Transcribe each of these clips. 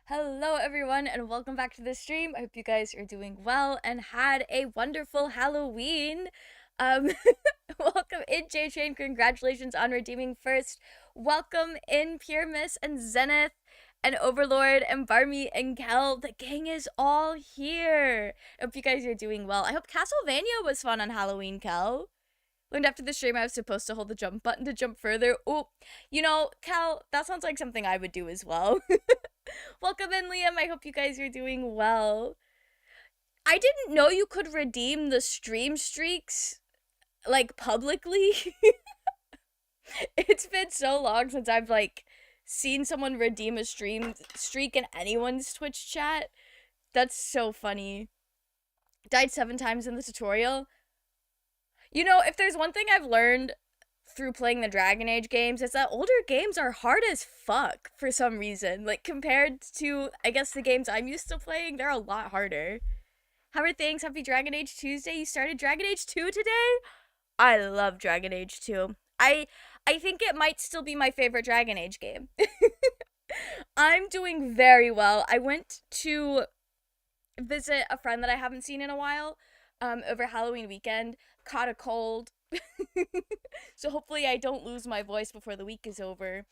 Hello, everyone, and welcome back to the stream. I hope you guys are doing well and had a wonderful Halloween. Um, welcome in, J Chain. Congratulations on redeeming first. Welcome in, Pure Miss and Zenith and Overlord and Barmy and Kel. The gang is all here. I hope you guys are doing well. I hope Castlevania was fun on Halloween, Kel. Learned after the stream I was supposed to hold the jump button to jump further. Oh, Cal, that sounds like something I would do as well. Welcome in, Liam. I hope you guys are doing well. I didn't know you could redeem the stream streaks, like, publicly. It's been so long since I've, seen someone redeem a stream streak in anyone's Twitch chat. That's so funny. Died 7 times in the tutorial. If there's one thing I've learned through playing the Dragon Age games is that older games are hard as fuck for some reason. Like, compared to, I guess, the games I'm used to playing, they're a lot harder. How are things? Happy Dragon Age Tuesday. You started Dragon Age 2 today? I love Dragon Age 2. I think it might still be my favorite Dragon Age game. I'm doing very well. I went to visit a friend that I haven't seen in a while over Halloween weekend. Caught a cold. So hopefully I don't lose my voice before the week is over.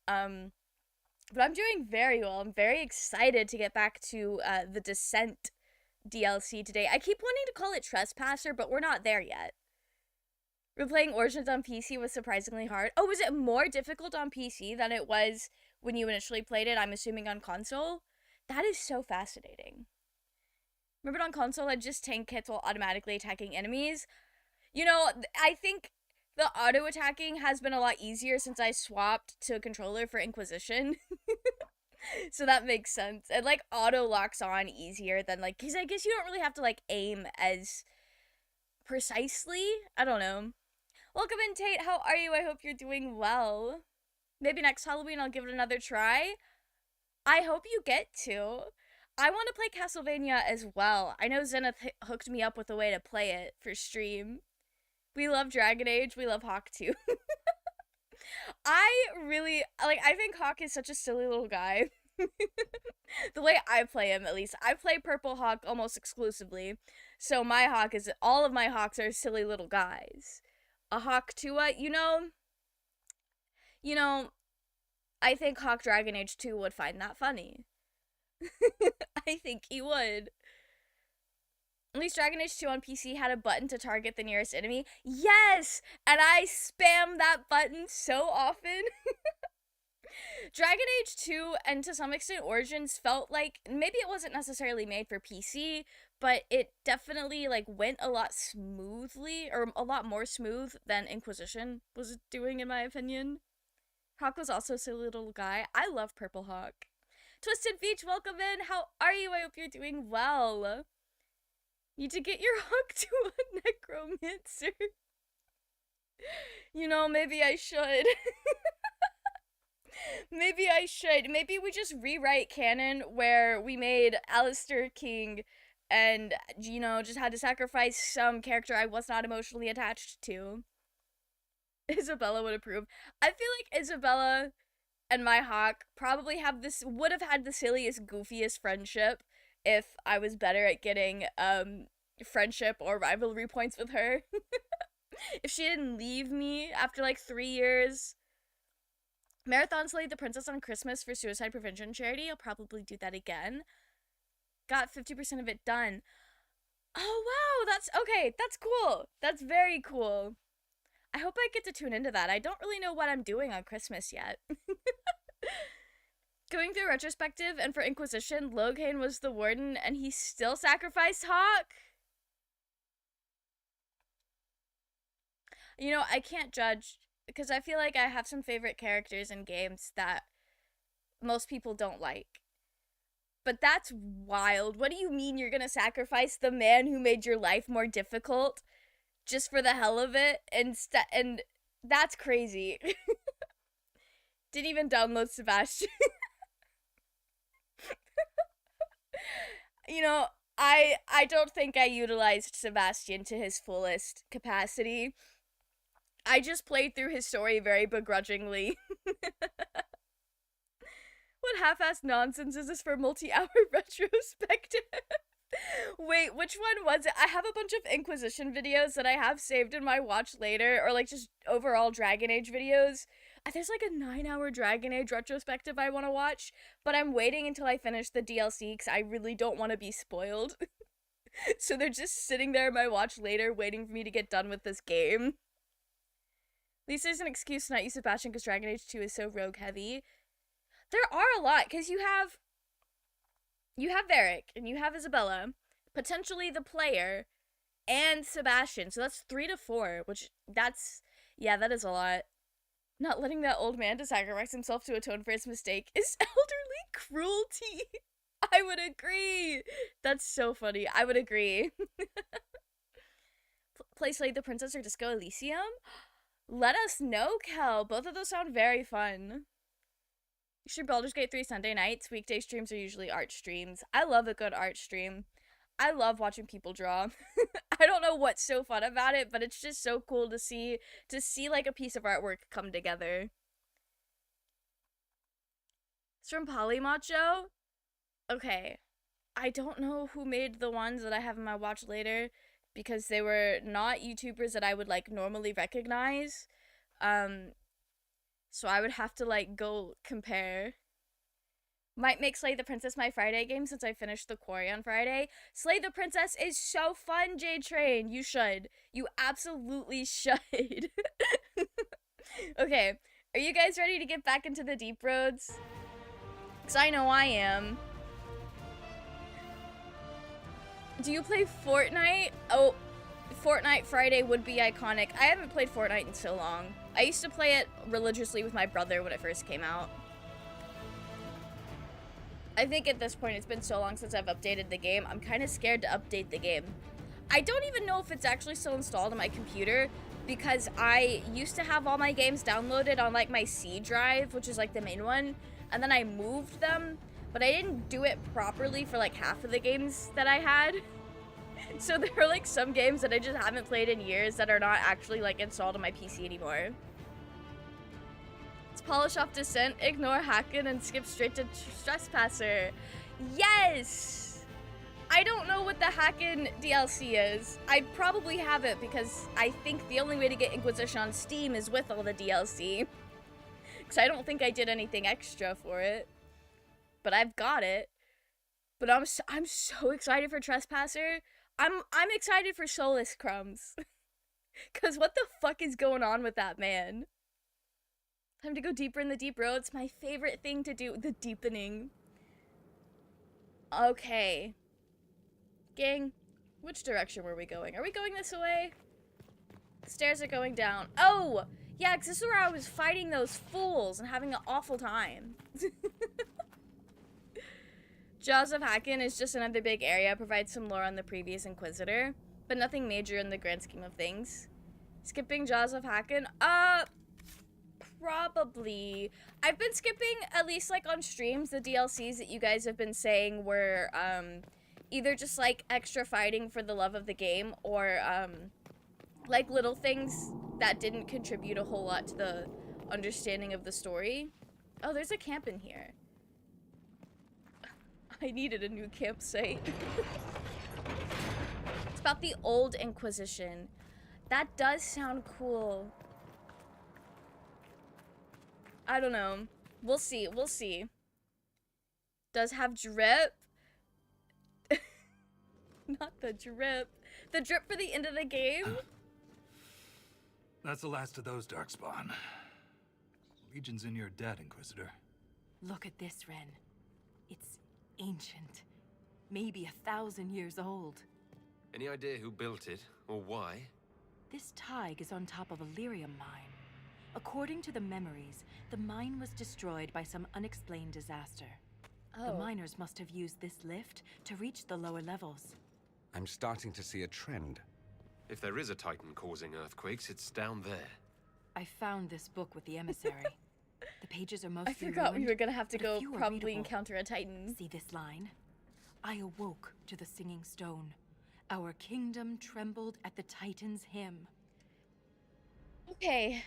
But I'm doing very well. I'm very excited to get back to the Descent DLC today. I keep wanting to call it Trespasser, but we're not there yet. Replaying Origins on PC was surprisingly hard. Oh, was it more difficult on PC than it was when you initially played it, I'm assuming on console? That is so fascinating. Remember on console, I just tank hits while automatically attacking enemies? I think the auto-attacking has been a lot easier since I swapped to a controller for Inquisition. So that makes sense. And, auto-locks on easier than, because I guess you don't really have to, aim as precisely. I don't know. Welcome in, Tate. How are you? I hope you're doing well. Maybe next Halloween I'll give it another try. I hope you get to. I want to play Castlevania as well. I know Zenith hooked me up with a way to play it for stream. We love Dragon Age. We love Hawk too. I think Hawk is such a silly little guy. The way I play him, at least. I play Purple Hawk almost exclusively. So all of my Hawks are silly little guys. A Hawk Tua, I think Hawk Dragon Age 2 would find that funny. I think he would. At least Dragon Age 2 on PC had a button to target the nearest enemy. Yes! And I spam that button so often. Dragon Age 2 and to some extent Origins felt like maybe it wasn't necessarily made for PC, but it definitely went a lot smoothly, or a lot more smooth than Inquisition was doing, in my opinion. Hawk was also a silly little guy. I love Purple Hawk. Twisted Beach, welcome in. How are you? I hope you're doing well. Need to get your Hawk to a necromancer. Maybe I should. Maybe I should. Maybe we just rewrite canon where we made Alistair king and, just had to sacrifice some character I was not emotionally attached to. Isabella would approve. I feel like Isabella and my Hawk probably would have had the silliest, goofiest friendship if I was better at getting, friendship or rivalry points with her. If she didn't leave me after 3 years. Marathon Slay the Princess on Christmas for suicide prevention charity. I'll probably do that again. Got 50% of it done. Oh, wow, that's cool. That's very cool. I hope I get to tune into that. I don't really know what I'm doing on Christmas yet. Going through retrospective, and for Inquisition, Loghain was the warden, and he still sacrificed Hawk? I can't judge, because I feel like I have some favorite characters in games that most people don't like. But that's wild. What do you mean you're gonna sacrifice the man who made your life more difficult just for the hell of it? And that's crazy. Didn't even download Sebastian. I don't think I utilized Sebastian to his fullest capacity. I just played through his story very begrudgingly. What half-assed nonsense is this for multi-hour retrospective? Wait, which one was it? I have a bunch of Inquisition videos that I have saved in my watch later, or like just overall Dragon Age videos. There's like a 9-hour Dragon Age retrospective I want to watch, but I'm waiting until I finish the DLC because I really don't want to be spoiled. So they're just sitting there in my watch later waiting for me to get done with this game. At least there's an excuse to not use Sebastian because Dragon Age 2 is so rogue heavy. There are a lot, because you have Varric, and you have Isabella, potentially the player, and Sebastian. So that's 3 to 4, which that is a lot. Not letting that old man to sacrifice himself to atone for his mistake is elderly cruelty. I would agree. That's so funny. I would agree. Play Slay the Princess or Disco Elysium? Let us know, Kel. Both of those sound very fun. You should Baldur's Gate 3 Sunday nights. Weekday streams are usually art streams. I love a good art stream. I love watching people draw. I don't know what's so fun about it, but it's just so cool to see like a piece of artwork come together. It's from Polymacho. Okay. I don't know who made the ones that I have in my watch later, because they were not YouTubers that I would like normally recognize. So I would have to like go compare. Might make Slay the Princess my Friday game since I finished the Quarry on Friday. Slay the Princess is so fun, J-Train. You should. You absolutely should. Okay, are you guys ready to get back into the deep roads? Because I know I am. Do you play Fortnite? Oh, Fortnite Friday would be iconic. I haven't played Fortnite in so long. I used to play it religiously with my brother when it first came out. I think at this point it's been so long since I've updated the game, I'm kind of scared to update the game. I don't even know if it's actually still installed on my computer, because I used to have all my games downloaded on like my C drive, which is like the main one, and then I moved them, but I didn't do it properly for like half of the games that I had. So there are like some games that I just haven't played in years that are not actually like installed on my PC anymore. Let's polish off Descent, ignore Hacken, and skip straight to Trespasser. Yes! I don't know what the Hacken DLC is. I probably have it because I think the only way to get Inquisition on Steam is with all the DLC. Because I don't think I did anything extra for it. But I've got it. But I'm so excited for Trespasser. I'm excited for Soulless Crumbs. Cause what the fuck is going on with that man? Time to go deeper in the deep roads. My favorite thing to do, the deepening. Okay. Gang, which direction were we going? Are we going this way? The stairs are going down. Oh! Yeah, because this is where I was fighting those fools and having an awful time. Jaws of Hacken is just another big area, provides some lore on the previous Inquisitor, but nothing major in the grand scheme of things. Skipping Jaws of Hacken? Probably. I've been skipping, at least like on streams, the DLCs that you guys have been saying were, either just like extra fighting for the love of the game, or, like little things that didn't contribute a whole lot to the understanding of the story. Oh, there's a camp in here. I needed a new campsite. It's about the old Inquisition. That does sound cool. I don't know. We'll see. We'll see. Does have drip. Not the drip. The drip for the end of the game? That's the last of those, Darkspawn. Legion's in your debt, Inquisitor. Look at this, Ren. It's ancient. Maybe 1,000 years old. Any idea who built it, or why? This Tig is on top of a lyrium mine. According to the memories, the mine was destroyed by some unexplained disaster. Oh. The miners must have used this lift to reach the lower levels. I'm starting to see a trend. If there is a Titan causing earthquakes, it's down there. I found this book with the emissary. The pages are mostly I forgot we ruined, were gonna have to but a go few are probably readable. encounter a Titan. See this line? I awoke to the singing stone. Our kingdom trembled at the Titan's hymn. Okay.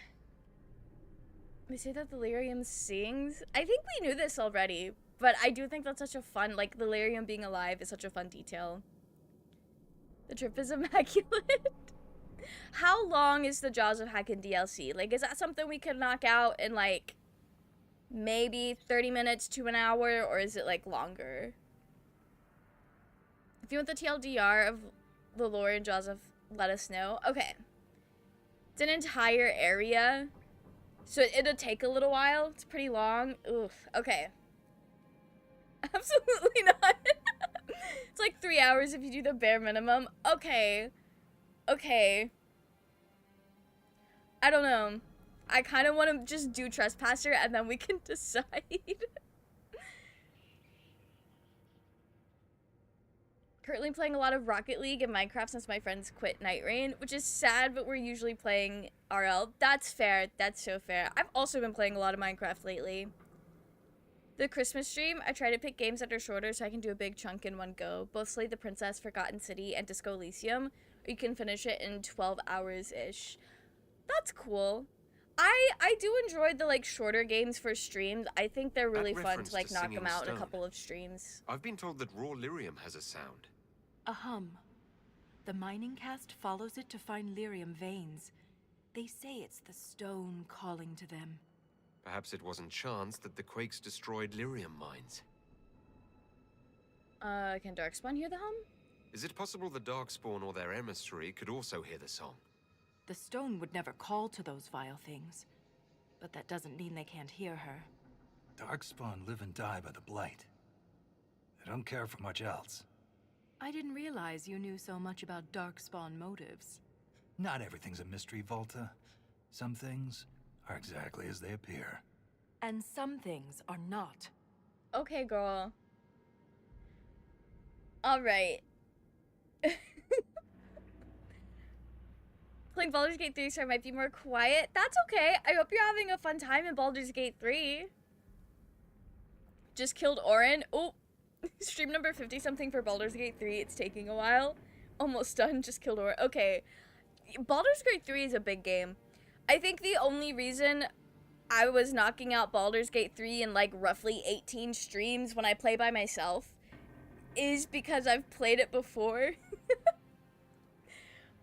They say that the lyrium sings. I think we knew this already, but I do think that's such a fun, like, the lyrium being alive is such a fun detail. The trip is immaculate. How long is the Jaws of Hakken DLC? Like, is that something we could knock out in, like, maybe 30 minutes to an hour, or is it, like, longer? If you want the TLDR of the lore in Jaws of, let us know. Okay. It's an entire area, so it'll take a little while. It's pretty long. Oof. Okay. Absolutely not. It's like 3 hours if you do the bare minimum. Okay. Okay. I don't know. I kind of want to just do Trespasser and then we can decide. Currently playing a lot of Rocket League and Minecraft since my friends quit Night Rain, which is sad, but we're usually playing RL. That's fair. That's so fair. I've also been playing a lot of Minecraft lately. The Christmas stream, I try to pick games that are shorter so I can do a big chunk in one go. Both Slay the Princess, Forgotten City, and Disco Elysium. Or you can finish it in 12 hours-ish. That's cool. I do enjoy the, like, shorter games for streams. I think they're really fun to, like, knock them out in a couple of streams. I've been told that raw lyrium has a sound. A hum. The mining cast follows it to find lyrium veins. They say it's the stone calling to them. Perhaps it wasn't chance that the quakes destroyed lyrium mines. Can Darkspawn hear the hum? Is it possible the Darkspawn or their emissary could also hear the song? The stone would never call to those vile things. But that doesn't mean they can't hear her. Darkspawn live and die by the Blight. They don't care for much else. I didn't realize you knew so much about Darkspawn motives. Not everything's a mystery, Volta. Some things are exactly as they appear. And some things are not. Okay, girl. Alright. Playing Baldur's Gate 3 so I might be more quiet. That's okay. I hope you're having a fun time in Baldur's Gate 3. Just killed Orin. Oh, stream number 50-something for Baldur's Gate 3. It's taking a while. Almost done. Just killed Orin. Okay. Baldur's Gate 3 is a big game. I think the only reason I was knocking out Baldur's Gate 3 in like roughly 18 streams when I play by myself is because I've played it before.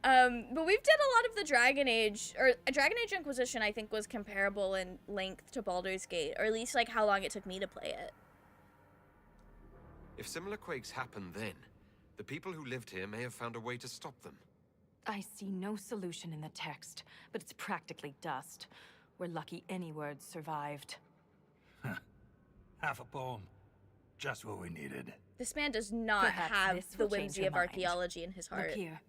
But we've did a lot of the Dragon Age, or Dragon Age Inquisition I think was comparable in length to Baldur's Gate, or at least like how long it took me to play it. If similar quakes happened then, the people who lived here may have found a way to stop them. I see no solution in the text, but it's practically dust. We're lucky any words survived. Half a poem. Just what we needed. This man does not Perhaps have this the will change whimsy your of mind. archaeology in his heart. Look here.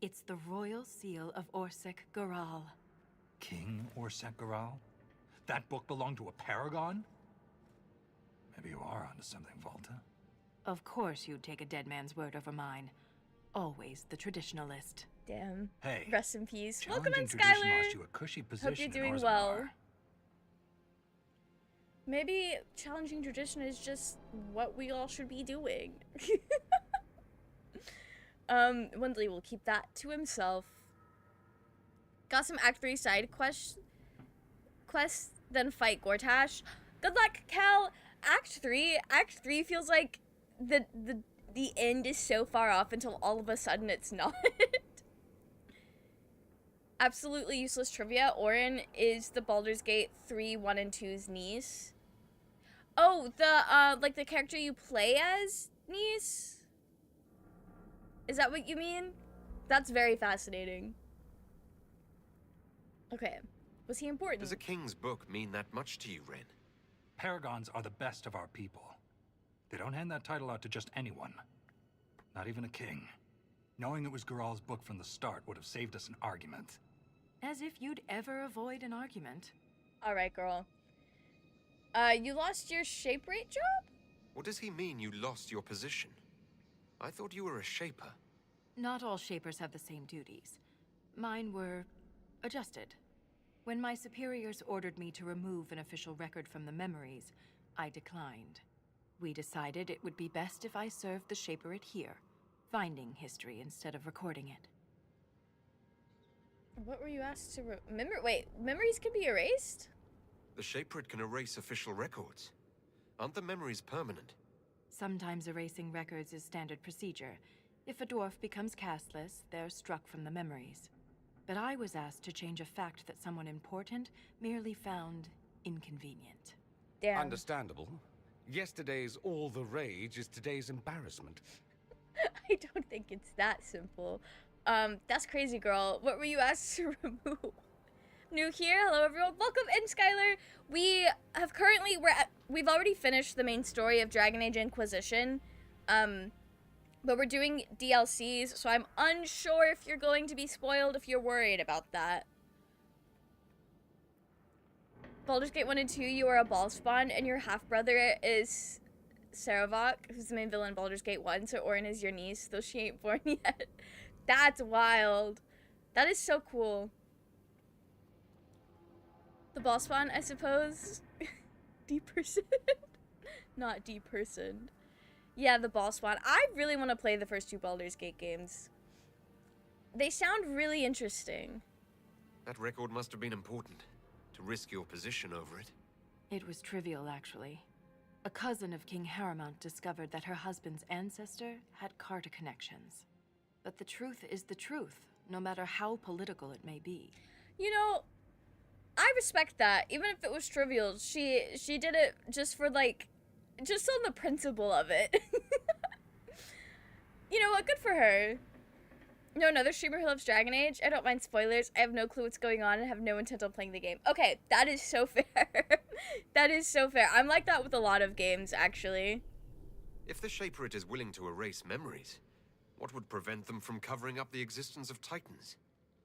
It's the royal seal of Orsek Garal. King Orsek Garal? That book belonged to a paragon? Maybe you are onto something, Volta. Of course you'd take a dead man's word over mine. Always the traditionalist. Damn. Hey. Rest in peace. Welcome in, Challenging tradition Skylar. lost you a cushy position Hope you're in doing Orzammar. well. Maybe challenging tradition is just what we all should be doing. Wendley will keep that to himself. Got some Act 3 side quests, then fight Gortash. Good luck, Cal. Act 3 feels like the end is so far off until all of a sudden it's not. Absolutely useless trivia. Orin is the Baldur's Gate 3, 1, and 2's niece. Oh, like the character you play as niece? Is that what you mean? That's very fascinating. Okay. Was he important? Does a king's book mean that much to you, Ren? Paragons are the best of our people. They don't hand that title out to just anyone. Not even a king. Knowing it was Garal's book from the start would have saved us an argument. As if you'd ever avoid an argument. Alright, girl. You lost your shape rate job? What does he mean you lost your position? I thought you were a shaper. Not all shapers have the same duties. Mine were adjusted. When my superiors ordered me to remove an official record from the memories, I declined. We decided it would be best if I served the shaperate here, finding history instead of recording it. What were you asked to wait, memories can be erased? The Shapered can erase official records. Aren't the memories permanent? Sometimes erasing records is standard procedure. If a dwarf becomes castless, they're struck from the memories. But I was asked to change a fact that someone important merely found inconvenient. Damn. Understandable. Yesterday's all the rage is today's embarrassment. I don't think it's that simple. That's crazy, girl. What were you asked to remove? New here, hello everyone. Welcome in, Skylar. We've already finished the main story of Dragon Age Inquisition. But we're doing DLCs, so I'm unsure if you're going to be spoiled if you're worried about that. Baldur's Gate 1 and 2, you are a ball spawn, and your half-brother is Saravok, who's the main villain in Baldur's Gate 1, so Orin is your niece, though she ain't born yet. That's wild. That is so cool. The ball spawn, I suppose. Depersoned. Not depersoned. Yeah, the ball spawn. I really want to play the first two Baldur's Gate games. They sound really interesting. That record must have been important. To risk your position over it. It was trivial, actually. A cousin of King Haramount discovered that her husband's ancestor had Carta connections. But the truth is the truth, no matter how political it may be. You know, I respect that. Even if it was trivial, she did it just for, like, just on the principle of it. You know what? Good for her. No, another streamer who loves Dragon Age. I don't mind spoilers. I have no clue what's going on and have no intent on playing the game. Okay, that is so fair. That is so fair. I'm like that with a lot of games, actually. If the Shapered is willing to erase memories, what would prevent them from covering up the existence of Titans?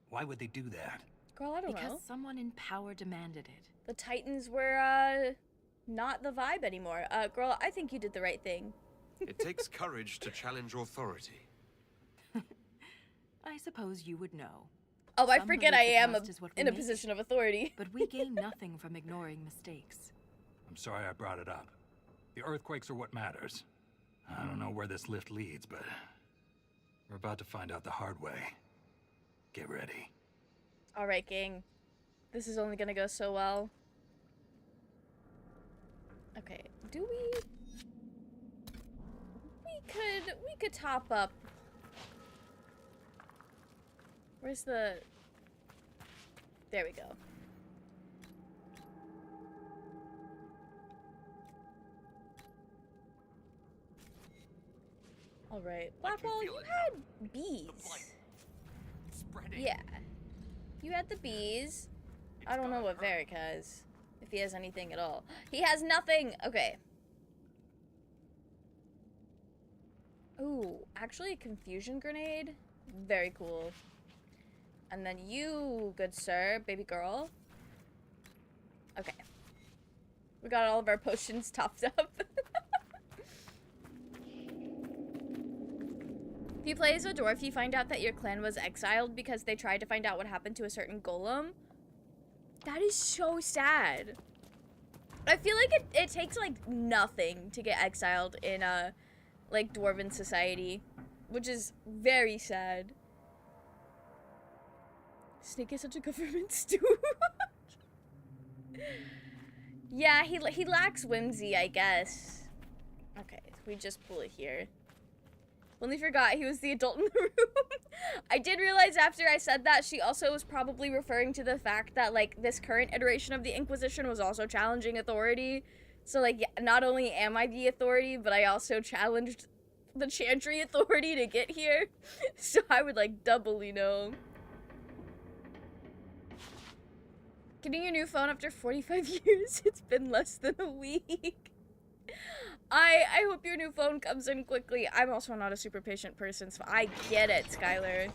Why would they do that? Girl, I don't know. Because someone in power demanded it. The Titans were, not the vibe anymore. Girl, I think you did the right thing. It takes courage to challenge authority. I suppose you would know. Oh, I Some forget I believe the am past is what we in a make it. position of authority. But we gain nothing from ignoring mistakes. I'm sorry I brought it up. The earthquakes are what matters. I don't know where this lift leads, but we're about to find out the hard way. Get ready. Alright, gang. This is only gonna go so well. Okay, do we... We could top up. Where's the... There we go. Alright. Blackwell, you had bees. Yeah. You had the bees. I don't know what Varric has. If he has anything at all. He has nothing! Okay. Ooh, actually a confusion grenade? Very cool. And then you, good sir, baby girl. Okay. We got all of our potions topped up. If you play as a dwarf, you find out that your clan was exiled because they tried to find out what happened to a certain golem. That is so sad. I feel like it takes, like, nothing to get exiled in, like, dwarven society. Which is very sad. Snake is such a government stooge. Yeah, he lacks whimsy, I guess. Okay, we just pull it here. Only forgot he was the adult in the room. I did realize after I said that she also was probably referring to the fact that, like, this current iteration of the Inquisition was also challenging authority. So, like, yeah, not only am I the authority, but I also challenged the Chantry authority to get here. So I would, like, doubly know. Getting your new phone after 45 years? It's been less than a week. I hope your new phone comes in quickly. I'm also not a super patient person, so I get it, Skylar.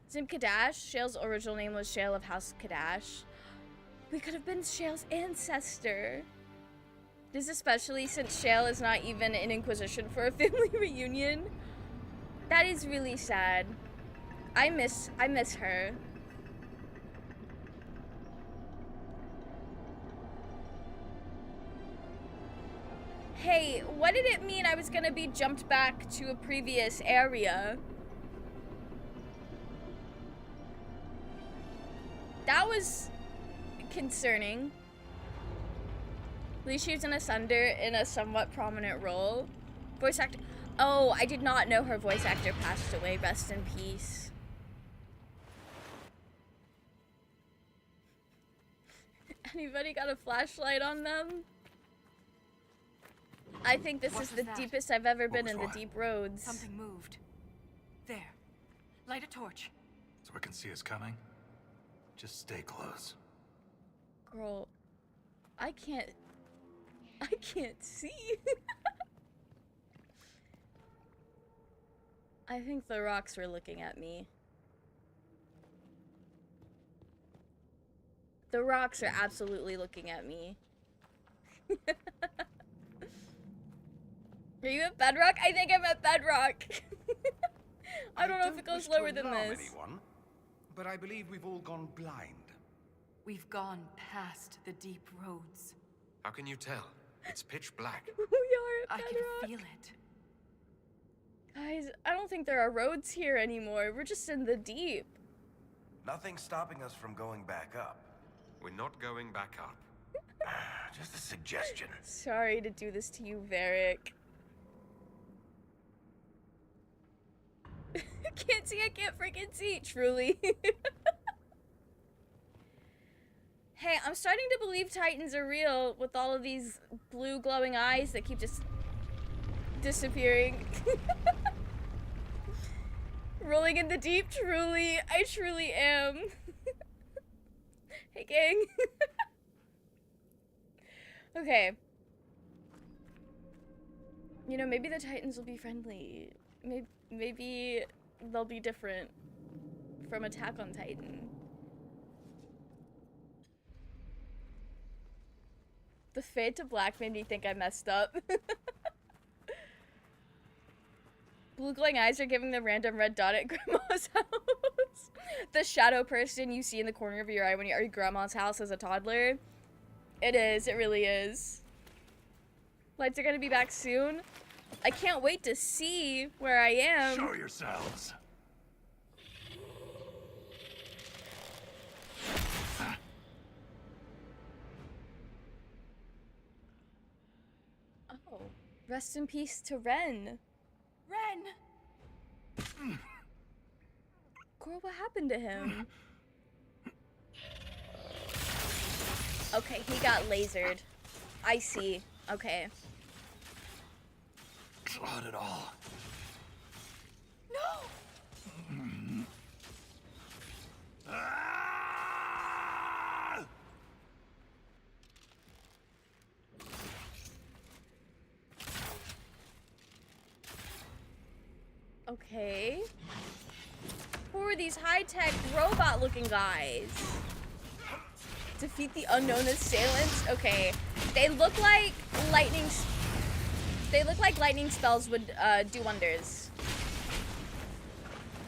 Zim Kadash. Shale's original name was Shale of House Kadash. We could have been Shale's ancestor. This especially since Shale is not even in Inquisition for a family reunion. That is really sad. I miss her. Hey, what did it mean I was gonna be jumped back to a previous area? That was concerning. At least she was in Asunder in a somewhat prominent role. Voice actor. Oh, I did not know her voice actor passed away. Rest in peace. Anybody got a flashlight on them? I think this is the deepest I've ever been in the deep roads. Something moved. There. Light a torch. So I can see us coming? Just stay close. Girl, I can't see. I think the rocks were looking at me. The rocks are absolutely looking at me. Are you at Bedrock? I think I'm at Bedrock. I don't know if it goes lower than this. Anyone, but I believe we've all gone blind. We've gone past the deep roads. How can you tell? It's pitch black. We are I at can Bedrock. feel it. Guys, I don't think there are roads here anymore. We're just in the deep. Nothing's stopping us from going back up. We're not going back up. Just a suggestion. Sorry to do this to you, Varric. Can't see, I can't freaking see, truly. Hey, I'm starting to believe Titans are real with all of these blue glowing eyes that keep just disappearing. Rolling in the deep, truly. I truly am. Hey, gang. Okay. You know, maybe the Titans will be friendly. Maybe they'll be different from Attack on Titan. The fade to black made me think I messed up. Blue glowing eyes are giving the random red dot at Grandma's house. The shadow person you see in the corner of your eye when you're at your grandma's house as a toddler. It is, it really is. Lights are gonna be back soon. I can't wait to see where I am. Show yourselves. Oh, rest in peace to Ren. Ren! Girl, what happened to him? Okay, he got lasered. I see. Okay. Not at all. No! Ah! Okay. Who are these high-tech robot-looking guys? Defeat the unknown assailants? Okay. They look like lightning... They look like lightning spells would do wonders.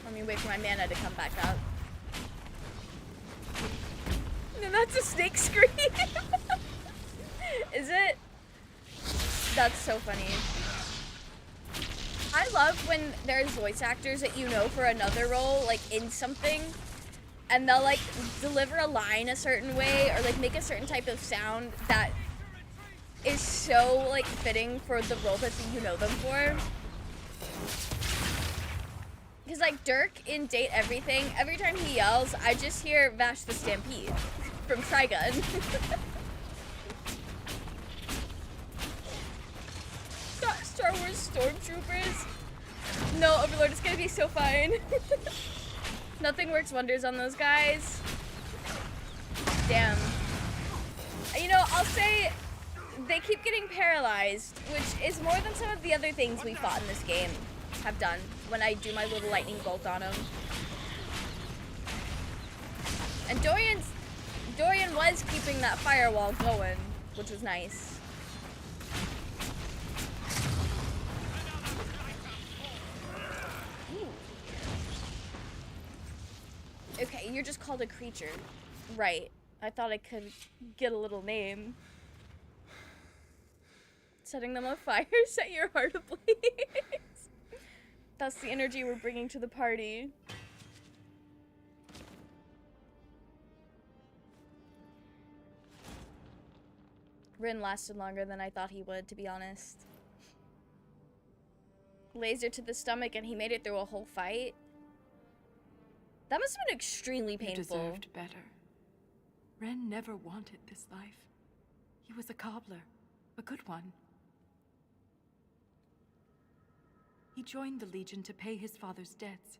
Let me wait for my mana to come back up. No, that's a snake scream. Is it? That's so funny. I love when there's voice actors that you know for another role, like in something, and they'll like deliver a line a certain way or like make a certain type of sound that is so like fitting for the role that you know them for. Because like Dirk in Date Everything, every time he yells, I just hear Vash the Stampede from Trigun. Star Wars Stormtroopers. No, Overlord, it's gonna be so fine. Nothing works wonders on those guys. Damn. You know, I'll say they keep getting paralyzed, which is more than some of the other things we fought in this game have done when I do my little lightning bolt on them. And Dorian was keeping that firewall going, which was nice. Okay, you're just called a creature. Right. I thought I could get a little name. Setting them on fire, set your heart ablaze. That's the energy we're bringing to the party. Rin lasted longer than I thought he would, to be honest. Laser to the stomach and he made it through a whole fight. That must have been extremely painful. You deserved better. Ren never wanted this life. He was a cobbler, a good one. He joined the Legion to pay his father's debts.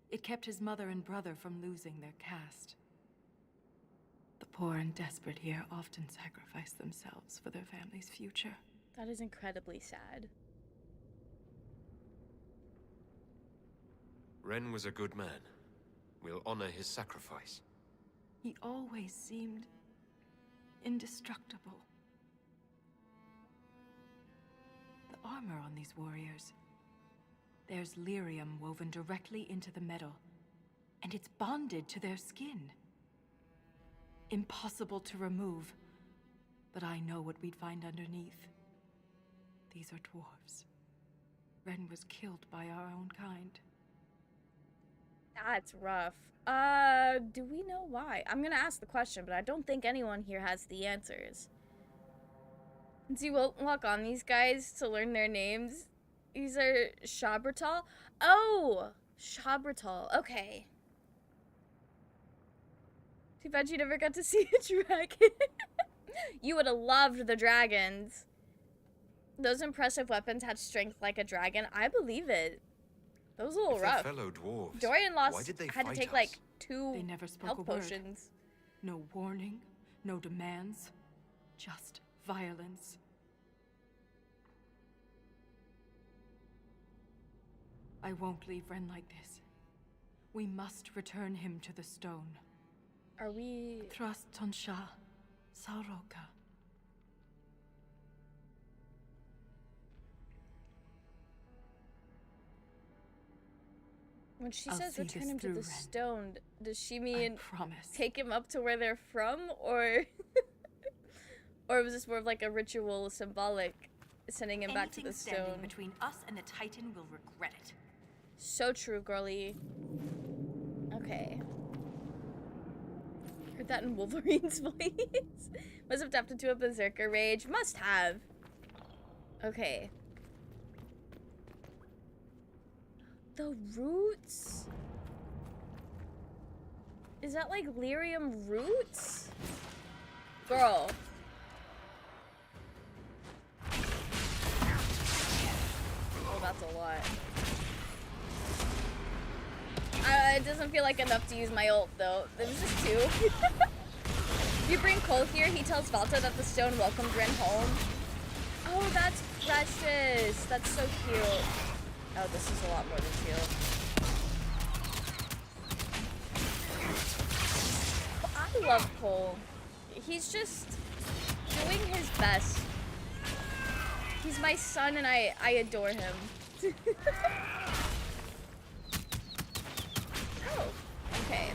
It kept his mother and brother from losing their caste. The poor and desperate here often sacrifice themselves for their family's future. That is incredibly sad. Ren was a good man. We'll honor his sacrifice. He always seemed indestructible. The armor on these warriors. There's lyrium woven directly into the metal, and it's bonded to their skin. Impossible to remove, but I know what we'd find underneath. These are dwarves. Ren was killed by our own kind. That's rough. Do we know why? I'm gonna ask the question, but I don't think anyone here has the answers. Since you won't walk on these guys to learn their names. These are Shabratal? Oh! Shabratal. Okay. Too bad you never got to see a dragon. You would have loved the dragons. Those impressive weapons had strength like a dragon. I believe it. That was a little rough. Fellow dwarves. Dorian Why did they had to fight take us? like 2 They never spoke health a word. potions. No warning, no demands, just violence. I won't leave Ren like this. We must return him to the stone. Are we... Trust Tonsha, Saroka. When she I'll says see return this him to the through, Ren. stone, does she I mean promise. take him up to where they're from, or... or was this more of like a ritual symbolic, sending him back to the Anything standing stone? between us and the Titan will regret it. So true, girly. Okay. Heard that in Wolverine's voice. Must have tapped into a berserker rage. Must have. Okay. The roots? Is that like lyrium roots? Girl. Oh, that's a lot. It doesn't feel like enough to use my ult, though. There was just 2. You bring Cole here, he tells Valta that the stone welcomed Ren home. Oh, that's precious. That's so cute. Oh, this is a lot more than 2. I love Cole. He's just doing his best. He's my son and I adore him. Oh, okay.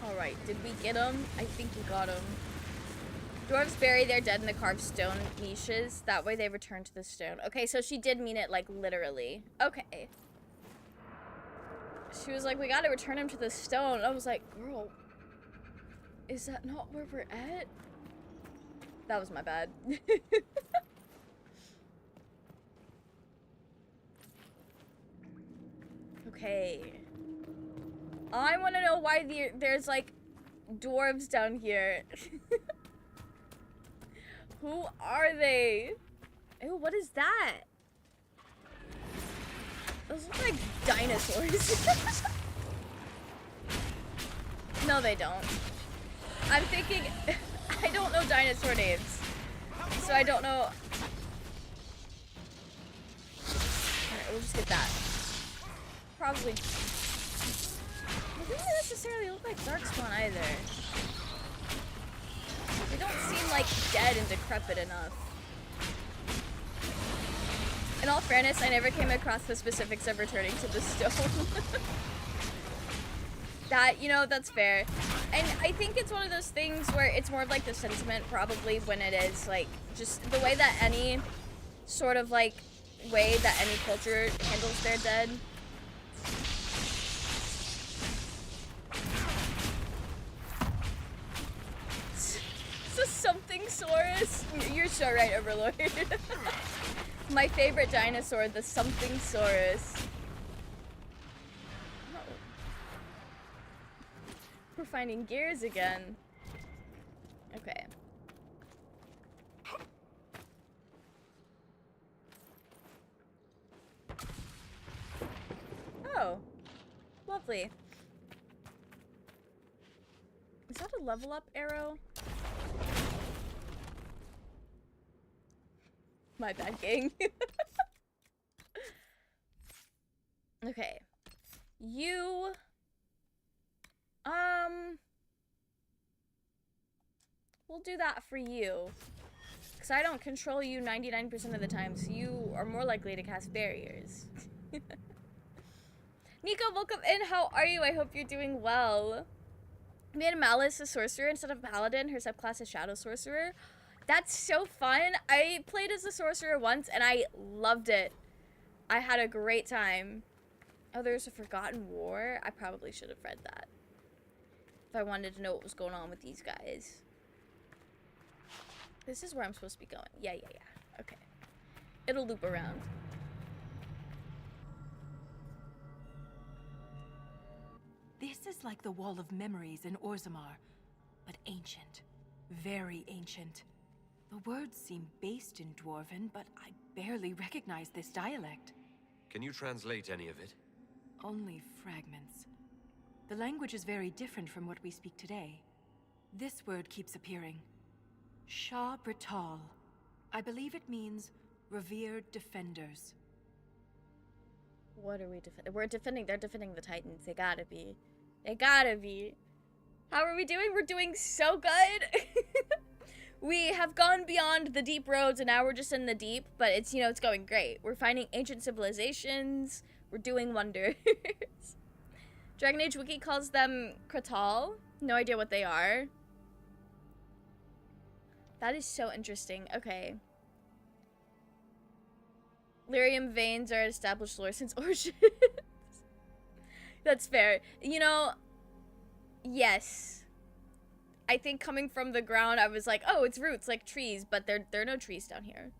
Alright, did we get him? I think we got him. Dwarves bury their dead in the carved stone niches. That way they return to the stone. Okay, so she did mean it, like, literally. Okay. She was like, we gotta return him to the stone. I was like, girl, is that not where we're at? That was my bad. Okay. I want to know why there's, like, dwarves down here. Who are they? Ew, what is that? Those look like dinosaurs. No, they don't. I'm thinking... I don't know dinosaur names. So I don't know... Alright, we'll just get that. Probably... They don't necessarily look like Darkspawn either. They don't seem like dead and decrepit enough. In all fairness, I never came across the specifics of returning to the stone. That, you know, that's fair. And I think it's one of those things where it's more of like the sentiment probably when it is like just the way that any sort of like way that any culture handles their dead. It's a something saurus. You're so right, Overlord. My favorite dinosaur, the something saurus. We're finding gears again. Okay. Oh. Lovely. Is that a level up arrow? My bad, gang. Okay. You... We'll do that for you. Because I don't control you 99% of the time, so you are more likely to cast barriers. Nico, welcome in. How are you? I hope you're doing well. Made Malice a sorcerer instead of paladin. Her subclass is shadow sorcerer. That's so fun. I played as a sorcerer once, and I loved it. I had a great time. Oh, there's a Forgotten War? I probably should have read that. If I wanted to know what was going on with these guys. This is where I'm supposed to be going. Yeah. Okay. It'll loop around. This is like the Wall of Memories in Orzammar, but ancient. Very ancient. The words seem based in Dwarven, but I barely recognize this dialect. Can you translate any of it? Only fragments. The language is very different from what we speak today. This word keeps appearing. Shah Brital. I believe it means revered defenders. What are we defending? We're defending. They're defending the Titans. They gotta be. They gotta be. How are we doing? We're doing so good. We have gone beyond the deep roads and now we're just in the deep, but it's, you know, it's going great. We're finding ancient civilizations. We're doing wonders. Dragon Age Wiki calls them Kratal. No idea what they are. That is so interesting. Okay. Lyrium veins are established lore since Origins. That's fair. You know, yes. I think coming from the ground, I was like, oh, it's roots like trees, but there are no trees down here.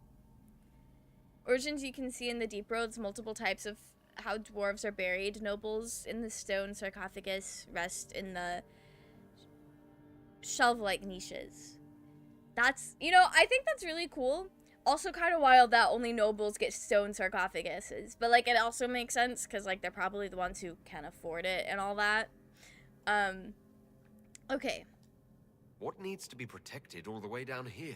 Origins, you can see in the deep roads multiple types of how dwarves are buried. Nobles in the stone sarcophagus rest in the shelf-like niches. That's, you know, I think that's really cool. Also kind of wild that only nobles get stone sarcophaguses. But, like, it also makes sense because, like, they're probably the ones who can afford it and all that. Okay. What needs to be protected all the way down here?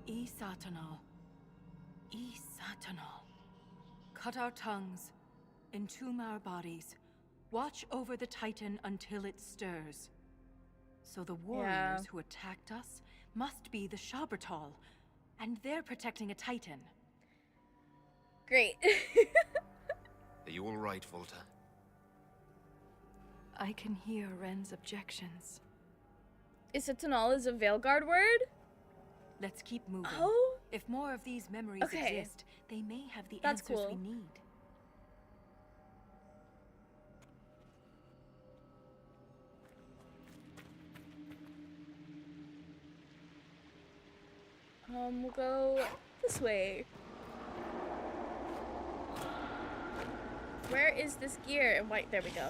Isatanal. Isatanal. Cut our tongues. Entomb our bodies. Watch over the Titan until it stirs. So the warriors who attacked us must be the Shabertal, and they're protecting a Titan. Great. Are you all right, Volta? I can hear Ren's objections. Isatanal is a Veilguard word? Let's keep moving. Oh? If more of these memories exist, they may have the That's answers cool. we need. We'll go this way. Where is this gear? And white, there we go.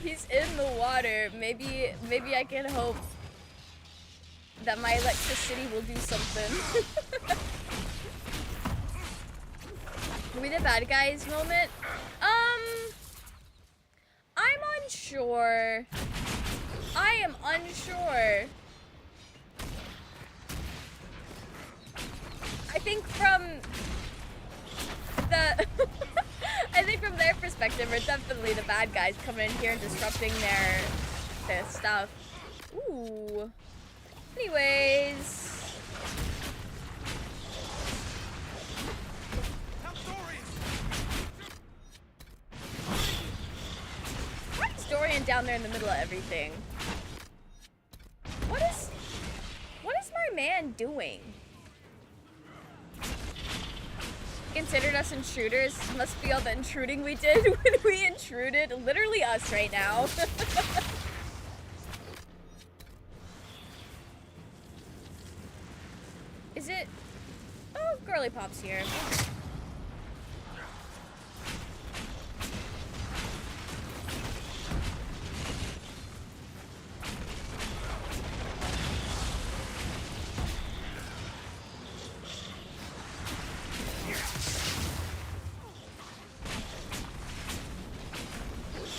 He's in the water. Maybe I can hope that my electricity will do something. Are we the bad guys moment? I'm unsure. I am unsure. I think from the I think from their perspective, we're definitely the bad guys coming in here and disrupting their stuff. Ooh. Anyways. stand down there in the middle of everything. What is my man doing? Considered us intruders. Must be all the intruding we did when we intruded. Literally us right now. Is it? Oh, Girly Pop's here.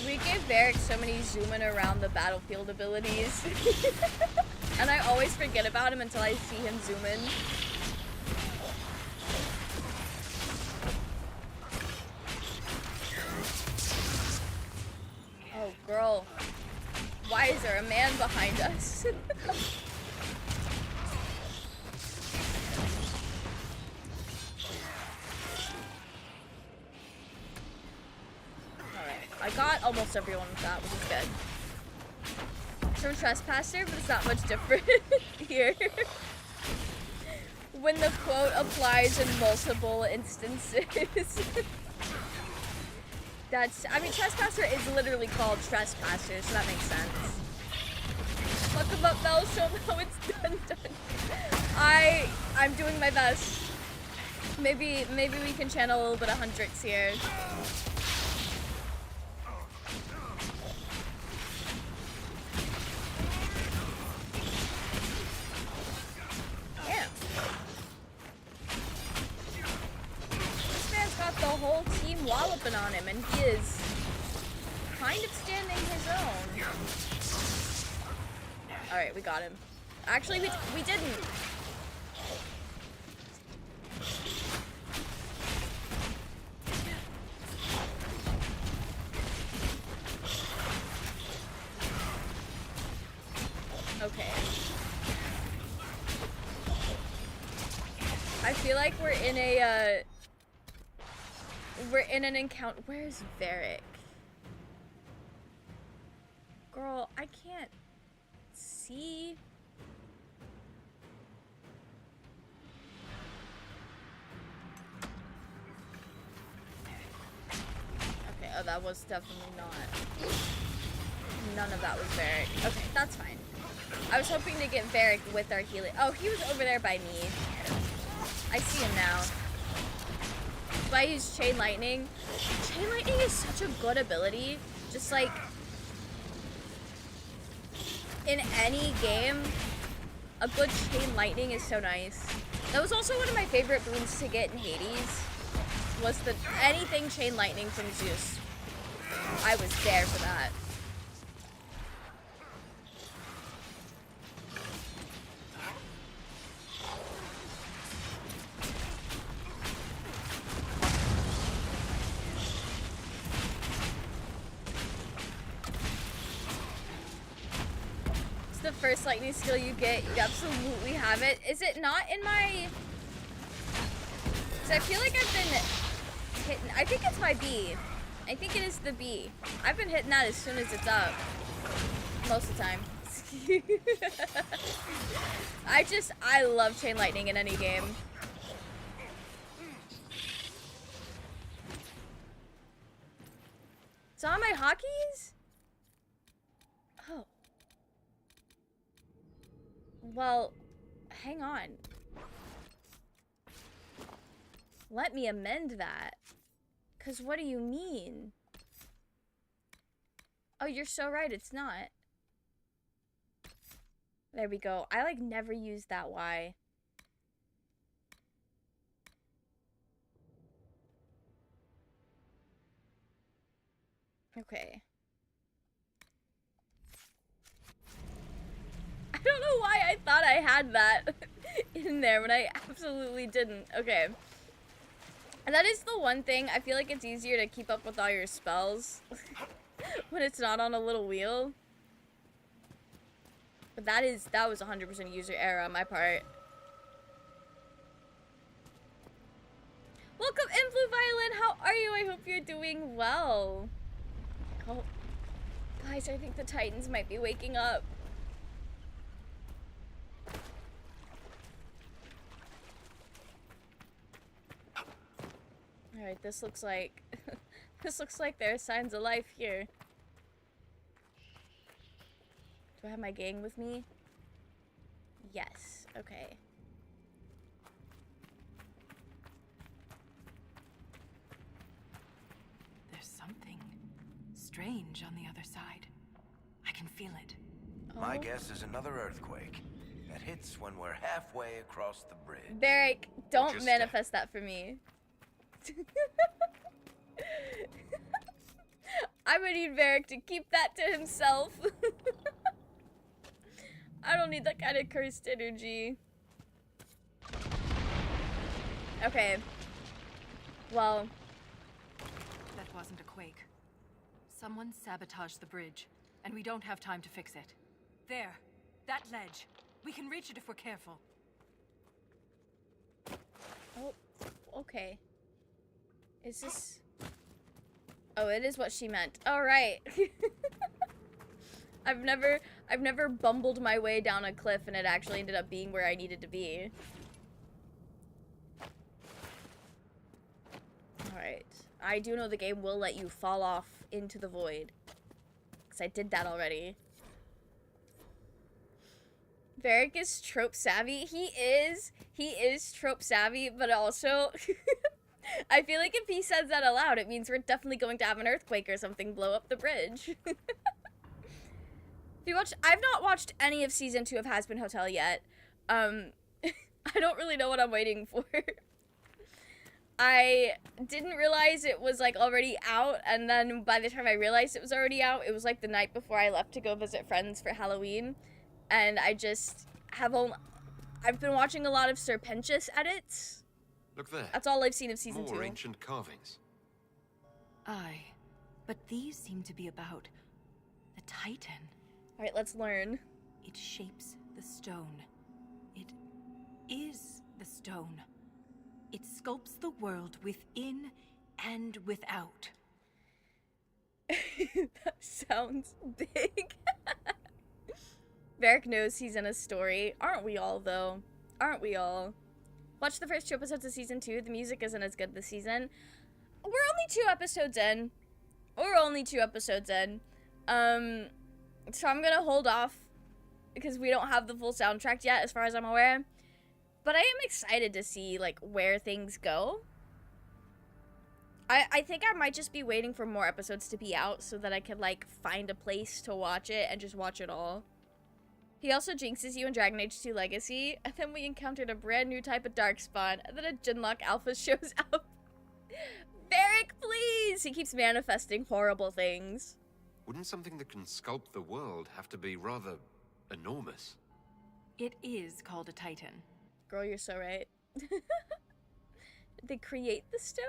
We gave Varric so many zooming around the battlefield abilities. And I always forget about him until I see him zoom in. Oh, girl. Why is there a man behind us? Alright, I got almost everyone with that, which is good. From Trespasser, but it's not much different here. When the quote applies in multiple instances. I mean, Trespasser is literally called Trespasser, so that makes sense. Look him up, Mel, show him how it's done. I'm doing my best. Maybe we can channel a little bit of Huntrix here. The whole team walloping on him, and he is kind of standing his own. Alright, we got him. Actually, we didn't. Okay. I feel like we're in a, we're in an encounter. Where's Varric? Girl, I can't see. Okay, oh, that was definitely not. None of that was Varric. Okay, that's fine. I was hoping to get Varric with our healing. Oh, he was over there by me. I see him now. So I use Chain Lightning. Chain Lightning is such a good ability. Just like in any game, a good Chain Lightning is so nice. That was also one of my favorite boons to get in Hades. Was the anything Chain Lightning from Zeus. I was there for that. The first lightning skill you get, you absolutely have it. Is it not in my... So I feel like I've been hitting... I think it's my B. I think it is the B. I've been hitting that as soon as it's up. Most of the time. I love Chain Lightning in any game. It's on my hotkeys? Oh. Well, hang on. Let me amend that. 'Cause what do you mean? Oh, you're so right, it's not. There we go. I like never used that Y. Okay. I don't know why I thought I had that in there, but I absolutely didn't. Okay. And that is the one thing. I feel like it's easier to keep up with all your spells when it's not on a little wheel. But that was 100% user error on my part. Welcome, Influ Violin. How are you? I hope you're doing well. Oh. Guys, I think the Titans might be waking up. Alright, this looks like... this looks like there are signs of life here. Do I have my gang with me? Yes. Okay. There's something strange on the other side. I can feel it. My Oh. guess is another earthquake that hits when we're halfway across the bridge. Barrick, don't Just, manifest that for me. I'm gonna need Varric to keep that to himself. I don't need that kind of cursed energy. Okay. Well, That wasn't a quake. Someone sabotaged the bridge, and we don't have time to fix it. There. That ledge. We can reach it if we're careful. oh, okay. Is this... Oh, it is what she meant. All right. I've never bumbled my way down a cliff and it actually ended up being where I needed to be. Alright. I do know the game will let you fall off into the void. Because I did that already. Varric is trope savvy. He is trope savvy, but also... I feel like if he says that aloud, it means we're definitely going to have an earthquake or something blow up the bridge. If you watch, I've not watched any of season 2 of Has Been Hotel yet. I don't really know what I'm waiting for. I didn't realize it was like already out, and then by the time I realized it was already out, it was like the night before I left to go visit friends for Halloween, and I just have I've been watching a lot of Serpentious edits. Look there. That's all I've seen of season 2. More ancient carvings. Aye. But these seem to be about the Titan. All right, let's learn. It shapes the stone. It is the stone. It sculpts the world within and without. That sounds big. Varric knows he's in a story. Aren't we all, though? Aren't we all? Watch the first 2 episodes of season 2. The music isn't as good this season. We're only 2 episodes in. So I'm gonna hold off because we don't have the full soundtrack yet, as far as I'm aware. But I am excited to see, like, where things go. I think I might just be waiting for more episodes to be out so that I could, like, find a place to watch it and just watch it all. He also jinxes you in Dragon Age 2 Legacy, and then we encountered a brand new type of Darkspawn, and then a Genlock Alpha shows up. Varric, please! He keeps manifesting horrible things. Wouldn't something that can sculpt the world have to be rather enormous? It is called a Titan. Girl, you're so right. Did they create the stone?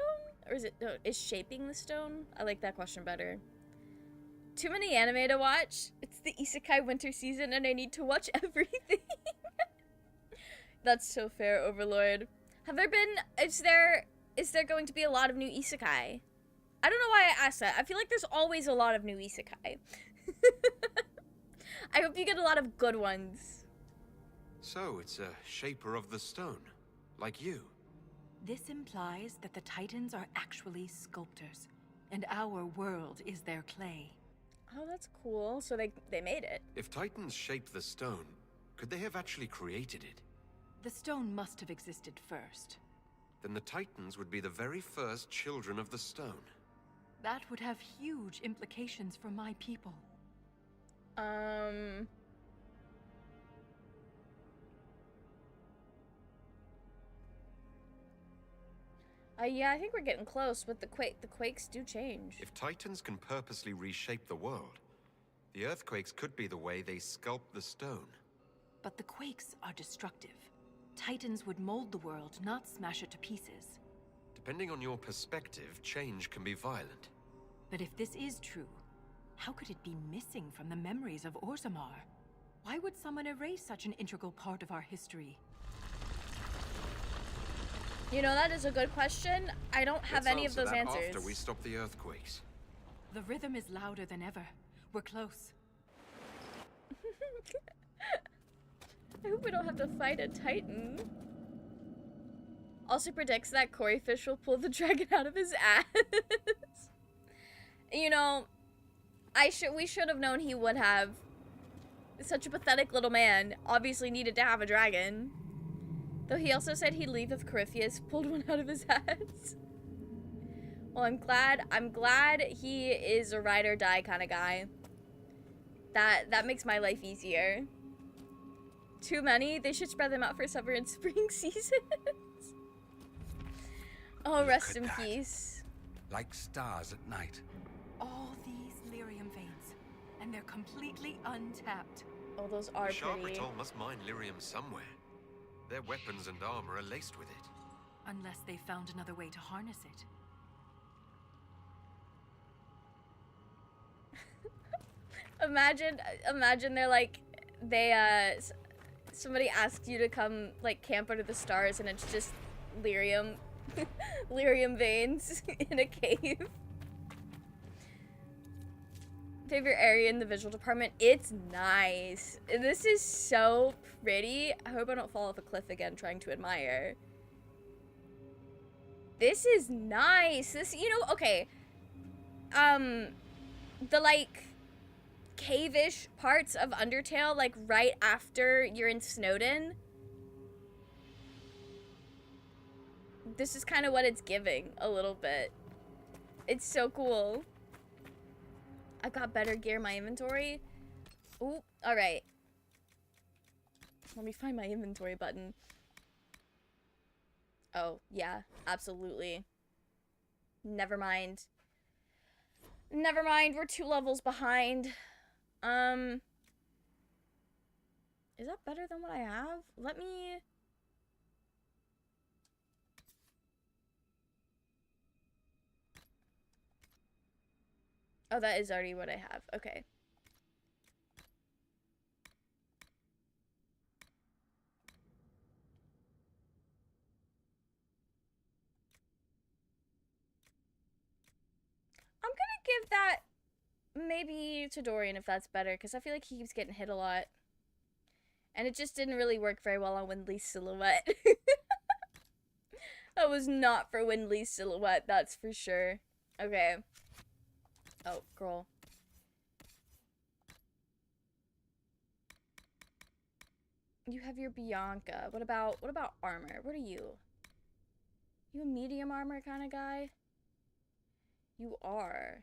Or is shaping the stone? I like that question better. Too many anime to watch. It's the isekai winter season and I need to watch everything. That's so fair, Overlord. Have there been, is there going to be a lot of new isekai? I don't know why I asked that. I feel like there's always a lot of new isekai. I hope you get a lot of good ones. So, it's a shaper of the stone, like you. This implies that the Titans are actually sculptors, and our world is their clay. Oh, that's cool. So they made it. If Titans shaped the stone, could they have actually created it? The stone must have existed first. Then the Titans would be the very first children of the stone. That would have huge implications for my people. Yeah, I think we're getting close, but the quakes do change. If Titans can purposely reshape the world, the earthquakes could be the way they sculpt the stone. But the quakes are destructive. Titans would mold the world, not smash it to pieces. Depending on your perspective, change can be violent. But if this is true, how could it be missing from the memories of Orzammar? Why would someone erase such an integral part of our history? You know, that is a good question. I don't have Let's any of answer those that answers. after we stop the earthquakes. The rhythm is louder than ever. We're close. I hope we don't have to fight a Titan. Also predicts that Koi Fish will pull the dragon out of his ass. You know, we should have known he would have. Such a pathetic little man. Obviously needed to have a dragon. Though he also said he'd leave if Corypheus pulled one out of his ass. Well, I'm glad he is a ride or die kind of guy. That makes my life easier. Too many? They should spread them out for summer and spring seasons. Oh, Look rest at in that. peace. Like stars at night. All these lyrium veins, and they're completely untapped. Oh, those are The pretty. Sharpritol must mine lyrium somewhere. Their weapons and armor are laced with it. Unless they found another way to harness it. Imagine they're like, somebody asked you to come, like, camp under the stars and it's just lyrium, lyrium veins in a cave. Favorite area in the visual department? It's nice. This is so pretty. I hope I don't fall off a cliff again trying to admire. This is nice. This, you know, okay. The, like, cave-ish parts of Undertale, like, right after you're in Snowdin. This is kind of what it's giving, a little bit. It's so cool. I got better gear in my inventory. Ooh, alright. Let me find my inventory button. Oh, yeah, absolutely. Never mind. Never mind, we're 2 levels behind. Is that better than what I have? Let me... Oh, that is already what I have. Okay. I'm gonna give that maybe to Dorian if that's better, because I feel like he keeps getting hit a lot. And it just didn't really work very well on Windley's silhouette. That was not for Windley's silhouette, that's for sure. Okay. Oh, girl. You have your Bianca. What about armor? What are you? You a medium armor kind of guy? You are.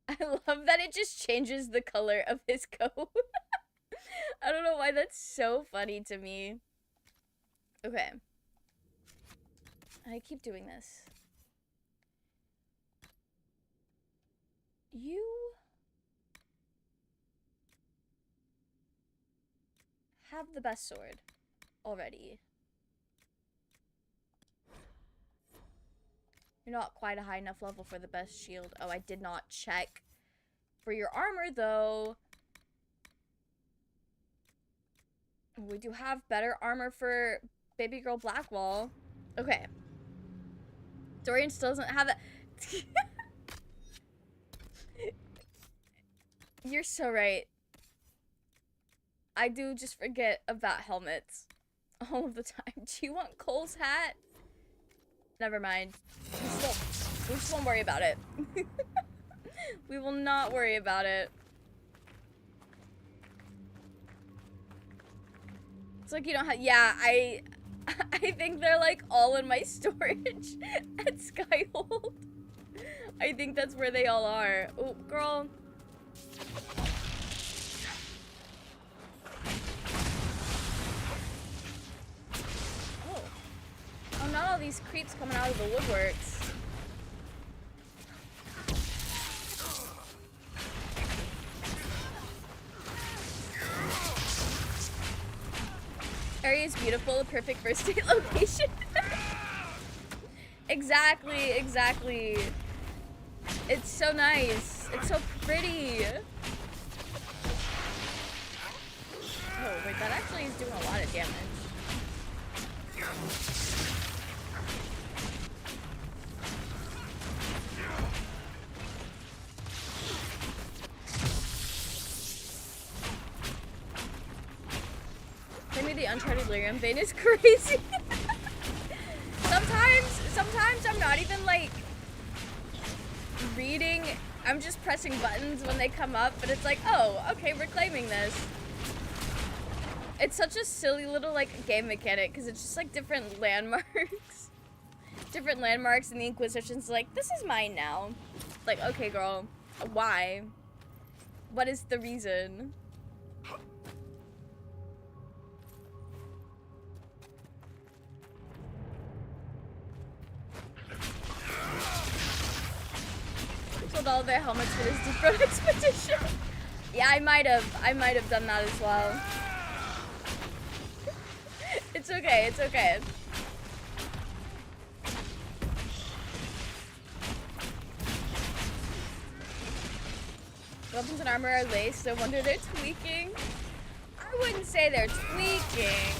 I love that it just changes the color of his coat. I don't know why that's so funny to me. Okay. I keep doing this. You have the best sword already. You're not quite a high enough level for the best shield. Oh, I did not check for your armor, though. We do have better armor for Baby Girl Blackwall. Okay. Dorian still doesn't have it. You're so right. I do just forget about helmets all of the time. Do you want Cole's hat? Never mind. We just won't worry about it. We will not worry about it. It's like you don't have. Yeah, I think they're like all in my storage at Skyhold. I think that's where they all are. Oh, girl. Oh, not all these creeps coming out of the woodworks. Area is beautiful, a perfect first date location. Exactly, exactly. It's so nice. It's so pretty. Oh, wait, that actually is doing a lot of damage. the Uncharted Lyrium vein is crazy. Sometimes I'm not even like reading. I'm just pressing buttons when they come up, but it's like, oh, okay, we're claiming this. It's such a silly little like game mechanic because it's just like different landmarks. Different landmarks, and the Inquisition's like, this is mine now. Like, okay, girl, why? What is the reason? Sold all their helmets for this deep road expedition. Yeah, I might have done that as well. It's okay, it's okay. Weapons and armor are laced, no wonder they're tweaking. I wouldn't say they're tweaking.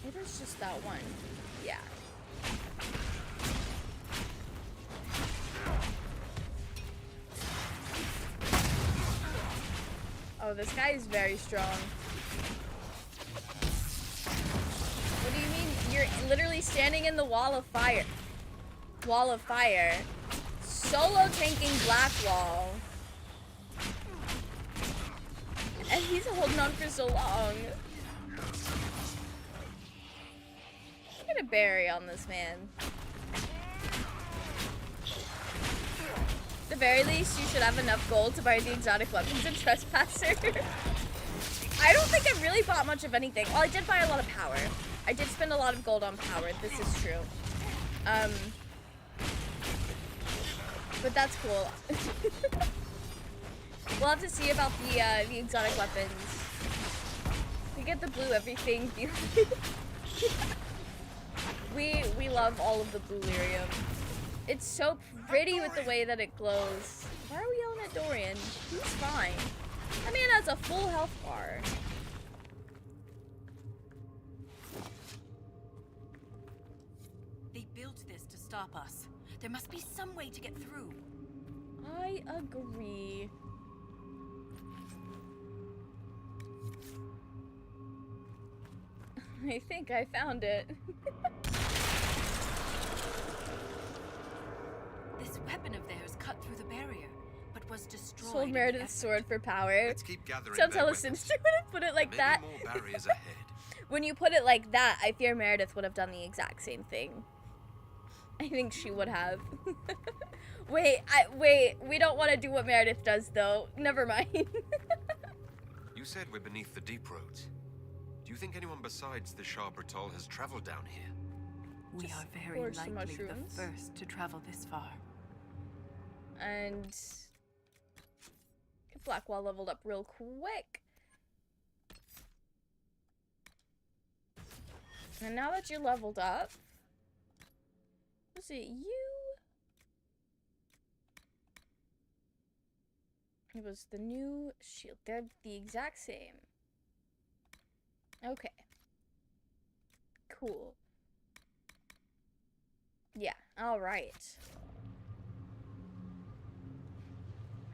It is just that one. Yeah. Oh, this guy is very strong. What do you mean? You're literally standing in the wall of fire. Wall of fire. Solo tanking Black Wall. And he's holding on for so long. Get a berry on this man. At the very least, you should have enough gold to buy the exotic weapons and Trespasser. I don't think I really bought much of anything. Well, I did buy a lot of power. I did spend a lot of gold on power. This is true. But that's cool. We'll have to see about the exotic weapons. We get the blue everything. we love all of the blue lyrium. It's so pretty with the way that it glows. Why are we yelling at Dorian? He's fine. That man has a full health bar. They built this to stop us. There must be some way to get through. I agree. I think I found it. This weapon of theirs cut through the barrier, but was destroyed. Sold in the Meredith's effort. sword for power. Let's keep gathering Sounds their hella weapons. sinister when I put it like Maybe that. more barriers ahead. When you put it like that, I fear Meredith would have done the exact same thing. I think she would have. Wait, we don't want to do what Meredith does, though. Never mind. You said we're beneath the deep roads. Do you think anyone besides the Shah Britol has traveled down here? We Just are very forge some likely the mushrooms. first to travel this far. And get Blackwall leveled up real quick. And now that you're leveled up, was it you? It was the new shield. They're the exact same. Okay. Cool. Yeah, alright.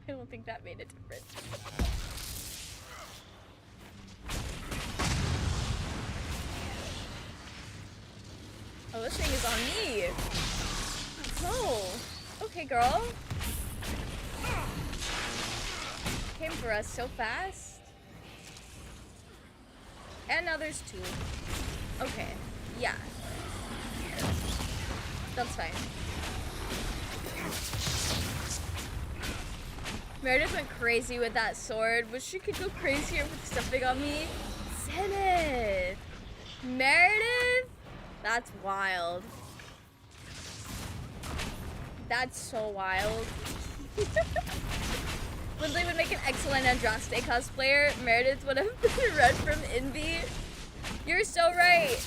I don't think that made a difference. Oh, this thing is on me. Oh, okay, girl. Came for us so fast. And now there's two. Okay, yeah. That's fine. Meredith went crazy with that sword. Wish she could go crazier with stuffing on me. Zenith! Meredith? That's wild. That's so wild. Lindley would make an excellent Andraste cosplayer. Meredith would have been Red from Envy. You're so right.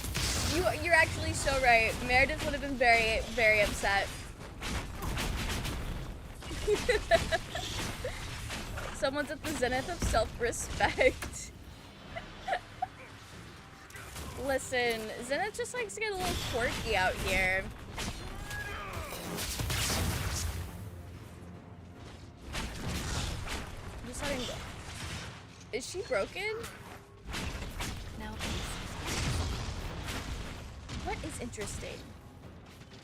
You're actually so right. Meredith would have been very, very upset. Someone's at the zenith of self-respect. Listen, Zenith just likes to get a little quirky out here. Just letting go. Is she broken? Now, What is interesting?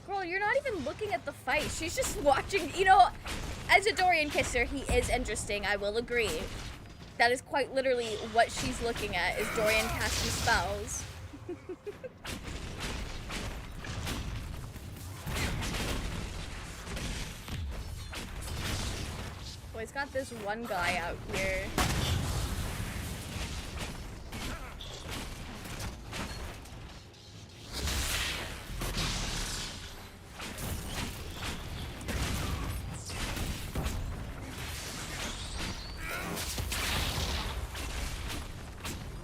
Girl, you're not even looking at the fight. She's just watching. You know, as a Dorian Kisser, he is interesting. I will agree. That is quite literally what she's looking at, is Dorian casting spells. Boy, he's got this one guy out here.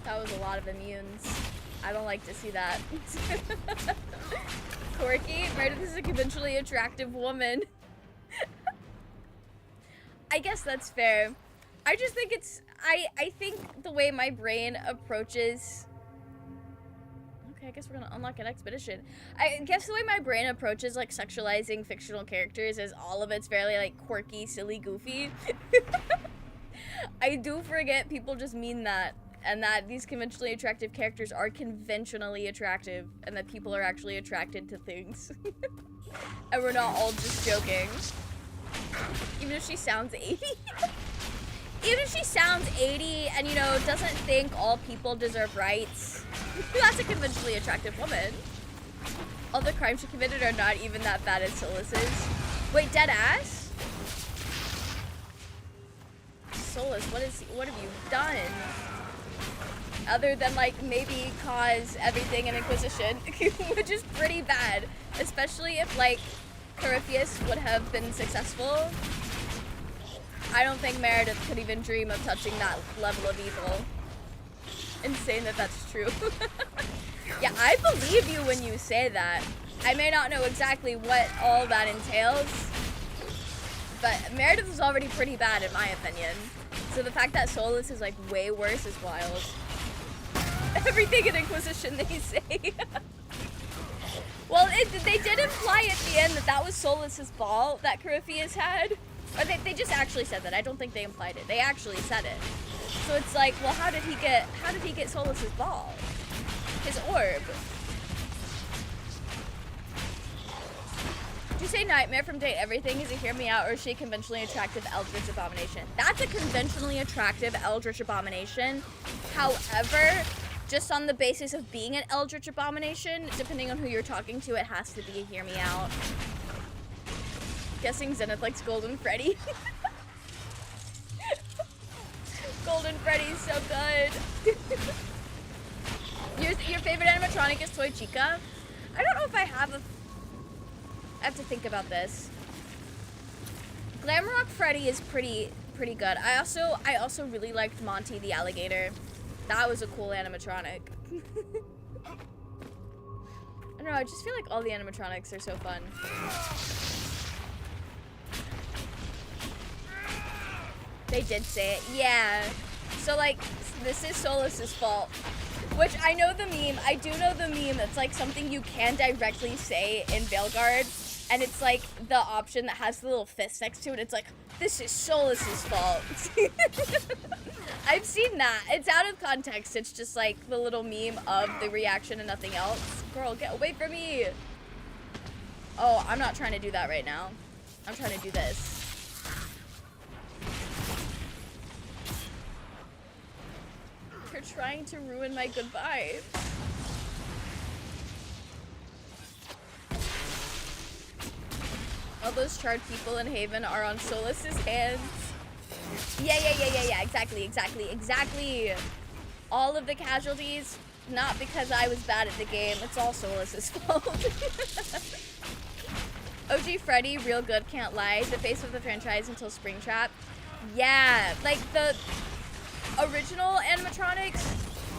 That was a lot of immunes. I don't like to see that. Quirky, Meredith is a conventionally attractive woman. I guess that's fair. I just think it's, I think the way my brain approaches, okay, I guess we're gonna unlock an expedition. I guess the way my brain approaches like sexualizing fictional characters is all of it's fairly like quirky, silly, goofy. I do forget people just mean that, and that these conventionally attractive characters are conventionally attractive, and that people are actually attracted to things. And we're not all just joking. Even if she sounds 80. Even if she sounds 80 and, you know, doesn't think all people deserve rights, that's a conventionally attractive woman. All the crimes she committed are not even that bad as Solas's. Wait, dead ass? Solas, what have you done? Other than, like, maybe cause everything in Inquisition, which is pretty bad. Especially if, like, Corypheus would have been successful. I don't think Meredith could even dream of touching that level of evil. Insane that that's true. Yeah, I believe you when you say that. I may not know exactly what all that entails, but Meredith is already pretty bad in my opinion. So the fact that Solas is like way worse is wild. Everything in Inquisition they say. Well, they did imply at the end that that was Solas's ball that Corypheus had. Or they just actually said that. I don't think they implied it. They actually said it. So it's like, well, how did he get Solas's ball? His orb. Did you say Nightmare from Date Everything? Is it Hear Me Out, or is she a conventionally attractive Eldritch Abomination? That's a conventionally attractive Eldritch Abomination. However, just on the basis of being an Eldritch Abomination, depending on who you're talking to, it has to be a Hear Me Out. Guessing Zenith likes Golden Freddy. Golden Freddy's so good. Your favorite animatronic is Toy Chica? I don't know if I have I have to think about this. Glamrock Freddy is pretty good. I also really liked Monty the alligator. That was a cool animatronic. I don't know, I just feel like all the animatronics are so fun. They did say it, yeah. So like, this is Solas's fault. Which I know the meme, I do know the meme, it's like something you can directly say in Veilguard. And it's like the option that has the little fist next to it, it's like, this is Solas's fault. I've seen that. It's out of context. It's just like the little meme of the reaction and nothing else. Girl, get away from me. Oh, I'm not trying to do that right now. I'm trying to do this. You're trying to ruin my goodbye. All those charred people in Haven are on Solas's hands. Yeah, exactly. All of the casualties, not because I was bad at the game, it's all Solas's fault. OG Freddy, real good, can't lie. The face of the franchise until Springtrap. Yeah, like the original animatronics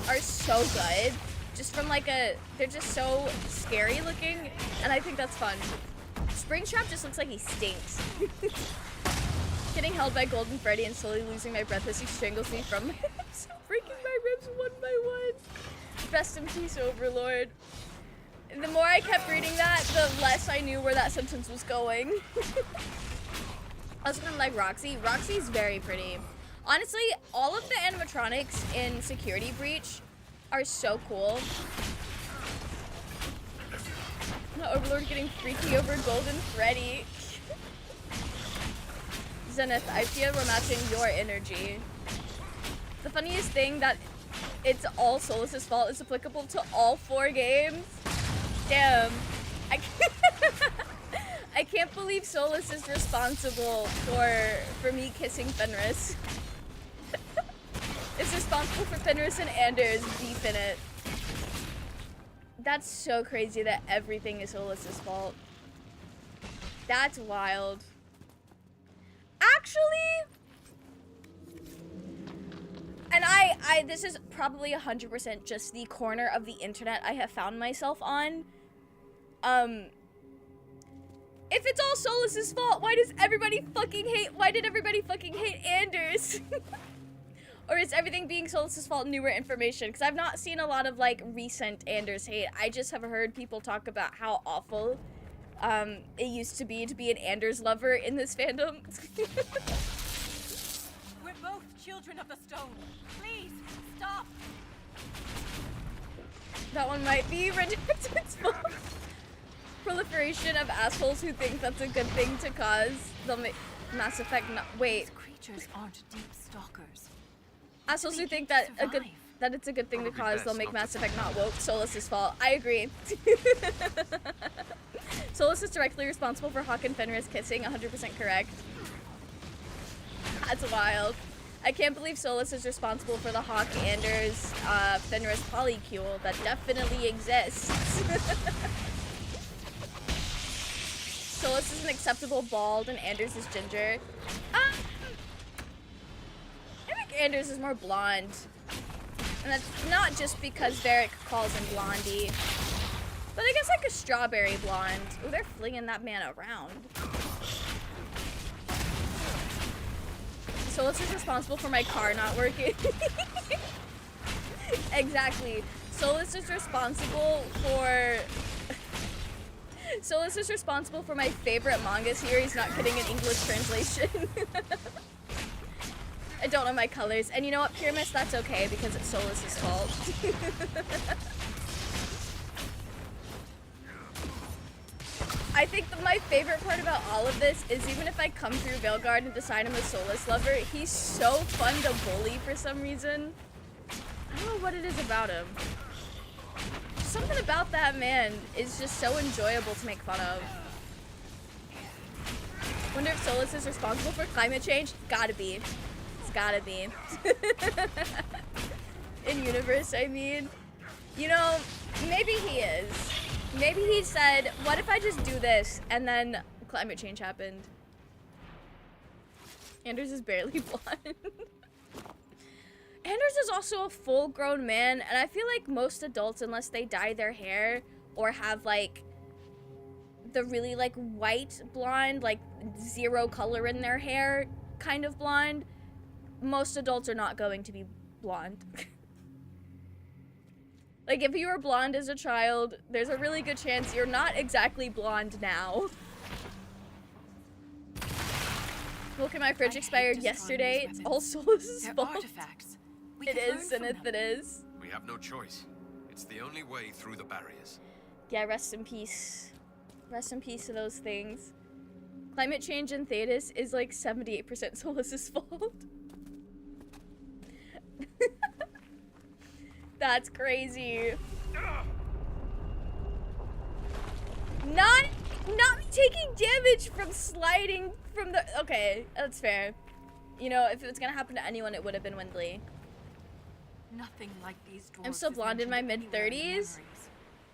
are so good. Just from like they're just so scary looking, and I think that's fun. Springtrap just looks like he stinks. Getting held by Golden Freddy and slowly losing my breath as he strangles me from my hips, breaking my ribs one by one. Rest in peace, Overlord. The more I kept reading that, the less I knew where that sentence was going. I was gonna like Roxy. Roxy's very pretty. Honestly, all of the animatronics in Security Breach are so cool. The Overlord getting freaky over Golden Freddy. Zenith, I feel we're matching your energy. The funniest thing that it's all Solus's fault is applicable to all 4 games. Damn. I can't believe Solus is responsible for me kissing Fenris. Is responsible for Fenris and Anders beef in it. That's so crazy that everything is Solus's fault. That's wild. Actually, and this is probably 100% just the corner of the internet I have found myself on. If it's all Solus's fault, why did everybody fucking hate Anders? Or is everything being Solus's fault newer information? Because I've not seen a lot of, like, recent Anders hate. I just have heard people talk about how awful it used to be an Anders lover in this fandom. We're both children of the stone. Please, stop. That one might be Redacted's fault. Proliferation of assholes who think that's a good thing to cause. They'll make Mass Effect not- wait. These creatures aren't deep stalkers. Assholes who think that it's a good thing to cause, they'll make Mass Effect not woke. Solus's fault. I agree. Solus is directly responsible for Hawk and Fenris kissing, 100% correct. That's wild. I can't believe Solus is responsible for the Hawk Anders Fenris polycule that definitely exists. Solus is an acceptable bald and Anders is ginger. I think Anders is more blonde. And that's not just because Varric calls him Blondie. But I guess like a strawberry blonde. Ooh, they're flinging that man around. Solus is responsible for my car not working. Exactly. Solus is responsible for... Solus is responsible for my favorite manga series not getting an English translation. I don't know my colors. And you know what, Pyramus, that's okay because it's Solus's fault. I think my favorite part about all of this is even if I come through Veilguard and decide I'm a Solus lover, he's so fun to bully for some reason. I don't know what it is about him. Something about that man is just so enjoyable to make fun of. Wonder if Solus is responsible for climate change? Gotta be. It's gotta be. In universe, I mean. You know, maybe he is. Maybe he said, what if I just do this? And then climate change happened. Anders is barely blonde. Anders is also a full-grown man, and I feel like most adults, unless they dye their hair or have, like, the really, like, white blonde, like, zero color in their hair kind of blonde, most adults are not going to be blonde. Like, if you were blonde as a child, there's a really good chance you're not exactly blonde now. Look at my fridge expired yesterday. It's all Solus's fault. Artifacts. It is, Zenith, it is. We have no choice. It's the only way through the barriers. Yeah, rest in peace. Rest in peace to those things. Climate change in Thetis is like 78% Solus's fault. That's crazy. Not me taking damage from sliding from the... Okay, that's fair. You know, if it was gonna happen to anyone, it would have been Windley. Nothing like these dwarves I'm still blonde in my mid-30s.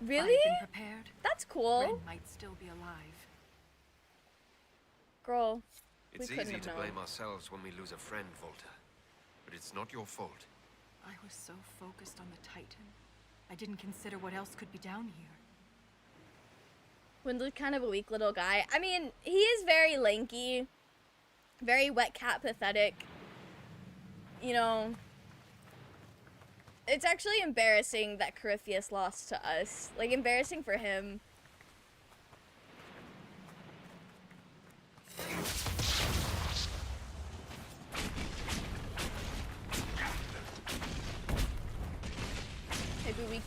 Really? Prepared, That's cool. Ren might still be alive. Girl, It's we couldn't easy have to known. blame ourselves when we lose a friend, Volta. But it's not your fault. I was so focused on the Titan, I didn't consider what else could be down here. Windley's kind of a weak little guy. I mean, he is very lanky. Very wet cat pathetic. You know... It's actually embarrassing that Corypheus lost to us. Like, embarrassing for him.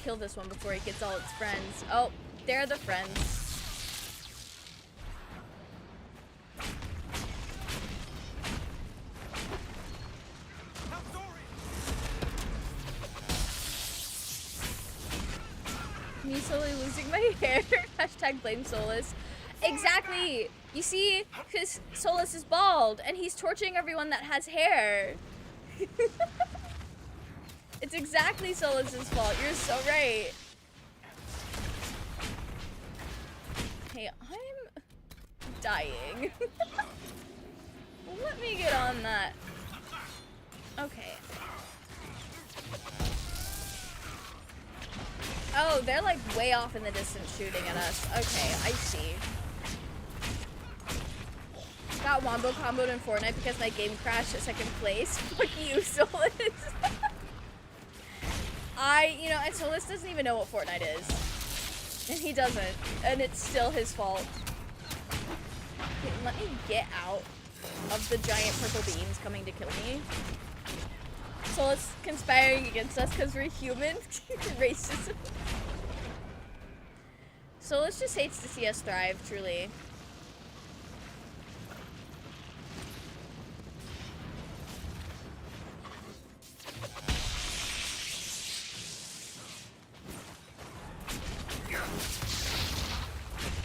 kill this one before it gets all its friends. Oh, they're the friends. Me slowly losing my hair. Hashtag blame Solus. Exactly. You see, because Solus is bald and he's torturing everyone that has hair. It's exactly Solus's fault. You're so right. Hey, I'm dying. Let me get on that. Okay. Oh, they're like way off in the distance shooting at us. Okay, I see. Got wombo comboed in Fortnite because my game crashed at second place. Fuck you, Solus. And Solus doesn't even know what Fortnite is. And he doesn't. And it's still his fault. Okay, let me get out of the giant purple beams coming to kill me. Solus conspiring against us because we're human. Racism. Solus just hates to see us thrive, truly.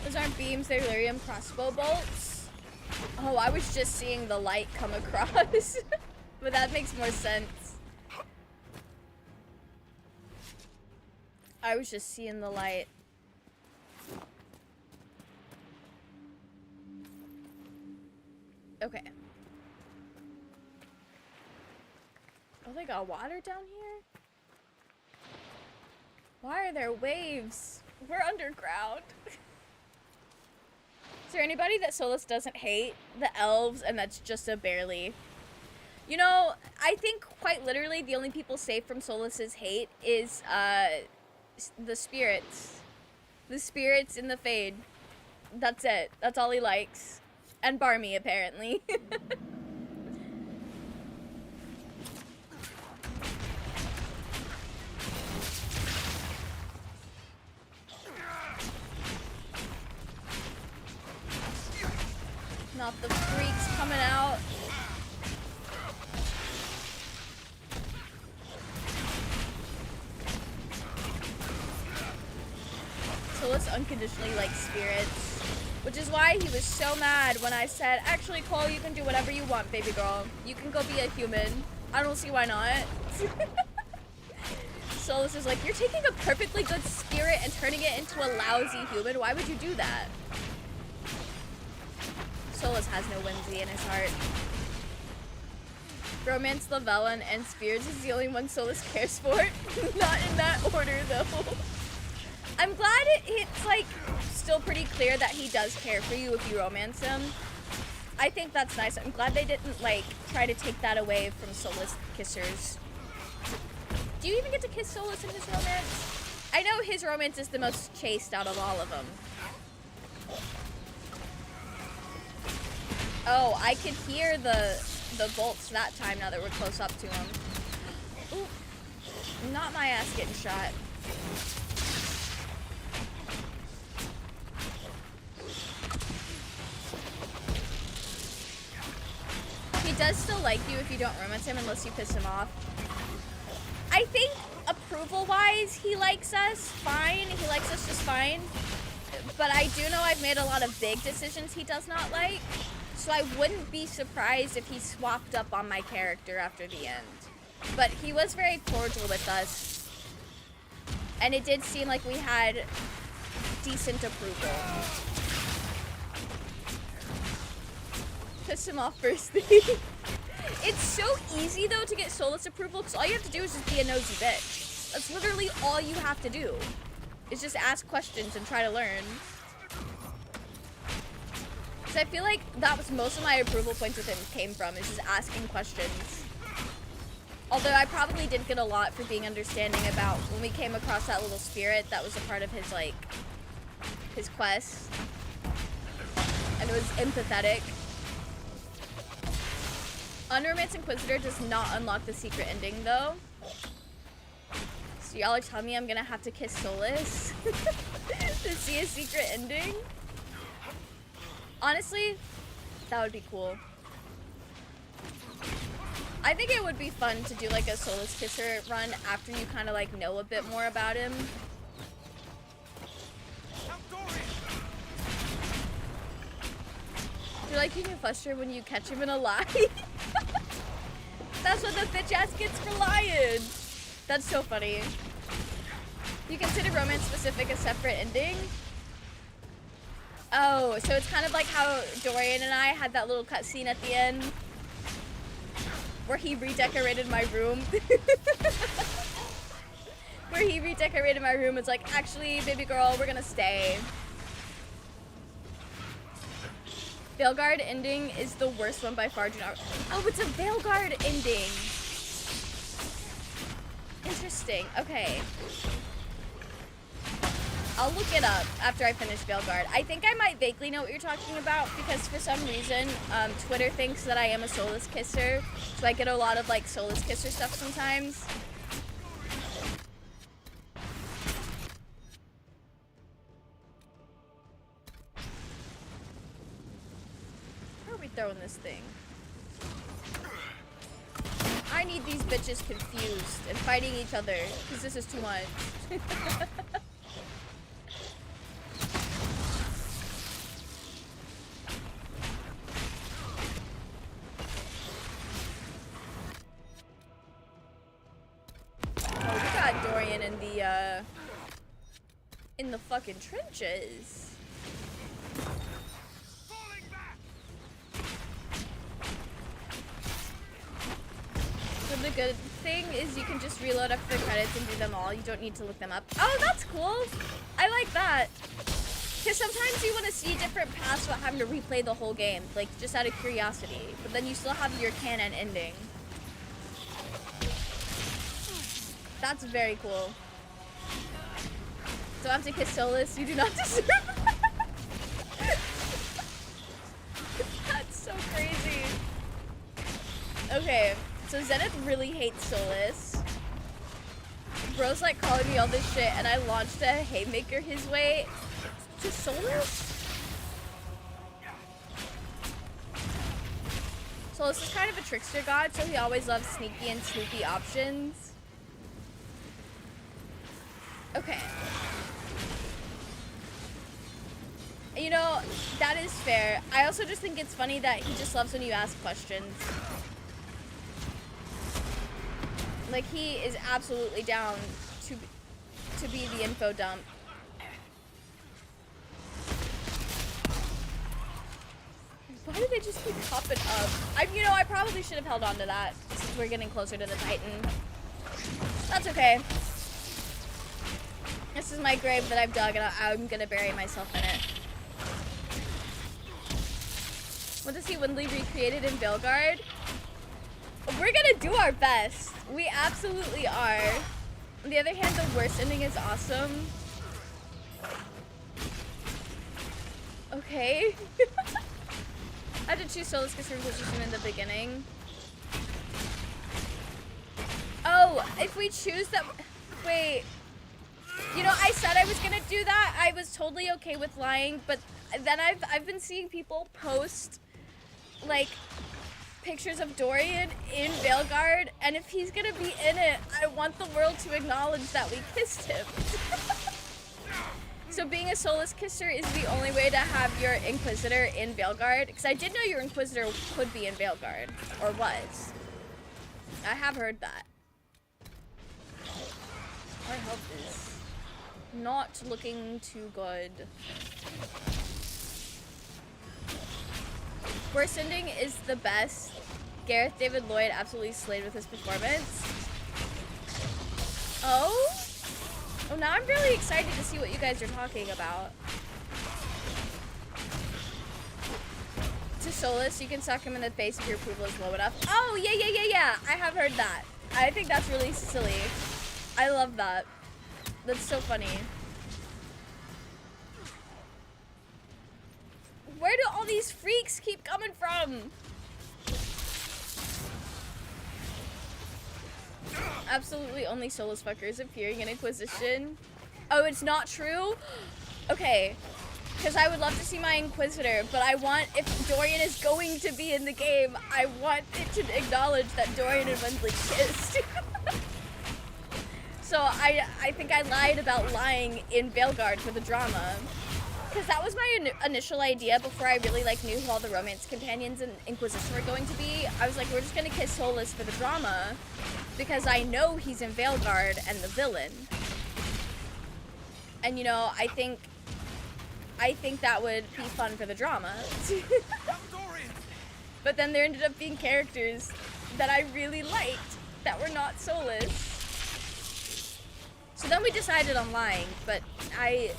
Those aren't beams, they're lyrium crossbow bolts. Oh, I was just seeing the light come across. But that makes more sense. I was just seeing the light. Okay. Oh, they got water down here? Why are there waves? We're underground. Is there anybody that Solus doesn't hate? The elves, and that's just a barely. You know, I think quite literally the only people safe from Solus's hate is the spirits. The spirits in the Fade. That's it. That's all he likes. And Barmy, apparently. Not the freaks coming out. Solus unconditionally likes spirits, which is why he was so mad when I said, actually, Cole, you can do whatever you want, baby girl. You can go be a human. I don't see why not. Solus is like, you're taking a perfectly good spirit and turning it into a lousy human. Why would you do that? Solus has no whimsy in his heart. Romance, Lavellan, and Spirits is the only one Solus cares for. Not in that order, though. I'm glad it's, like, still pretty clear that he does care for you if you romance him. I think that's nice. I'm glad they didn't, like, try to take that away from Solus kissers. Do you even get to kiss Solus in his romance? I know his romance is the most chaste out of all of them. Oh, I could hear the bolts that time now that we're close up to him. Ooh, not my ass getting shot. He does still like you if you don't romance him unless you piss him off. I think approval-wise, he likes us fine. He likes us just fine. But I do know I've made a lot of big decisions he does not like. So I wouldn't be surprised if he swapped up on my character after the end. But he was very cordial with us. And it did seem like we had decent approval. Piss him off first thing. It's so easy, though, to get Solus approval, because all you have to do is just be a nosy bitch. That's literally all you have to do. Is just ask questions and try to learn. Because I feel like that was most of my approval points with him came from, is just asking questions. Although I probably did get a lot for being understanding about when we came across that little spirit that was a part of his, like, his quest. And it was empathetic. Unromance Inquisitor does not unlock the secret ending, though. So y'all are telling me I'm gonna have to kiss Solus to see a secret ending? Honestly, that would be cool. I think it would be fun to do like a Solus Kisser run after you kind of like know a bit more about him. You're like, you can fluster when you catch him in a lie. That's what the bitch ass gets for lying. That's so funny. You consider romance specific a separate ending? Oh, so it's kind of like how Dorian and I had that little cutscene at the end where he redecorated my room. Where he redecorated my room. It's like, actually, baby girl, we're gonna stay. Veilguard ending is the worst one by far. Do not. Oh, it's a Veilguard ending. Interesting. Okay. I'll look it up after I finish Veilguard. I think I might vaguely know what you're talking about because for some reason, Twitter thinks that I am a Solus Kisser. So I get a lot of like Solus Kisser stuff sometimes. Where are we throwing this thing? I need these bitches confused and fighting each other because this is too much. Oh, we got Dorian in the fucking trenches. So the good thing is you can just reload after the credits and do them all. You don't need to look them up. Oh, that's cool. I like that. Because sometimes you want to see different paths without having to replay the whole game, like just out of curiosity. But then you still have your canon ending. That's very cool. So I have to kiss Solus. You do not deserve that. That's so crazy. Okay, so Zenith really hates Solus. Bro's like calling me all this shit, and I launched a haymaker his way to Solus? Solus is kind of a trickster god, so he always loves sneaky and snoopy options. Okay. You know, that is fair. I also just think it's funny that he just loves when you ask questions. Like, he is absolutely down to be the info dump. Why do they just keep popping up? I probably should have held on to that since we're getting closer to the Titan. That's okay. This is my grave that I've dug, and I'm gonna bury myself in it. Want to see Windley recreated in Veilguard? We're gonna do our best. We absolutely are. On the other hand, the worst ending is awesome. Okay. I had to choose Solus because position in the beginning. Oh, if we choose that... Wait. You know, I said I was gonna do that. I was totally okay with lying, but then I've been seeing people post, like, pictures of Dorian in Veilguard, and if he's gonna be in it, I want the world to acknowledge that we kissed him. So being a Solus Kisser is the only way to have your Inquisitor in Veilguard, because I did know your Inquisitor could be in Veilguard, or was. I have heard that. Our health is not looking too good. Worst ending is the best. Gareth David Lloyd absolutely slayed with his performance. Oh? Oh, now I'm really excited to see what you guys are talking about. To Solus, you can suck him in the face if your approval is low enough. Oh, yeah. I have heard that. I think that's really silly. I love that. That's so funny. Where do all these freaks keep coming from? Absolutely only soulless fuckers appearing in Inquisition. Oh, it's not true? Okay. Because I would love to see my Inquisitor, but I want, if Dorian is going to be in the game, I want it to acknowledge that Dorian and Wensley kissed. So I think I lied about lying in Veilguard for the drama. Because that was my initial idea before I really like knew who all the romance companions in Inquisition were going to be. I was like, we're just going to kiss Solus for the drama. Because I know he's in Veilguard and the villain. And you know, I think that would be fun for the drama. But then there ended up being characters that I really liked that were not Solus. So then we decided on lying, but I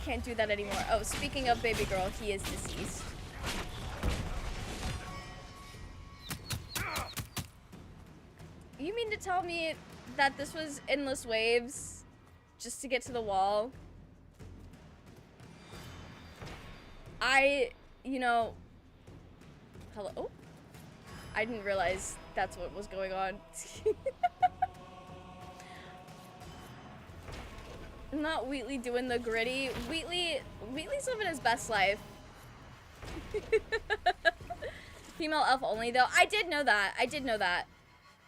can't do that anymore. Oh, speaking of baby girl, he is deceased. You mean to tell me that this was endless waves just to get to the wall? You know, hello? Oh, I didn't realize that's what was going on. Not Wheatley doing the gritty. Wheatley's living his best life. Female elf only though. I did know that.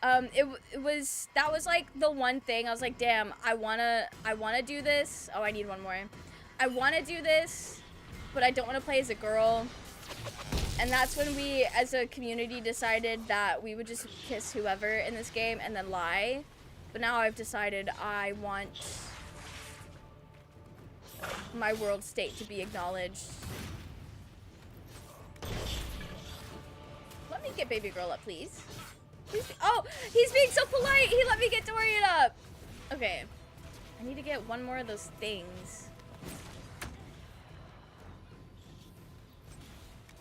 That was like the one thing I was like, damn, I wanna do this. Oh, I need one more. I wanna do this, but I don't want to play as a girl. And that's when we, as a community, decided that we would just kiss whoever in this game and then lie. But now I've decided I want my world state to be acknowledged. Let me get baby girl up, please. Oh, he's being so polite. He let me get Dorian up. Okay. I need to get one more of those things.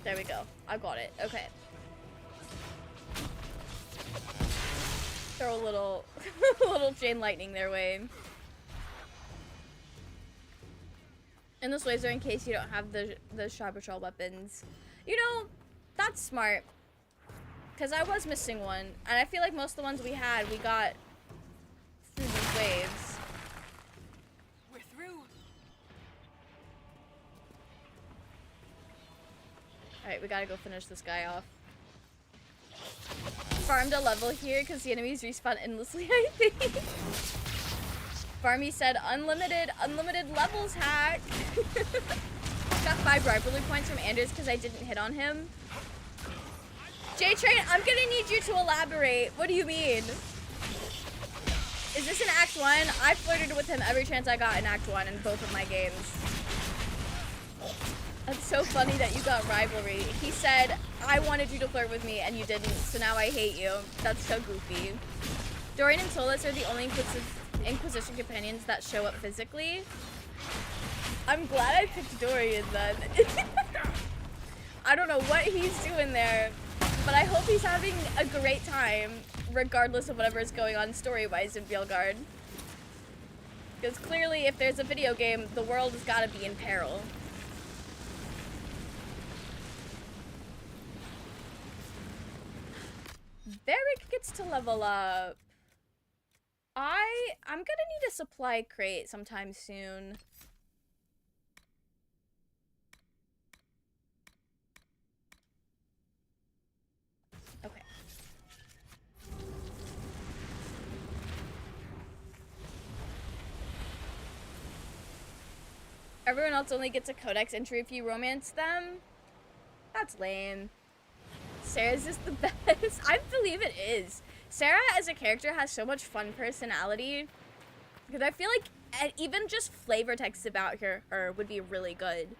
There we go. I got it. Okay. Throw a little, little chain lightning their way. And those laser in case you don't have the Shaw Patrol weapons. You know, that's smart. Because I was missing one. And I feel like most of the ones we had, we got through these waves. We're through. Alright, we gotta go finish this guy off. Farmed a level here because the enemies respawn endlessly, I think. Farmy said unlimited levels hack. Got 5 rivalry points from Anders because I didn't hit on him. J-Train, I'm gonna need you to elaborate. What do you mean? Is this in Act 1? I flirted with him every chance I got in Act 1 in both of my games. That's so funny that you got rivalry. He said, I wanted you to flirt with me and you didn't, so now I hate you. That's so goofy. Dorian and Solus are the only Inquisition companions that show up physically. I'm glad I picked Dorian then. I don't know what he's doing there, but I hope he's having a great time, regardless of whatever is going on story-wise in Veilguard. Because clearly, if there's a video game, the world has got to be in peril. Varric gets to level up. I'm gonna need a supply crate sometime soon. Okay. Everyone else only gets a codex entry if you romance them? That's lame. Sarah's just the best. I believe it is. Sarah as a character has so much fun personality. Because I feel like even just flavor texts about her would be really good.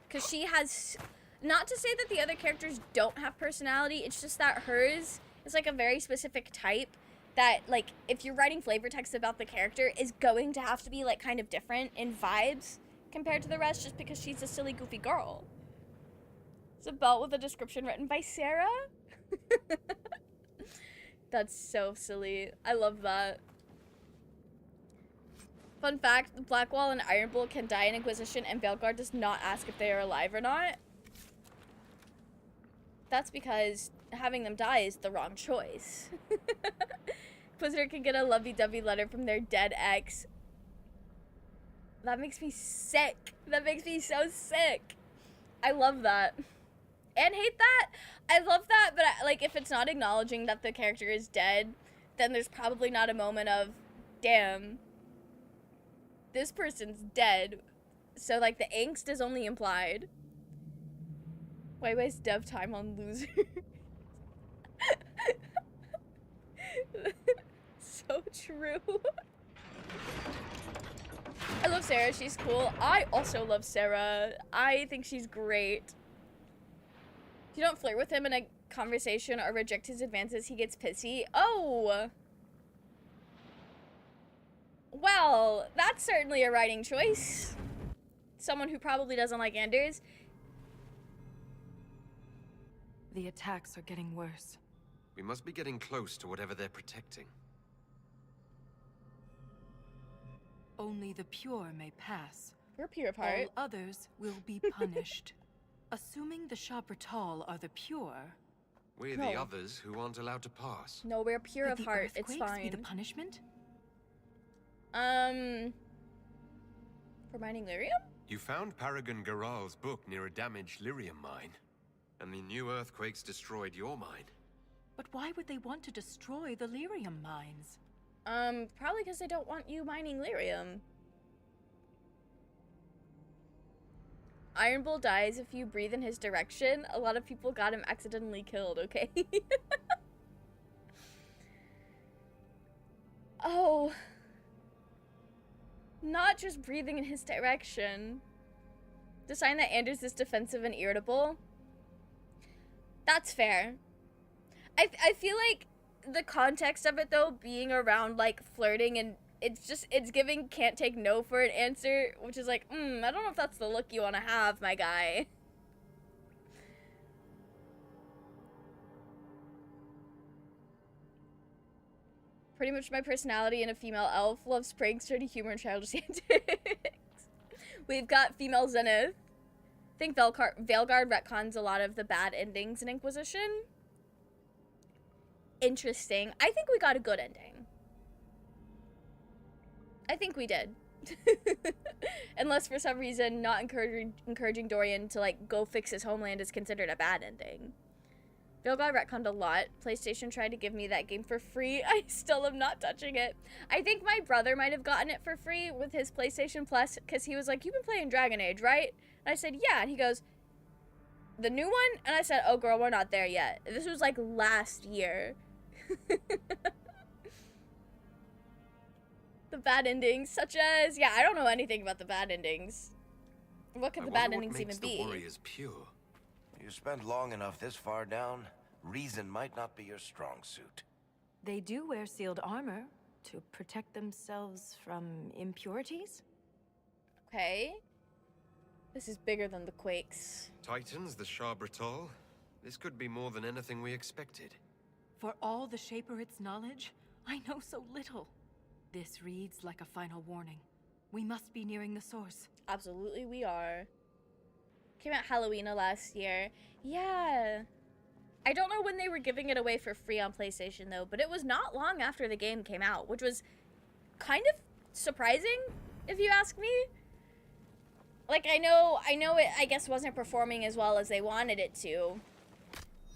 Because she has... Not to say that the other characters don't have personality, it's just that hers is like a very specific type that, like, if you're writing flavor text about the character, is going to have to be, like, kind of different in vibes compared to the rest just because she's a silly, goofy girl. It's a belt with a description written by Sarah? That's so silly. I love that. Fun fact, Blackwall and Ironbull can die in Inquisition and Veilguard does not ask if they are alive or not. That's because having them die is the wrong choice. Inquisitor can get a lovey-dovey letter from their dead ex. That makes me sick. That makes me so sick. I love that. And hate that. I love that, but like, if it's not acknowledging that the character is dead, then there's probably not a moment of, damn, this person's dead. So, like, the angst is only implied. Why waste dev time on losers? So true. I love Sarah, she's cool. I also love Sarah. I think she's great. If you don't flirt with him in a conversation or reject his advances, he gets pissy. Oh! Well, that's certainly a writing choice. Someone who probably doesn't like Anders. The attacks are getting worse. We must be getting close to whatever they're protecting. Only the pure may pass. We're pure of heart. All others will be punished. Assuming the Shabratal are the pure. We're No. the others who aren't allowed to pass. No, we're pure Could of the heart. It's earthquakes fine. be the punishment? For mining lyrium? You found Paragon Garal's book near a damaged lyrium mine. And the new earthquakes destroyed your mine. But why would they want to destroy the lyrium mines? Probably because they don't want you mining lyrium. Iron Bull dies if you breathe in his direction. A lot of people got him accidentally killed, okay? Oh. Not just breathing in his direction. The sign that Anders is defensive and irritable. That's fair. I feel like the context of it, though, being around, like, flirting, and it's giving can't take no for an answer, which is like, I don't know if that's the look you want to have, my guy. Pretty much my personality in a female elf. Loves prankster to humor and childish antics. We've got female Zenith. I think Veilguard retcons a lot of the bad endings in Inquisition. Interesting. I think we got a good ending. I think we did. Unless for some reason not encouraging Dorian to, like, go fix his homeland is considered a bad ending. Veilguard retconned a lot. PlayStation tried to give me that game for free. I still am not touching it. I think my brother might have gotten it for free with his PlayStation Plus, because he was like, you've been playing Dragon Age, right? And I said, yeah. And he goes, the new one? And I said, oh girl, we're not there yet. This was like last year. The bad endings, such as, yeah, I don't know anything about the bad endings. What could the bad endings even be? The warriors pure. You spent long enough this far down, reason might not be your strong suit. They do wear sealed armor to protect themselves from impurities? Okay. This is bigger than the Quakes. Titans, the Shabratal. This could be more than anything we expected. For all the Shaperit's knowledge, I know so little. This reads like a final warning. We must be nearing the source. Absolutely we are. Came out Halloween last year. Yeah. I don't know when they were giving it away for free on PlayStation though, but it was not long after the game came out, which was kind of surprising, if you ask me. Like, I know it, I guess, wasn't performing as well as they wanted it to.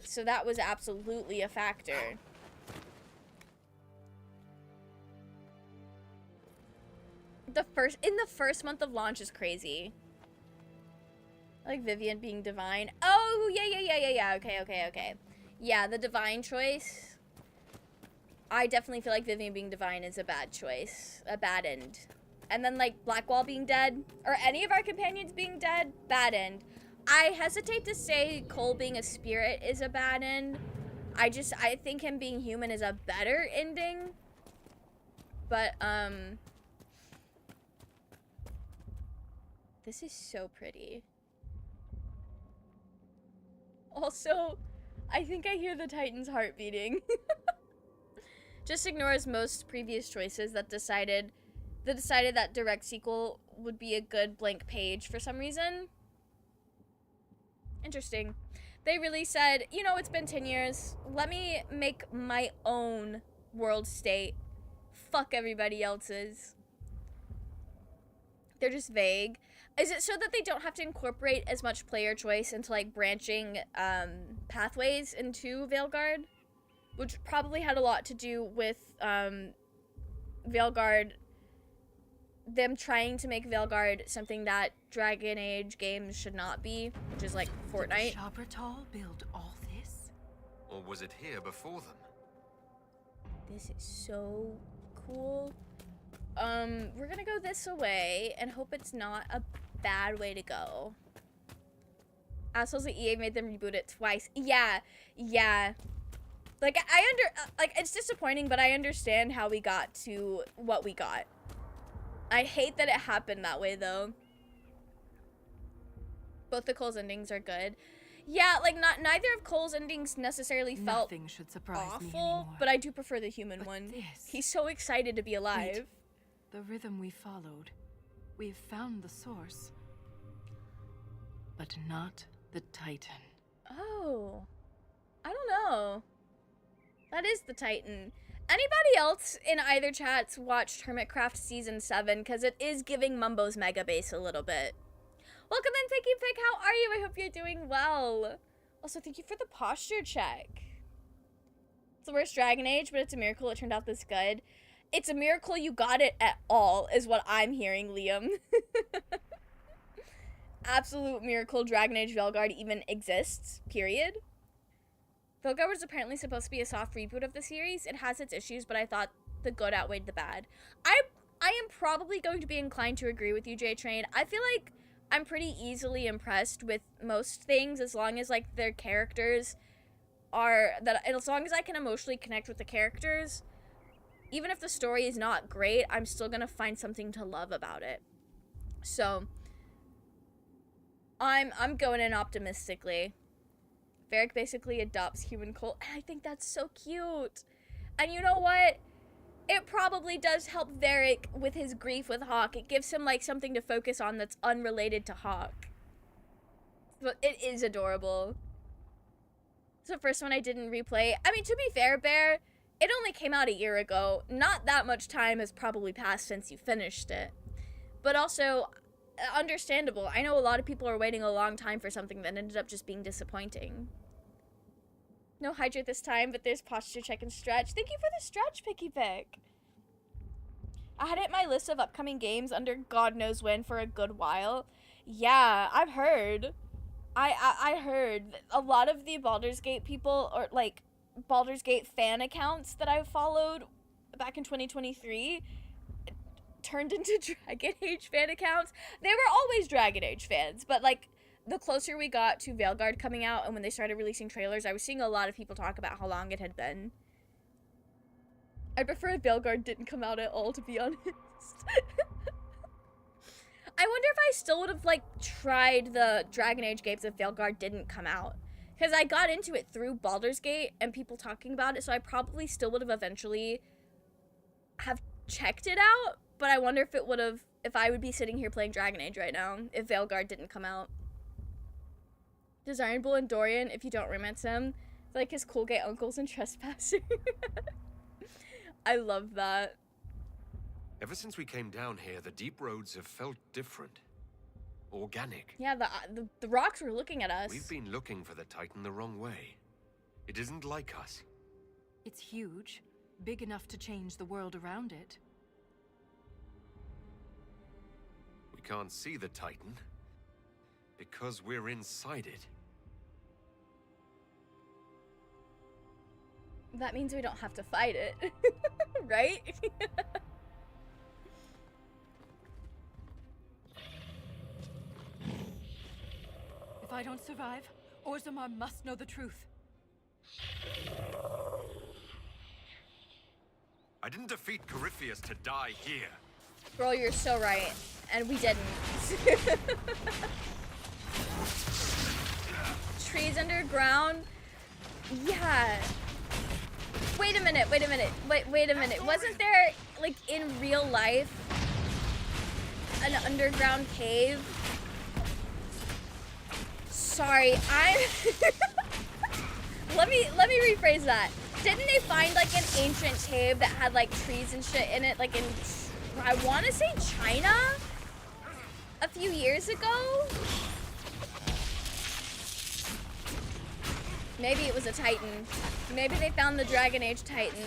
So that was absolutely a factor. In the first month of launch is crazy. I like Vivian being divine. Oh, yeah. Okay. Yeah, the divine choice. I definitely feel like Vivian being divine is a bad choice. A bad end. And then, like, Blackwall being dead, or any of our companions being dead, bad end. I hesitate to say Cole being a spirit is a bad end. I think him being human is a better ending. But, this is so pretty. Also, I think I hear the Titan's heart beating. Just ignores most previous choices that decided that direct sequel would be a good blank page for some reason. Interesting. They really said, you know, it's been 10 years. Let me make my own world state. Fuck everybody else's. They're just vague. Is it so that they don't have to incorporate as much player choice into, like, branching pathways into Veilguard? Which probably had a lot to do with Veilguard, them trying to make Veilguard something that Dragon Age games should not be, which is like Fortnite. Did Shabratal build all this? Or was it here before them? This is so cool. We're gonna go this way and hope it's not a bad way to go. Assholes at EA made them reboot it twice. Yeah. Like, like, it's disappointing, but I understand how we got to what we got. I hate that it happened that way, though. Both the Cole's endings are good. Yeah, like, neither of Cole's endings necessarily felt Nothing should surprise me awful, anymore. but I do prefer the human But one. this- He's so excited to be alive. Wait. The rhythm we followed. We've found the source. But not the Titan. Oh. I don't know. That is the Titan. Anybody else in either chats watched Hermitcraft Season 7? Because it is giving Mumbo's Mega Base a little bit. Welcome in, Picky Pick. How are you? I hope you're doing well. Also, thank you for the posture check. It's the worst Dragon Age, but it's a miracle it turned out this good. It's a miracle you got it at all, is what I'm hearing, Liam. Absolute miracle Dragon Age Veilguard even exists, period. Veilguard was apparently supposed to be a soft reboot of the series. It has its issues, but I thought the good outweighed the bad. I am probably going to be inclined to agree with you, J-Train. I feel like I'm pretty easily impressed with most things as long as, like, their characters are... as long as I can emotionally connect with the characters, even if the story is not great, I'm still gonna find something to love about it. So, I'm going in optimistically. Varric basically adopts human Cole, and I think that's so cute. And you know what? It probably does help Varric with his grief with Hawk. It gives him, like, something to focus on that's unrelated to Hawk. But it is adorable. It's the first one I didn't replay. I mean, to be fair, Bear, it only came out a year ago. Not that much time has probably passed since you finished it. But also, understandable. I know a lot of people are waiting a long time for something that ended up just being disappointing. No hydrate this time, but there's posture check and stretch. Thank you for the stretch, Picky Pick. I had it in my list of upcoming games under God knows when for a good while. Yeah, I've heard. I heard a lot of the Baldur's Gate people, or like Baldur's Gate fan accounts that I followed back in 2023 turned into Dragon Age fan accounts. They were always Dragon Age fans, but like the closer we got to Veilguard coming out and when they started releasing trailers, I was seeing a lot of people talk about how long it had been. I prefer if Veilguard didn't come out at all, to be honest. I wonder if I still would have, like, tried the Dragon Age games if Veilguard didn't come out. Because I got into it through Baldur's Gate and people talking about it, so I probably still would have eventually have checked it out. But I wonder if it would have, if I would be sitting here playing Dragon Age right now if Veilguard didn't come out. Desirable and Dorian, if you don't romance him, like his cool gay uncles in Trespasser. I love that. Ever since we came down here, the deep roads have felt different. Organic. Yeah, the rocks were looking at us. We've been looking for the Titan the wrong way. It isn't like us. It's huge, big enough to change the world around it. We can't see the Titan because we're inside it. That means we don't have to fight it, right? If I don't survive, Orzammar must know the truth. I didn't defeat Corypheus to die here. Girl, you're so right. And we didn't. Trees underground? Yeah. Wait a minute. Wait a minute. Wasn't there, like, in real life, an underground cave sorry, let me rephrase that. Didn't they find like an ancient cave that had like trees and shit in it, like in, I want to say China a few years ago? Maybe it was a Titan. Maybe they found the Dragon Age Titan.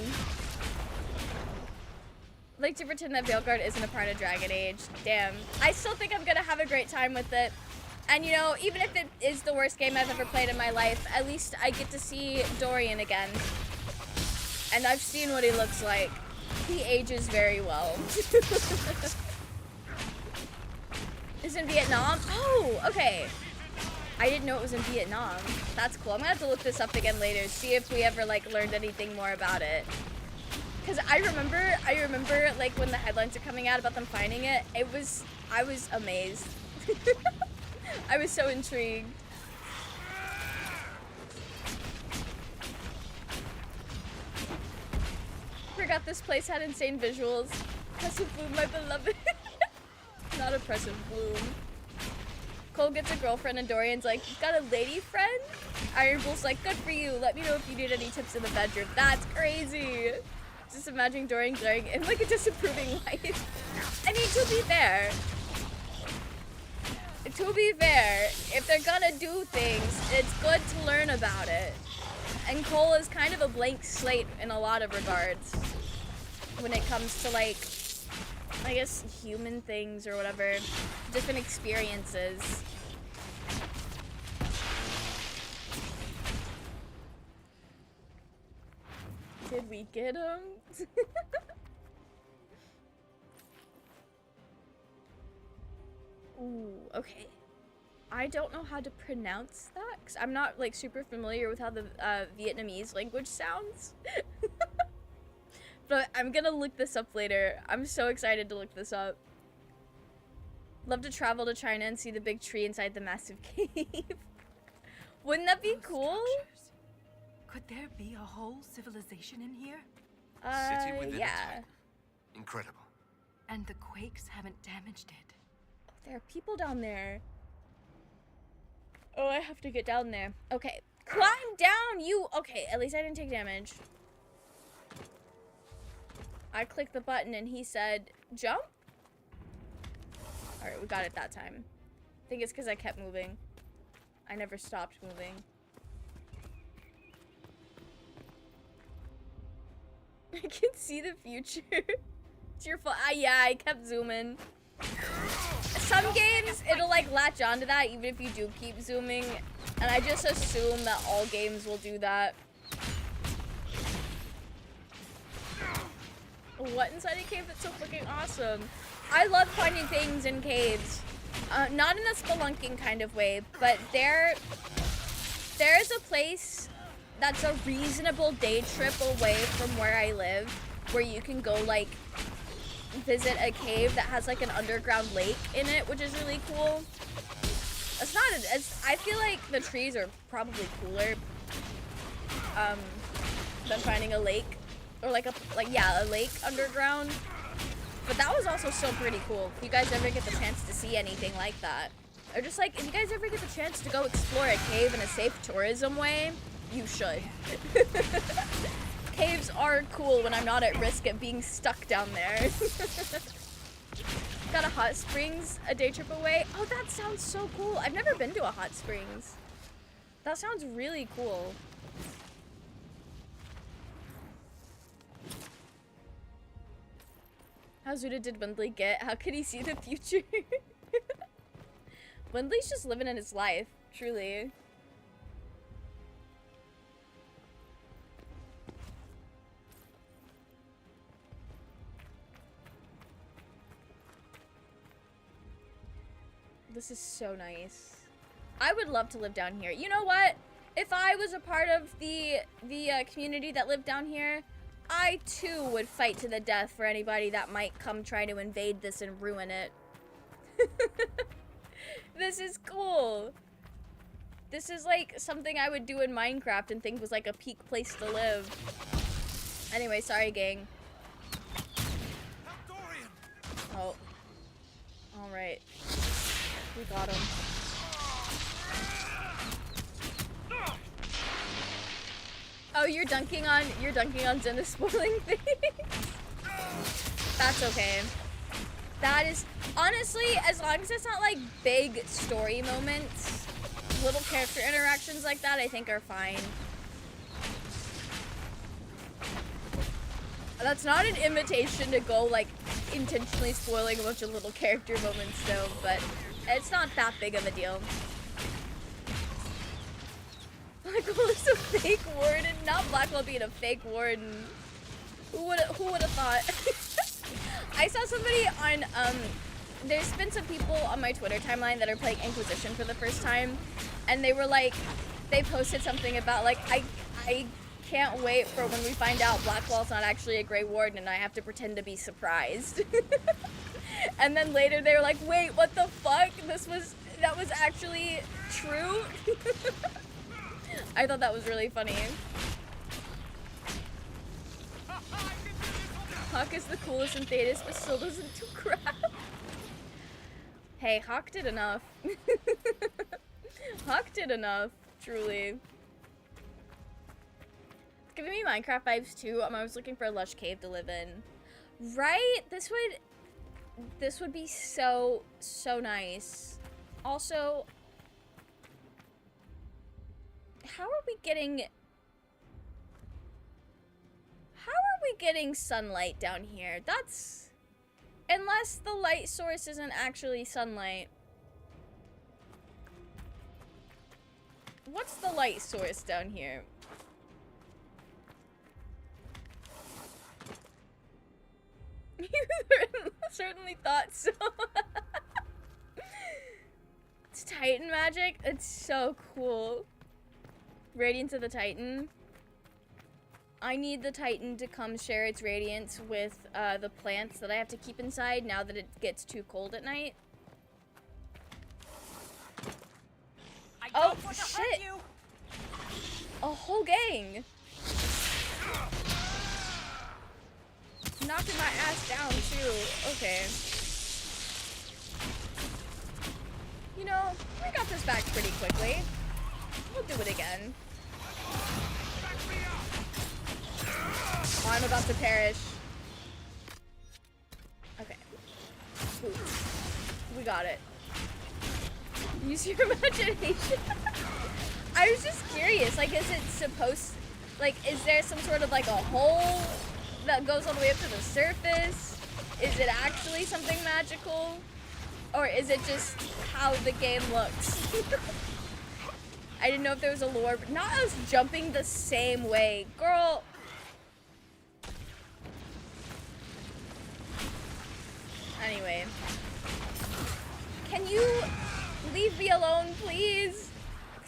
Like to pretend that Veilguard isn't a part of Dragon Age. Damn. I still think I'm gonna have a great time with it. And you know, even if it is the worst game I've ever played in my life, at least I get to see Dorian again. And I've seen what he looks like. He ages very well. Is in Vietnam? Oh, okay. I didn't know it was in Vietnam. That's cool. I'm gonna have to look this up again later, see if we ever like learned anything more about it. Cause I remember like when the headlines are coming out about them finding it, I was amazed. I was so intrigued. Forgot this place had insane visuals. Oppressive Bloom, my beloved. Not Oppressive Bloom. Cole gets a girlfriend and Dorian's like, you got a lady friend? Iron Bull's like, good for you. Let me know if you need any tips in the bedroom. That's crazy. Just imagining Dorian glaring in like a disapproving light. I mean, to be fair, if they're gonna do things, it's good to learn about it. And Cole is kind of a blank slate in a lot of regards when it comes to like, I guess, human things or whatever, different experiences. Did we get him? Ooh, okay. I don't know how to pronounce that because I'm not like super familiar with how the Vietnamese language sounds. But I'm gonna look this up later. I'm so excited to look this up. Love to travel to China and see the big tree inside the massive cave. Wouldn't that be cool? Structures. Could there be a whole civilization in here? City within a yeah. Titan. Incredible. And the quakes haven't damaged it. Oh, there are people down there. Oh, I have to get down there. Okay. Climb down, you... Okay, at least I didn't take damage. I clicked the button and he said, jump? Alright, we got it that time. I think it's because I kept moving. I never stopped moving. I can see the future. It's your fault. Yeah, I kept zooming. Some games, it'll like latch onto that even if you do keep zooming. And I just assume that all games will do that. What inside a cave? That's so freaking awesome. I love finding things in caves. Not in a spelunking kind of way, but there's a place that's a reasonable day trip away from where I live, where you can go like visit a cave that has like an underground lake in it, which is really cool. It's not, I feel like the trees are probably cooler than finding a lake. Or like a lake underground. But that was also still pretty cool. If you guys ever get the chance to see anything like that. Or just like, if you guys ever get the chance to go explore a cave in a safe tourism way, you should. Caves are cool when I'm not at risk of being stuck down there. Got a hot springs a day trip away. Oh, that sounds so cool. I've never been to a hot springs. That sounds really cool. How zooted did Windley get? How could he see the future? Windley's just living in his life, truly. This is so nice. I would love to live down here. You know what? If I was a part of the community that lived down here, I too would fight to the death for anybody that might come try to invade this and ruin it. This is cool. This is like something I would do in Minecraft and think was like a peak place to live. Anyway, sorry gang. Oh. Alright. We got him. Oh, you're dunking on Zenith spoiling things. That's okay. That is honestly, as long as it's not like big story moments, little character interactions like that, I think are fine. That's not an invitation to go like intentionally spoiling a bunch of little character moments though, but it's not that big of a deal. Blackwell is a fake warden, not Blackwell being a fake warden. Who would have thought? I saw somebody on there's been some people on my Twitter timeline that are playing Inquisition for the first time, and they were like, they posted something about like I can't wait for when we find out Blackwell's not actually a Grey Warden and I have to pretend to be surprised. And then later they were like, wait, what the fuck? That was actually true? I thought that was really funny. Hawk is the coolest in Thetis, but still doesn't do crap. Hey, Hawk did enough. Hawk did enough, truly. It's giving me Minecraft vibes too. I'm always looking for a lush cave to live in. Right? This would be so nice. Also, how are we getting sunlight down here? That's, unless the light source isn't actually sunlight. What's the light source down here? You certainly thought so. It's Titan magic. It's so cool. Radiance of the Titan. I need the Titan to come share its radiance with the plants that I have to keep inside now that it gets too cold at night. Oh, shit! A whole gang! Knocking my ass down, too. Okay. You know, we got this back pretty quickly. We'll do it again. Oh, I'm about to perish. Okay. Ooh. We got it. Use your imagination. I was just curious, like, is it supposed, like, is there some sort of, like, a hole that goes all the way up to the surface? Is it actually something magical? Or is it just how the game looks? I didn't know if there was a lore, but not us jumping the same way. Girl. Anyway. Can you leave me alone, please?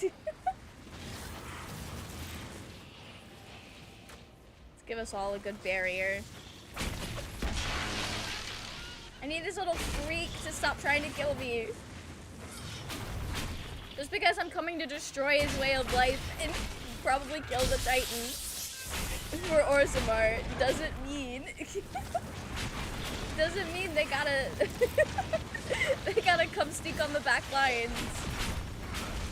Let's give us all a good barrier. I need this little freak to stop trying to kill me. Just because I'm coming to destroy his way of life and probably kill the Titan for Orzammar doesn't mean they gotta they gotta come sneak on the back lines.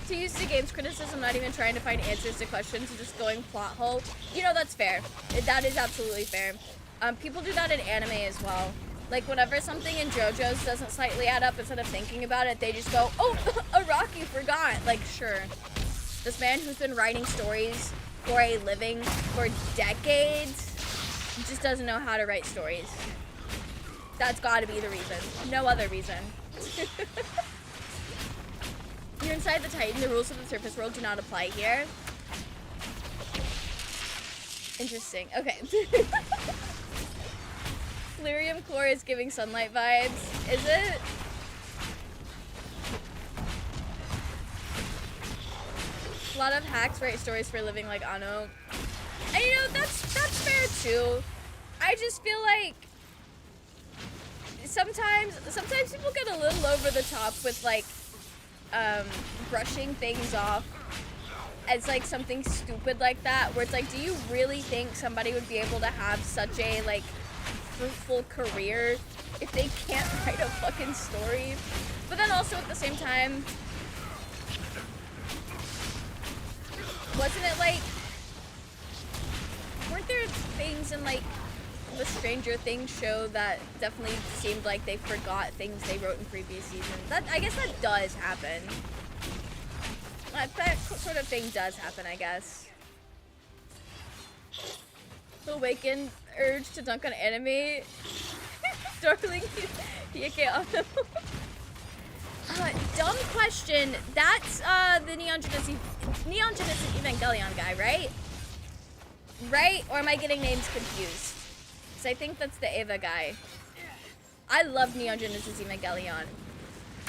To use the game's criticism, not even trying to find answers to questions, just going plot hole. You know, that's fair. That is absolutely fair. People do that in anime as well. Like, whenever something in JoJo's doesn't slightly add up, instead of thinking about it, they just go, oh, Araki forgot. Like, sure. This man who's been writing stories for a living for decades just doesn't know how to write stories. That's gotta be the reason. No other reason. You're inside the Titan. The rules of the surface world do not apply here. Interesting. Okay. Lyrium core is giving sunlight vibes. Is it? A lot of hacks write stories for a living like Ano. And you know, that's fair too. I just feel like sometimes people get a little over the top with like brushing things off as like something stupid like that, where it's like, do you really think somebody would be able to have such a like fruitful career if they can't write a fucking story? But then also at the same time, wasn't it like things in like the Stranger Things show that definitely seemed like they forgot things they wrote in previous seasons. I guess that does happen. That sort of thing does happen, I guess. The awakened urge to dunk on anime. Darling, dumb question. That's the Neon Genesis Evangelion guy, right? Right? Or am I getting names confused? Because I think that's the Eva guy. I love Neon Genesis Evangelion.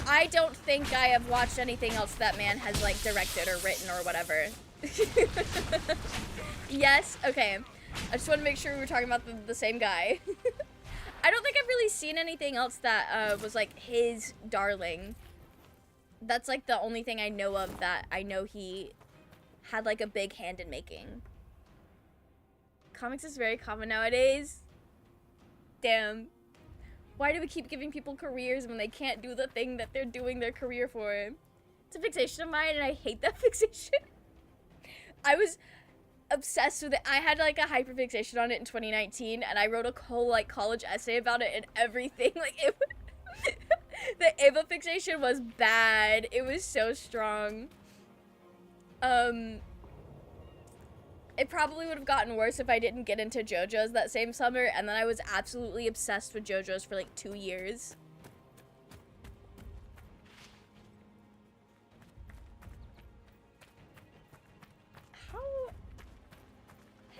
I don't think I have watched anything else that man has like directed or written or whatever. Yes? Okay. I just want to make sure we were talking about the same guy. I don't think I've really seen anything else that was like his darling. That's like the only thing I know of that I know he had like a big hand in making. Comics is very common nowadays. Damn. Why do we keep giving people careers when they can't do the thing that they're doing their career for? It's a fixation of mine and I hate that fixation. I was obsessed with it. I had like a hyperfixation on it in 2019 and I wrote a whole like college essay about it and everything. Like it the Ava fixation was bad. It was so strong. It probably would have gotten worse if I didn't get into JoJo's that same summer, and then I was absolutely obsessed with JoJo's for like 2 years.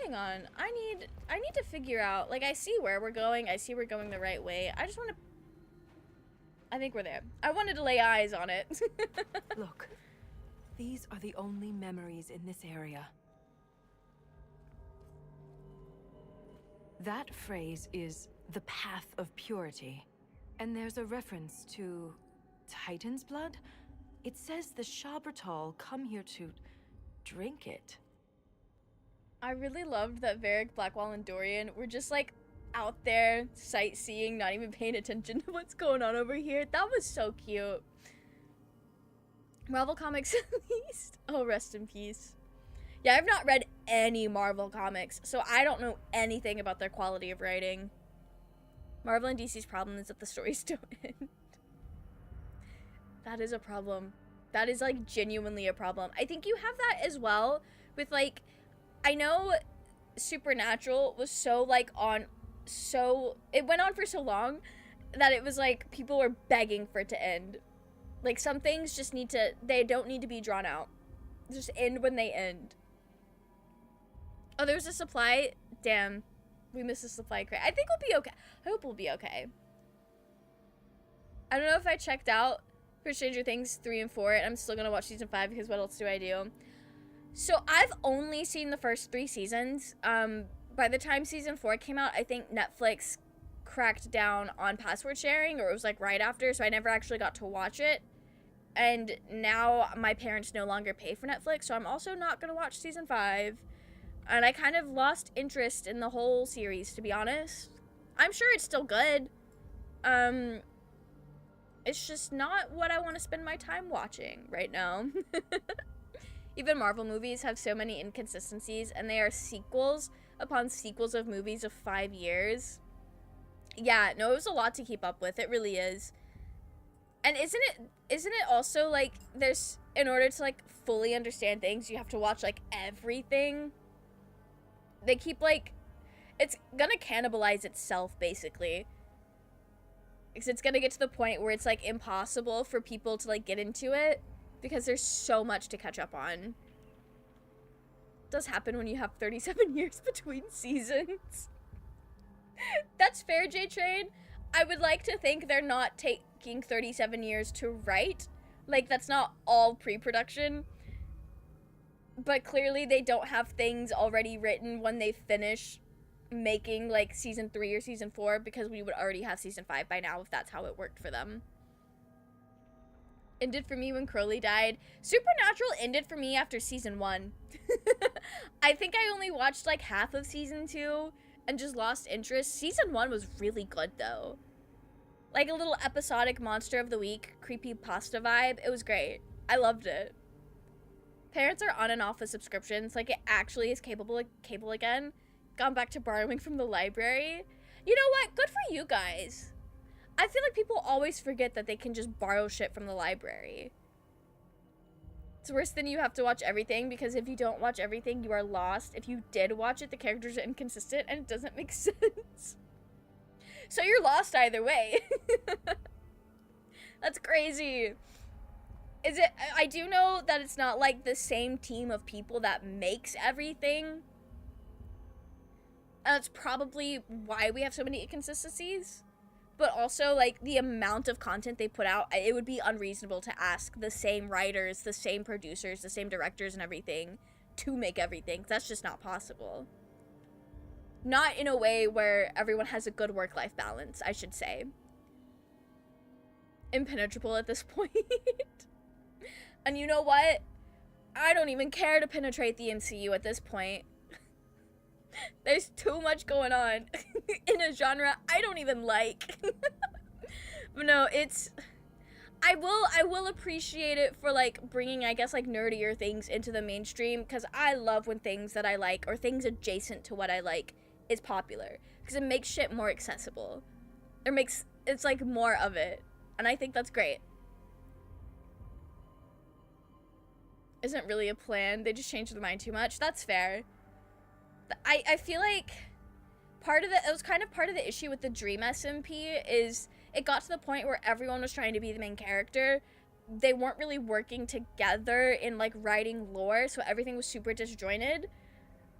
Hang on, I need to figure out, like, I see where we're going, I see we're going the right way. I just want to, I think we're there. I wanted to lay eyes on it. Look, these are the only memories in this area. That phrase is the path of purity. And there's a reference to Titan's blood. It says the Shabratal come here to drink it. I really loved that Varric, Blackwall, and Dorian were just like out there sightseeing, not even paying attention to what's going on over here. That was so cute. Marvel Comics at least. Oh, rest in peace. Yeah, I've not read any Marvel comics, so I don't know anything about their quality of writing. Marvel and DC's problem is that the stories don't end. That is a problem. That is, like, genuinely a problem. I think you have that as well with, like, I know Supernatural was so, like, it went on for so long that it was, like, people were begging for it to end. Like, some things just they don't need to be drawn out. Just end when they end. Oh, there's a supply. Damn. We missed a supply crate. I think we'll be okay. I hope we'll be okay. I don't know if I checked out for Stranger Things 3 and 4, and I'm still gonna watch season 5 because what else do I do? So I've only seen the first 3 seasons. By the time season 4 came out, I think Netflix cracked down on password sharing, or it was like right after, so I never actually got to watch it. And now my parents no longer pay for Netflix, so I'm also not gonna watch season 5. And I kind of lost interest in the whole series, to be honest. I'm sure it's still good. It's just not what I want to spend my time watching right now. Even Marvel movies have so many inconsistencies, and they are sequels upon sequels of movies of 5 years. Yeah, no, it was a lot to keep up with. It really is. And isn't it also, like, in order to, like, fully understand things, you have to watch, like, everything? They keep, like, it's gonna cannibalize itself, basically. Because it's gonna get to the point where it's, like, impossible for people to, like, get into it. Because there's so much to catch up on. It does happen when you have 37 years between seasons. That's fair, J-Train. I would like to think they're not taking 37 years to write. Like, that's not all pre-production. But clearly they don't have things already written when they finish making, like, season 3 or season 4, because we would already have season 5 by now if that's how it worked for them. Ended for me when Crowley died. Supernatural ended for me after season 1. I think I only watched, like, half of season 2 and just lost interest. Season 1 was really good, though. Like a little episodic Monster of the Week, creepypasta vibe. It was great. I loved it. Parents are on and off with subscriptions. Like, it actually is cable again. gone back to borrowing from the library. You know what? Good for you guys. I feel like people always forget that they can just borrow shit from the library. It's worse than you have to watch everything, because if you don't watch everything, you are lost. If you did watch it, the characters are inconsistent and it doesn't make sense. So you're lost either way. That's crazy. Is it? I do know that it's not like the same team of people that makes everything. And that's probably why we have so many inconsistencies. But also, like, the amount of content they put out, it would be unreasonable to ask the same writers, the same producers, the same directors and everything to make everything. That's just not possible. Not in a way where everyone has a good work-life balance, I should say. Impenetrable at this point. And you know what? I don't even care to penetrate the MCU at this point. There's too much going on in a genre I don't even like. But no, it's... I will appreciate it for, like, bringing, I guess, like, nerdier things into the mainstream, because I love when things that I like, or things adjacent to what I like, is popular. Because it makes shit more accessible. It's, like, more of it. And I think that's great. Isn't really a plan. They just changed their mind too much. That's fair. I feel like it was kind of part of the issue with the Dream SMP is it got to the point where everyone was trying to be the main character. They weren't really working together in, like, writing lore, so everything was super disjointed.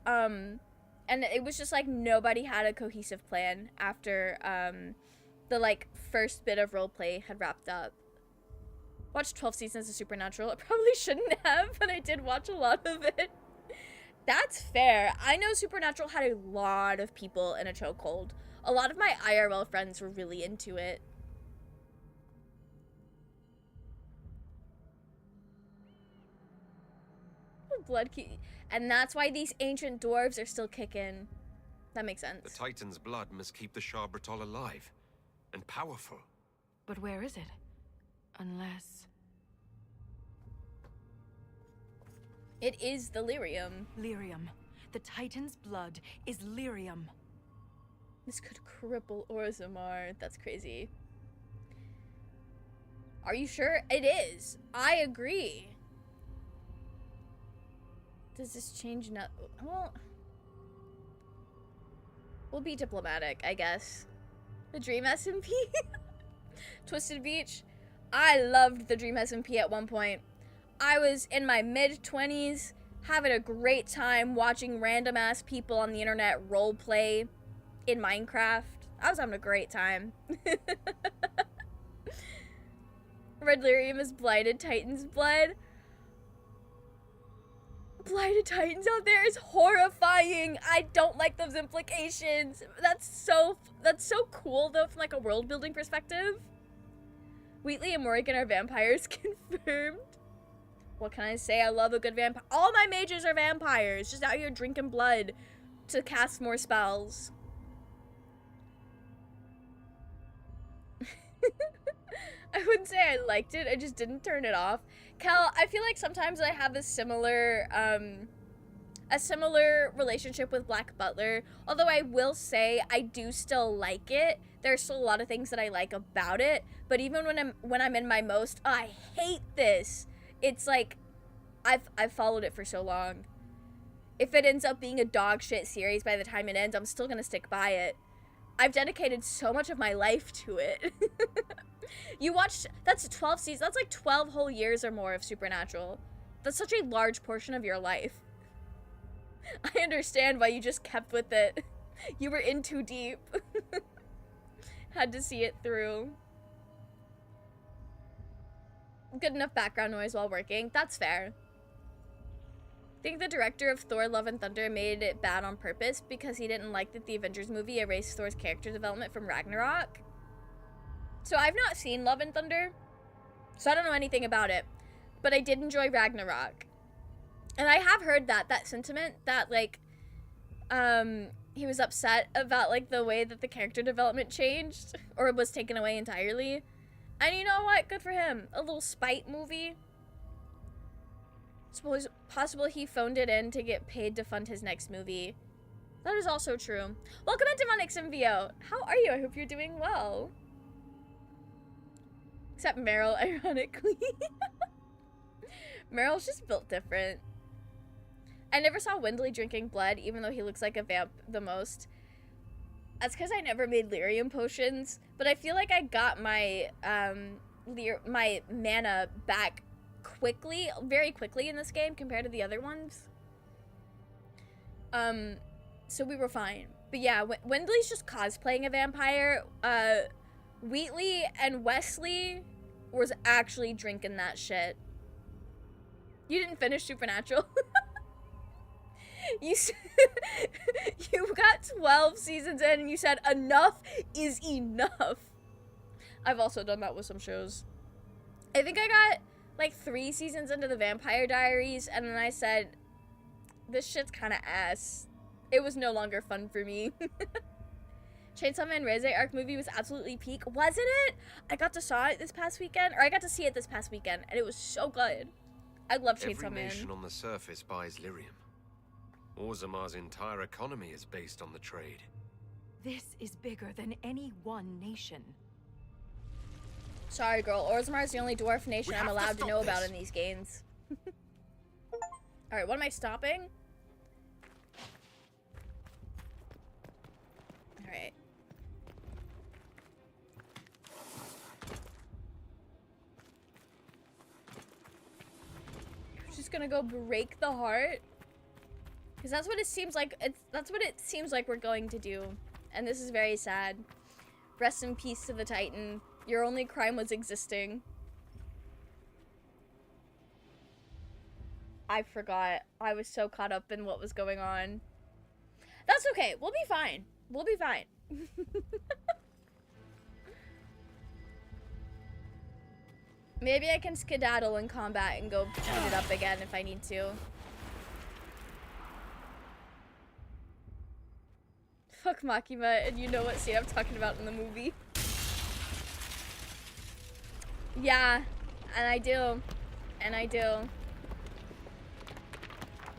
And it was just, like, nobody had a cohesive plan after, the, like, first bit of roleplay had wrapped up. Watched 12 seasons of Supernatural. I probably shouldn't have, but I did watch a lot of it. That's fair. I know Supernatural had a lot of people in a chokehold. A lot of my IRL friends were really into it. Blood key. And that's why these ancient dwarves are still kicking. That makes sense. The Titan's blood must keep the Sharbritol alive and powerful. But where is it? Unless... It is the lyrium. Lyrium. The Titan's blood is lyrium. This could cripple Orzammar. That's crazy. Are you sure? It is. I agree. Does this change now? Well, we'll be diplomatic, I guess. The Dream SMP? Twisted Beach? I loved the Dream SMP at one point. I was in my mid-20s, having a great time watching random-ass people on the internet roleplay in Minecraft. I was having a great time. Red lyrium is blighted Titan's blood. Blighted Titans out there is horrifying. I don't like those implications. That's so cool, though, from, like, a world-building perspective. Wheatley and Morrigan are vampires, confirmed. What can I say? I love a good vampire. All my mages are vampires, just out here drinking blood to cast more spells. I wouldn't say I liked it, I just didn't turn it off. Cal, I feel like sometimes I have a similar relationship with Black Butler, although I will say I do still like it. There's still a lot of things that I like about it, but even when I'm in my most, oh, I hate this. It's like I've followed it for so long. If it ends up being a dog shit series by the time it ends, I'm still gonna stick by it. I've dedicated so much of my life to it. You watched, that's 12 seasons, that's like 12 whole years or more of Supernatural. That's such a large portion of your life. I understand why you just kept with it. You were in too deep. Had to see it through. Good enough background noise while working. That's fair. Think the director of Thor Love and Thunder made it bad on purpose because he didn't like that the Avengers movie erased Thor's character development from Ragnarok? So I've not seen Love and Thunder, so I don't know anything about it, but I did enjoy Ragnarok. And I have heard that sentiment that, like, he was upset about, like, the way that the character development changed, or was taken away entirely. And you know what? Good for him. A little spite movie. Suppose possible he phoned it in to get paid to fund his next movie. That is also true. Welcome into Monix MVO. How are you? I hope you're doing well. Except Meryl, ironically. Meryl's just built different. I never saw Wendley drinking blood, even though he looks like a vamp the most. That's because I never made lyrium potions, but I feel like I got my my mana back quickly, very quickly in this game compared to the other ones. So we were fine. But yeah, Wendley's just cosplaying a vampire. Wheatley and Wesley was actually drinking that shit. You didn't finish Supernatural? You got 12 seasons in and you said enough is enough. I've also done that with some shows. I think I got like 3 seasons into the Vampire Diaries and then I said, this shit's kind of ass. It was no longer fun for me. Chainsaw Man Reze arc movie was absolutely peak, wasn't it? I got to saw it this past weekend, or I got to see it this past weekend, and it was so good. I love Chainsaw Man. Every nation on the surface buys lyrium. Orzamar's entire economy is based on the trade. This is bigger than any one nation. Sorry, girl. Orzamar's the only dwarf nation I'm allowed to know about in these games. Alright, what am I stopping? Alright. Just gonna go break the heart. Because that's what it seems like. That's what it seems like we're going to do. And this is very sad. Rest in peace to the Titan. Your only crime was existing. I forgot. I was so caught up in what was going on. That's okay. We'll be fine. We'll be fine. Maybe I can skedaddle in combat and go beat it up again if I need to. Fuck Makima, and you know what scene I'm talking about in the movie. Yeah, and I do. And I do.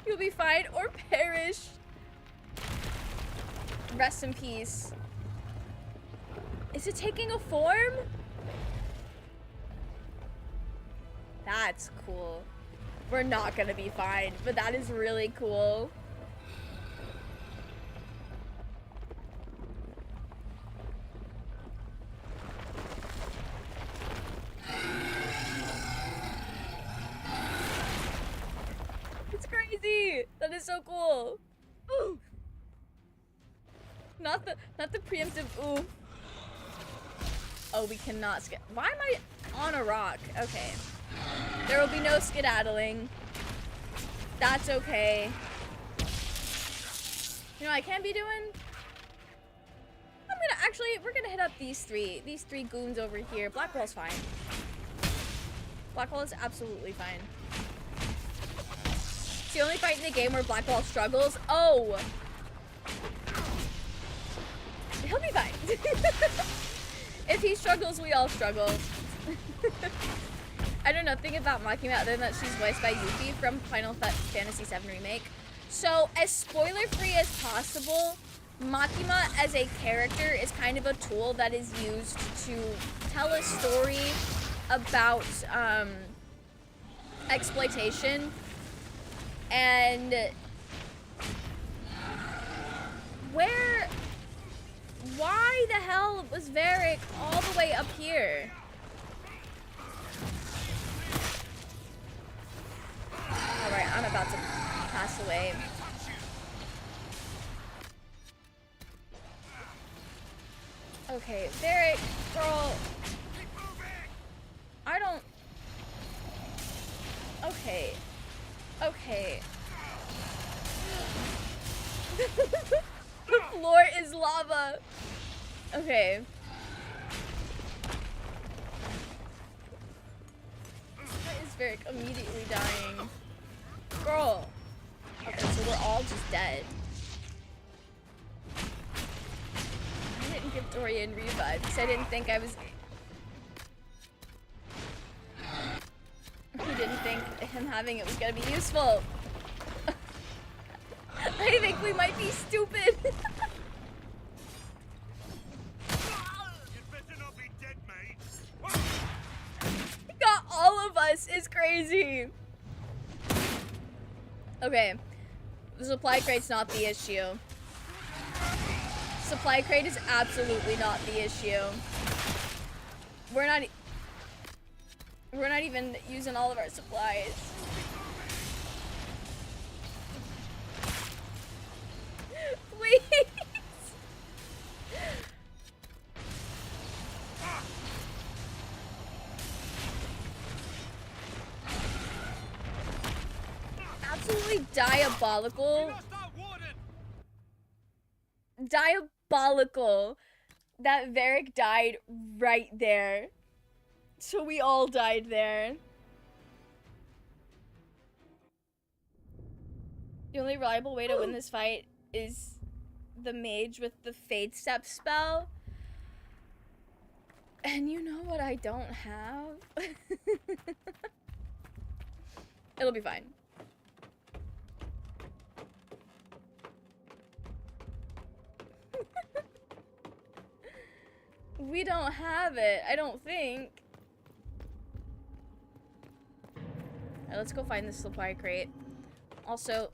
You'll be fine or perish. Rest in peace. Is it taking a form? That's cool. We're not gonna be fine, but that is really cool. It's crazy. That is so cool. Ooh. Not the preemptive ooh. Oh, we cannot why am I on a rock? Okay. There will be no skedaddling. That's okay. You know what I can be doing? We're gonna hit up these three goons over here. Blackwall's fine. Blackwall is absolutely fine. It's the only fight in the game where Blackwall struggles. Oh! He'll be fine. If he struggles, we all struggle. I know nothing about Makima other than that she's voiced by Yuffie from Final Fantasy VII Remake. So, as spoiler-free as possible, Makima as a character is kind of a tool that is used to tell a story about exploitation. And why the hell was Varric all the way up here? Alright, I'm about to pass away. Okay, Varric, girl. I don't... Okay. Okay. The floor is lava. Okay. Why is Varric immediately dying? Girl. Okay, so we're all just dead. I didn't give Dorian revive because I didn't think I was... He didn't think him having it was gonna be useful. I think We might be stupid. Got all of us is crazy. Okay. The supply crate's not the issue. Supply crate is absolutely not the issue. We're not even using all of our supplies. Please. Absolutely diabolical. Diabolical that Varric died right there. So we all died there. The only reliable way to win this fight is the mage with the Fade Step spell. And you know what I don't have? It'll be fine. We don't have it, I don't think. Alright, let's go find the supply crate. Also...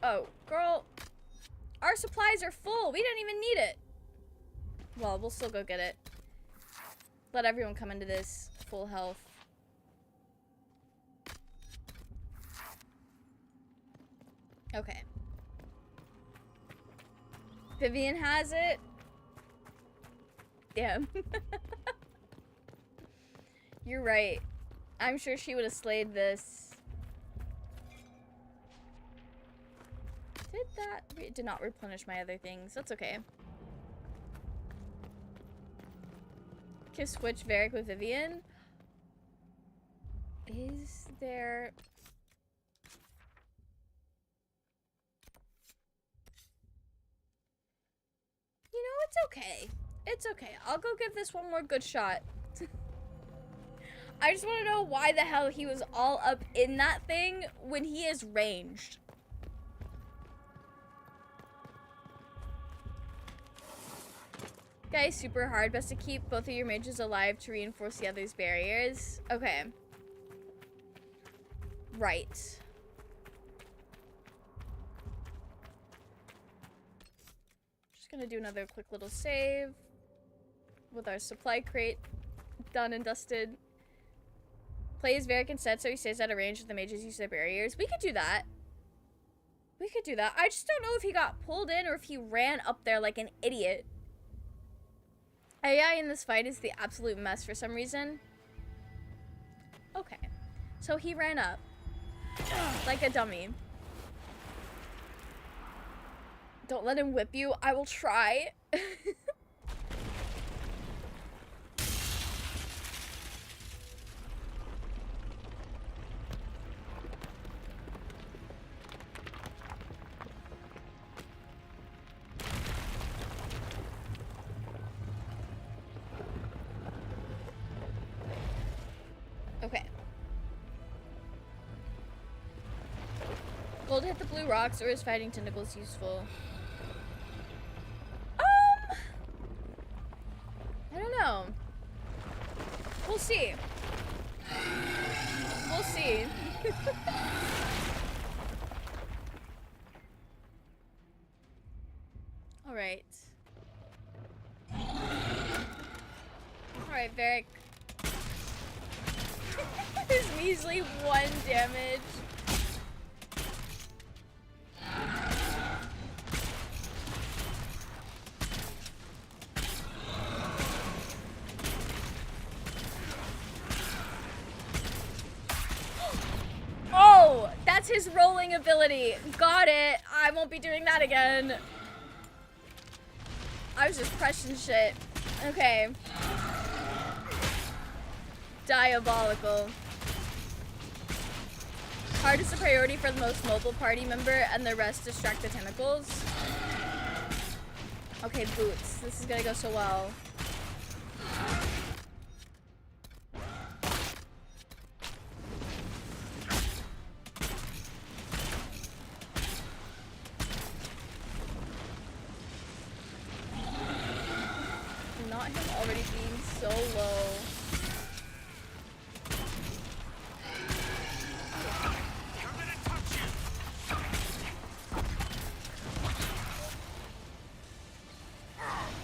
Oh, girl. Our supplies are full. We didn't even need it. Well, we'll still go get it. Let everyone come into this full health. Okay. Vivian has it. Yeah. You're right. I'm sure she would have slayed this. Did that? It did not replenish my other things. That's okay. Can switch Varric with Vivian. Is there... You know, it's okay. It's okay. I'll go give this one more good shot. I just want to know why the hell he was all up in that thing when he is ranged. Guys, super hard. Best to keep both of your mages alive to reinforce the other's barriers. Okay. Right. Just gonna do another quick little save with our supply crate done and dusted. Plays Varric instead so he stays out of range if the mages use their barriers. We could do that. We could do that. I just don't know if he got pulled in or if he ran up there like an idiot. AI in this fight is the absolute mess for some reason. Okay. So he ran up. Like a dummy. Don't let him whip you. I will try. Okay. Gold hit the blue rocks, or is fighting tentacles useful? I don't know. We'll see. We'll see. Alright. Alright, Varric. His measly 1 damage. Oh, that's his rolling ability. Got it. I won't be doing that again. I was just pressing shit. Okay. Diabolical. Hard is the priority for the most mobile party member, and the rest distract the tentacles. Okay, boots. This is gonna go so well. so low.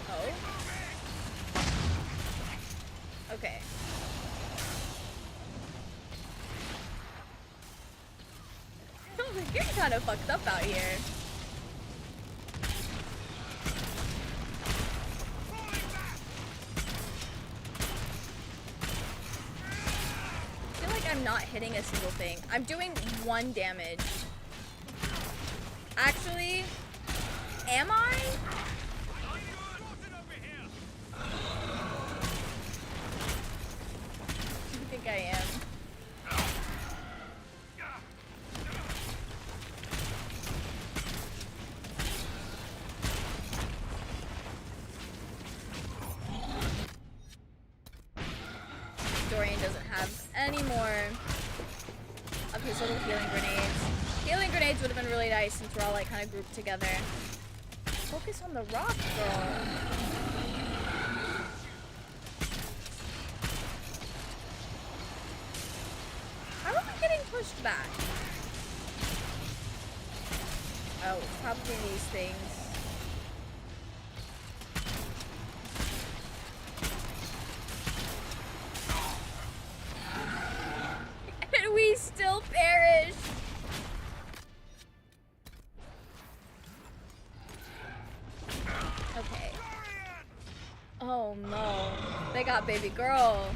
Oh. Okay. You're kind of fucked up out here. I feel like I'm not hitting a single thing. I'm doing 1 damage. Actually, am I? I think I am. Dorian doesn't have any more of his little healing grenades. Healing grenades would have been really nice since we're all like kind of grouped together. Focus on the rock, girl. How are we getting pushed back? Oh, it's probably these things. And we still perish. Okay. Oh no. They got baby girl.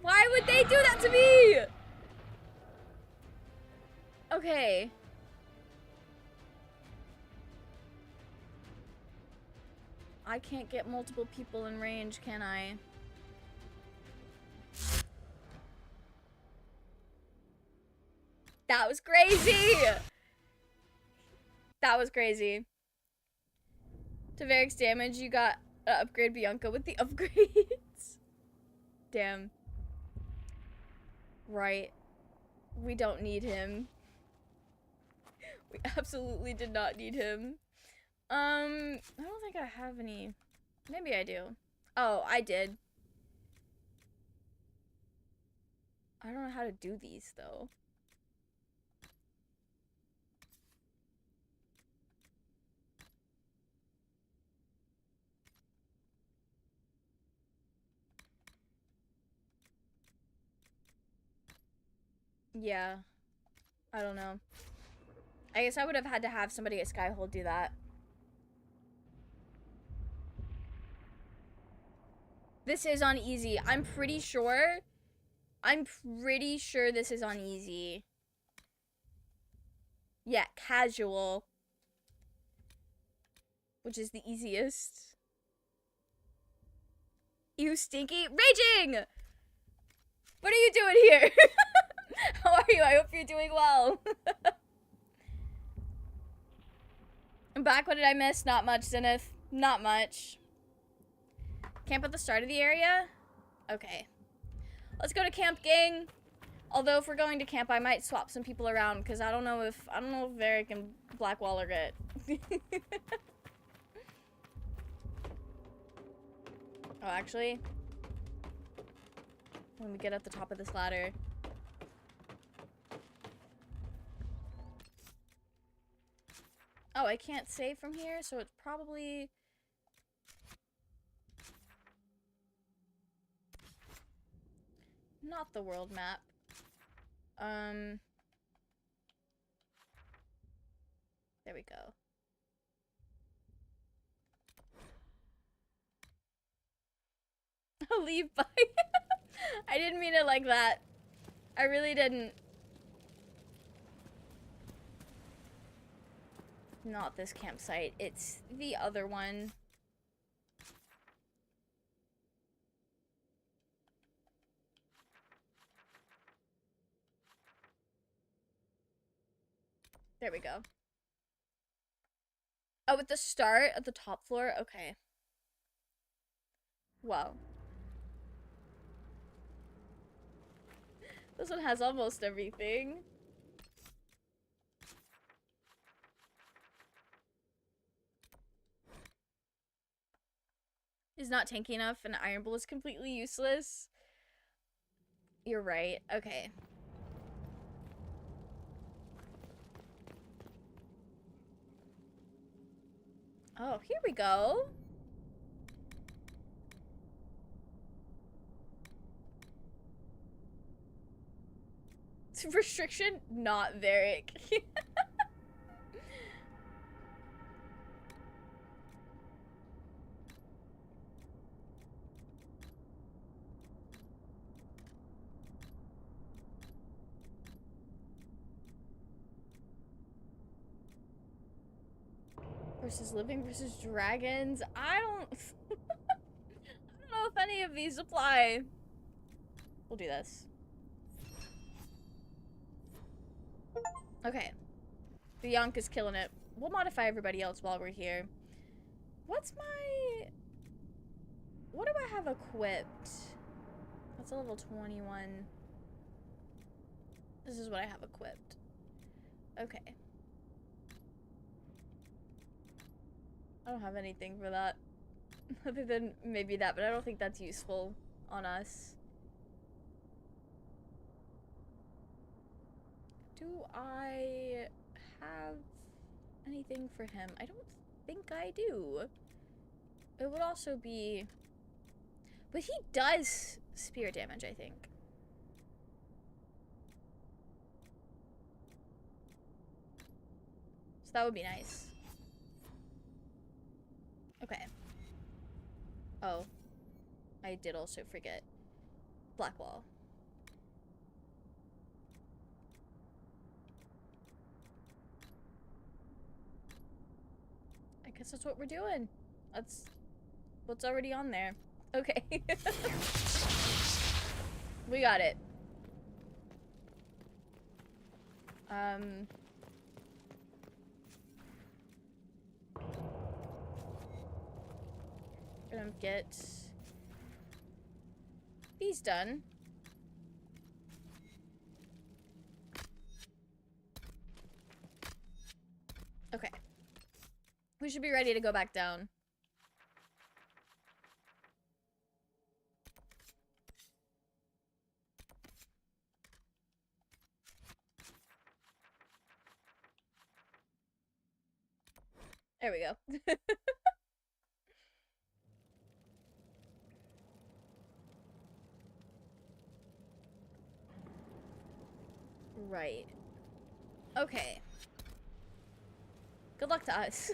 Why would they do that to me? Okay. I can't get multiple people in range, can I? That was crazy! That was crazy. To Varric's damage, you got upgrade Bianca with the upgrades. Damn. Right. We don't need him. We absolutely did not need him. I don't think I have any. Maybe I do. Oh, I did. I don't know how to do these, though. Yeah. I don't know. I guess I would have had to have somebody at Skyhold do that. This is on easy. I'm pretty sure this is on easy. Yeah, casual. Which is the easiest. You stinky raging! What are you doing here? How are you? I hope you're doing well. I'm back. What did I miss? Not much, Zenith. Not much. Camp at the start of the area? Okay. Let's go to camp, gang. Although if we're going to camp, I might swap some people around because I don't know if Varric and Blackwall are good. Oh, actually, let me get at the top of this ladder. Oh, I can't save from here, so it's probably... not the world map. There we go. I'll leave by. I didn't mean it like that. I really didn't. Not this campsite. It's the other one. There we go. Oh, at the start, at the top floor? Okay. Wow. This one has almost everything. is not tanky enough and Iron Bull is completely useless. You're right. Okay. Oh, here we go. Restriction, not Varric. Versus living versus dragons. I don't know if any of these apply. We'll do this. Okay. The Yonk is killing it. We'll modify everybody else while we're here. What's my... What do I have equipped? That's a level 21. This is what I have equipped. Okay. I don't have anything for that. Other than maybe that, but I don't think that's useful on us. Do I have anything for him? I don't think I do. It would also be... But he does spear damage, I think. So that would be nice. Okay. Oh. I did also forget. Blackwall. I guess that's what we're doing. That's what's already on there. Okay. We got it. Gonna get these done. Okay. We should be ready to go back down. There we go. Right. Okay. Good luck to us.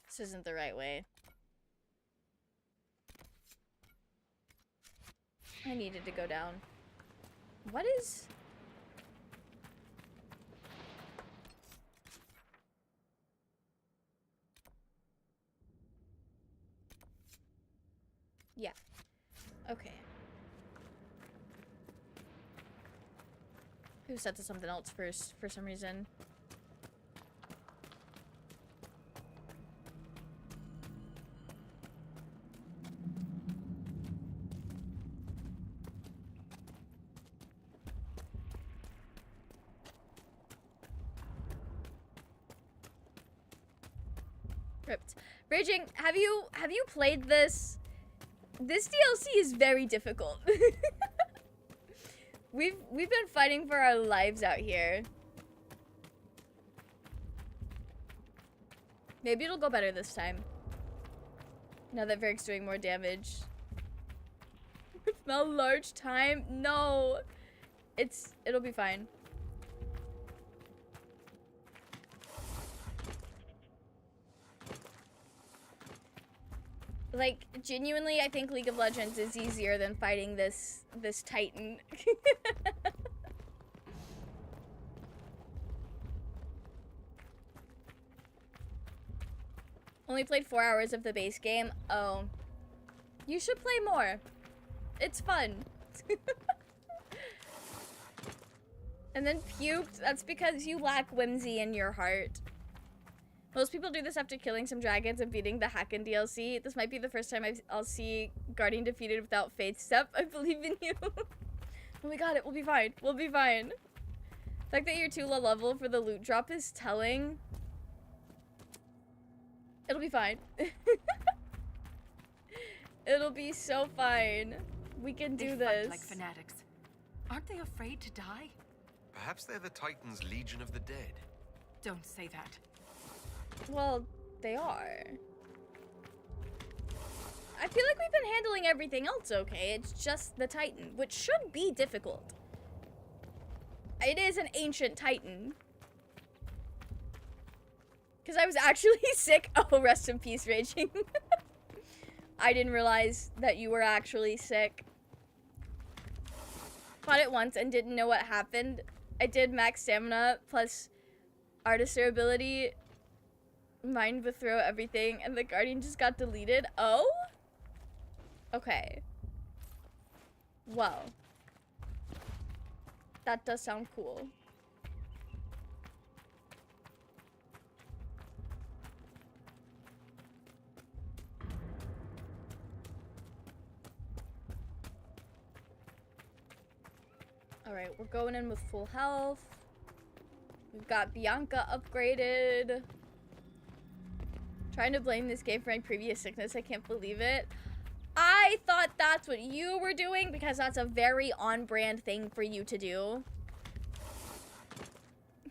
This isn't the right way. I needed to go down. What is... Yeah. Okay. Who set to something else first for some reason? Ripped. Raging, have you played this? This DLC is very difficult. We've been fighting for our lives out here. Maybe it'll go better this time. Now that Varric's doing more damage. Smell large time? No. It'll be fine. Like, genuinely, I think League of Legends is easier than fighting this Titan. Only played 4 hours of the base game. Oh. You should play more. It's fun. And then puked. That's because you lack whimsy in your heart. Most people do this after killing some dragons and beating the Hacken DLC. This might be the first time I'll see Guardian defeated without Faith Step. I believe in you. Oh, we got it. We'll be fine. We'll be fine. The fact that you're too low level for the loot drop is telling. It'll be fine. It'll be so fine. We can do They fight this. like fanatics. Aren't they afraid to die? Perhaps they're the Titans' Legion of the Dead. Don't say that. Well, they are. I feel like we've been handling everything else okay. It's just the Titan, which should be difficult. It is an ancient Titan. Because I was actually sick. Oh, rest in peace, Raging. I didn't realize that you were actually sick. Fought it once and didn't know what happened. I did max stamina plus artister ability. Mind with throw everything. And the Guardian just got deleted. Oh? Okay. Well. That does sound cool. Alright, we're going in with full health. We've got Bianca upgraded. Trying to blame this game for my previous sickness. I can't believe it. I thought that's what you were doing because that's a very on-brand thing for you to do.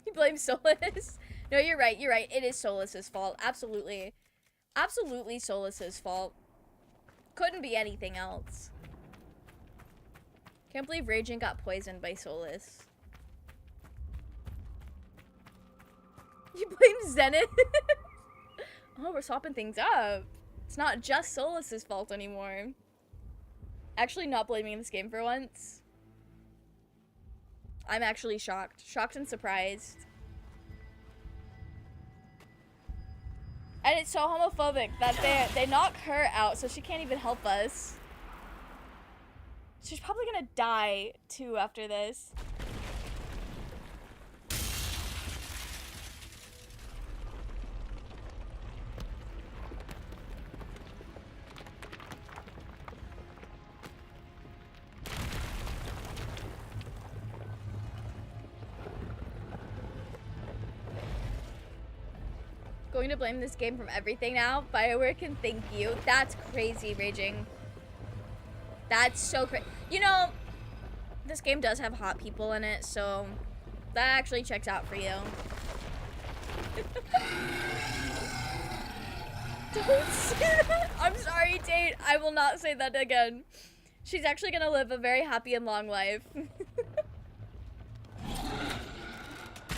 You blame Solus. No, you're right. You're right. It is Solus's fault. Absolutely. Absolutely Solus's fault. Couldn't be anything else. Can't believe Raging got poisoned by Solus. You blame Zenith? Oh, we're swapping things up. It's not just Solus's fault anymore. Actually not blaming this game for once. I'm actually shocked. Shocked and surprised. And it's so homophobic that they knock her out so she can't even help us. She's probably gonna die too after this. Going to blame this game from everything now. BioWare can thank you. That's crazy, Raging. That's so crazy. You know, this game does have hot people in it, so that actually checks out for you. Don't say that. I'm sorry, Tate. I will not say that again. She's actually gonna live a very happy and long life.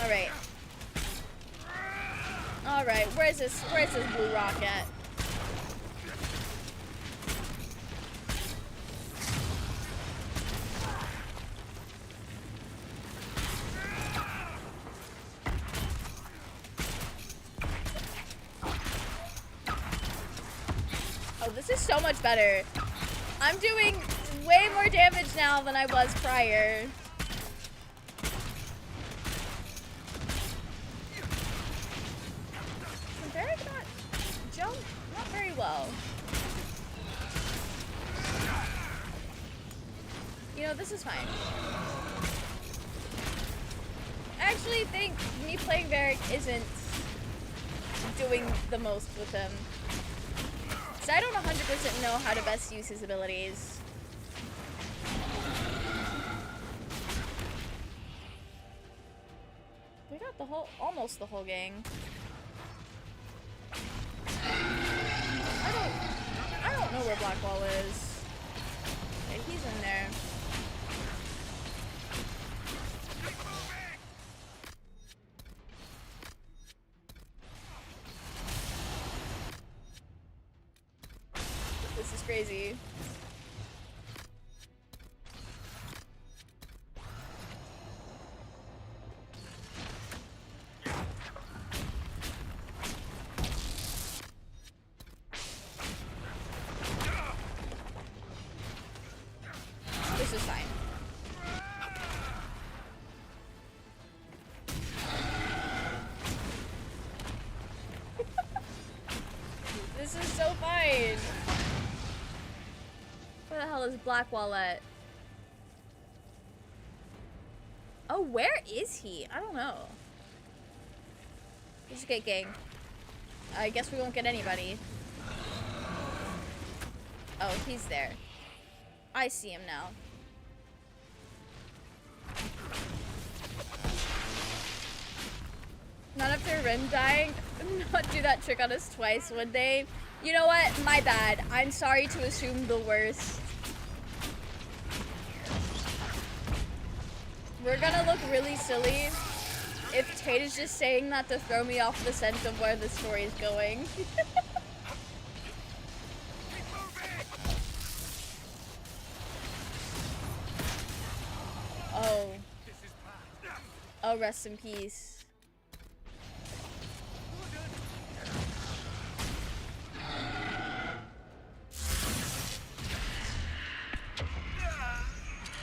Alright. Alright, where's this blue rock at? Oh, this is so much better. I'm doing way more damage now than I was prior. Barrack not jump not very well. You know, this is fine. I actually think me playing Barrack isn't doing the most with him. So I don't 100% know how to best use his abilities. We got the whole, almost the whole gang. I don't know where Blackwall is. Okay, he's in there. This is crazy. This is fine. This is so fine. Where the hell is Blackwall at? Oh, where is he? I don't know. Let's just get gang. I guess we won't get anybody. Oh, he's there. I see him now. Not after Rin dying. Not do that trick on us twice, would they? You know what? My bad. I'm sorry to assume the worst. We're gonna look really silly if Tate is just saying that to throw me off the scent of where the story is going. Oh. Oh, rest in peace.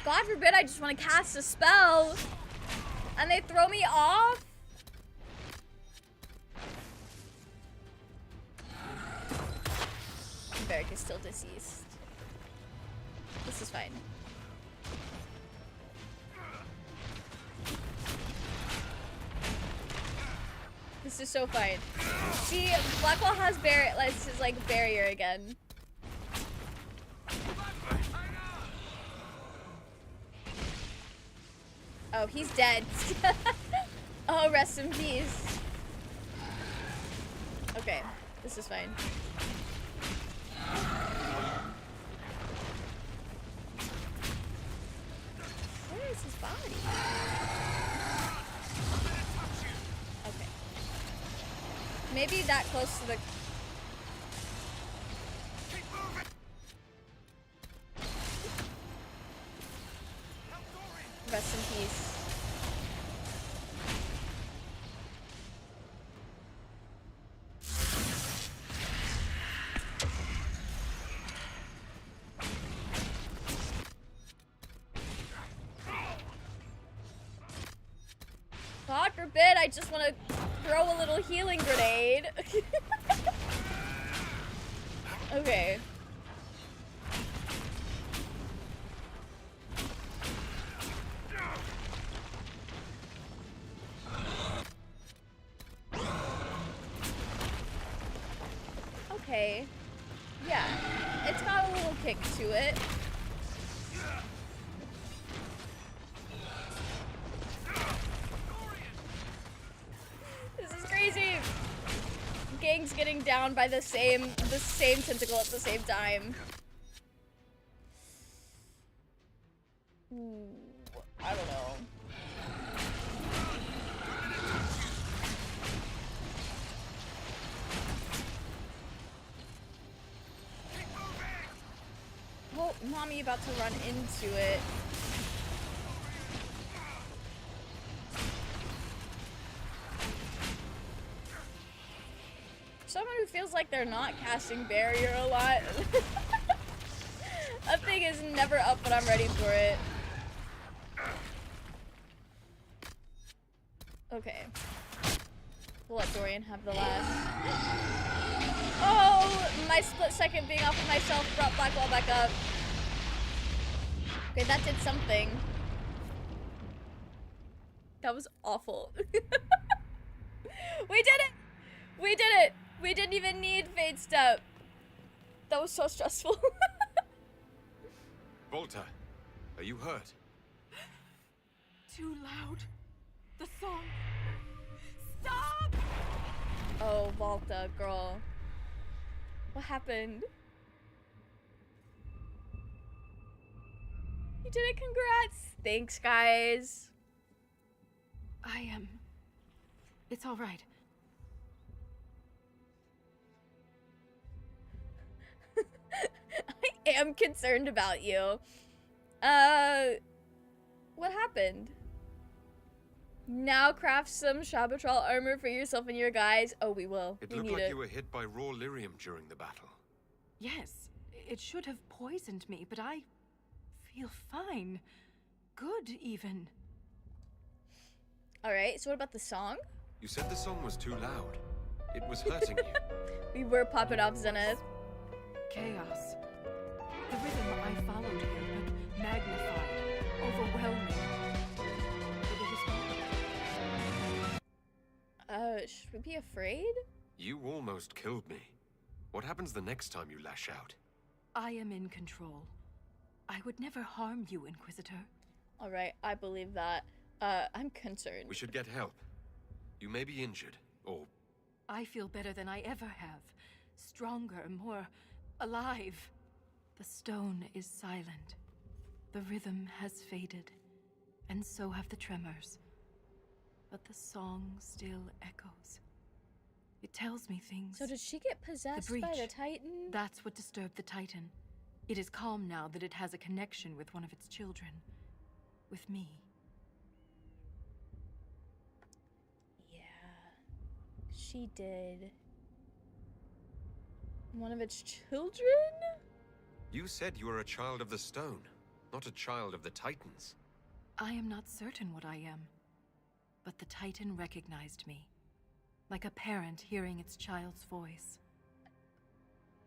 God forbid I just want to cast a spell and they throw me off. Varric is still deceased. This is fine. This is so fine. See, Blackwall has his like barrier again. Oh, he's dead. Oh, rest in peace. Okay, this is fine. Where is his body? Okay. Maybe that close to the... Rest in peace. God forbid, I just want to throw a little healing grenade. Okay. Okay. Yeah, it's got a little kick to it. This is crazy. Gang's getting down by the same tentacle at the same time. Ooh, I don't know. Oh, mommy about to run into it. Someone who feels like they're not casting barrier a lot. That thing is never up when I'm ready for it. Okay. We'll let Dorian have the last. Oh, my split second being off of myself brought Blackwall back up. Okay, that did something. That was awful. We did it! We did it! We didn't even need Fade Step. That was so stressful. Volta, are you hurt? Too loud. The song. Stop! Oh, Volta, girl. What happened? You did it, congrats! Thanks, guys. It's all right. I am concerned about you. What happened? Now craft some Shabatrol armor for yourself and your guys. Oh, we will. It We looked need like it. you were hit by raw lyrium during the battle. Yes, it should have poisoned me, but I feel fine. Good, even. Alright, so what about the song? You said the song was too loud. It was hurting you. We were popping off Zenith. Chaos. The rhythm I followed here, but magnified, overwhelming. It was Should we be afraid? You almost killed me. What happens the next time you lash out? I am in control. I would never harm you, Inquisitor. Alright, I believe that. I'm concerned. We should get help. You may be injured, or... I feel better than I ever have. Stronger, more alive. The stone is silent. The rhythm has faded, and so have the tremors. But the song still echoes. It tells me things. So did she get possessed by the Titan? That's what disturbed the Titan. It is calm now that it has a connection with one of its children. With me. Yeah. She did. One of its children? You said you were a child of the stone, not a child of the Titans. I am not certain what I am. But the Titan recognized me. Like a parent hearing its child's voice.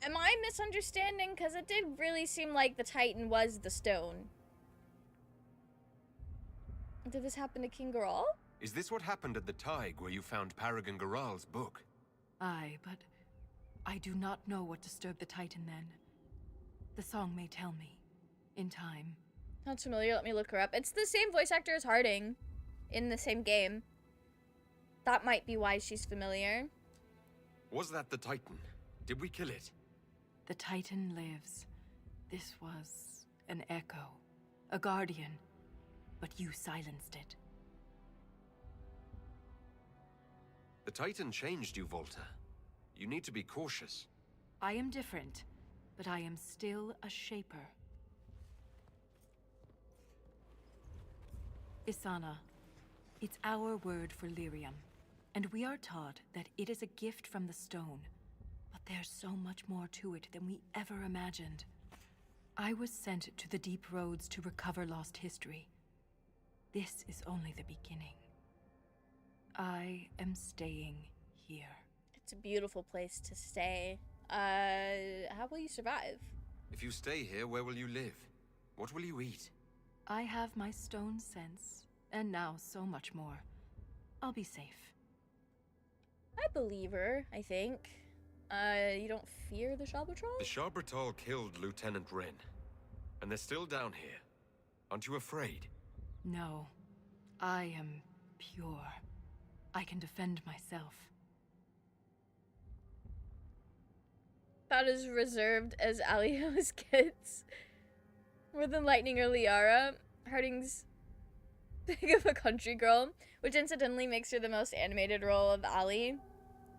Am I misunderstanding? Because it did really seem like the Titan was the stone. Did this happen to King Geralt? Is this what happened at the Tig where you found Paragon Geralt's book? Aye, but I do not know what disturbed the Titan then. The song may tell me. In time. Sounds familiar, let me look her up. It's the same voice actor as Harding. In the same game. That might be why she's familiar. Was that the Titan? Did we kill it? The Titan lives. This was an echo. A guardian. But you silenced it. The Titan changed you, Volta. You need to be cautious. I am different, but I am still a Shaper. Isana. It's our word for lyrium, and we are taught that it is a gift from the stone. But there's so much more to it than we ever imagined. I was sent to the deep roads to recover lost history. This is only the beginning. I am staying here. It's a beautiful place to stay. How will you survive? If you stay here, where will you live? What will you eat? I have my stone sense, and now so much more. I'll be safe. I believe her, I think. You don't fear the Shabbatrol? The Shabbatrol killed Lieutenant Wren, and they're still down here. Aren't you afraid? No, I am pure. I can defend myself. About as reserved as Alios gets. More than Lightning or Liara, Harding's big of a country girl, which incidentally makes her the most animated role of Ali.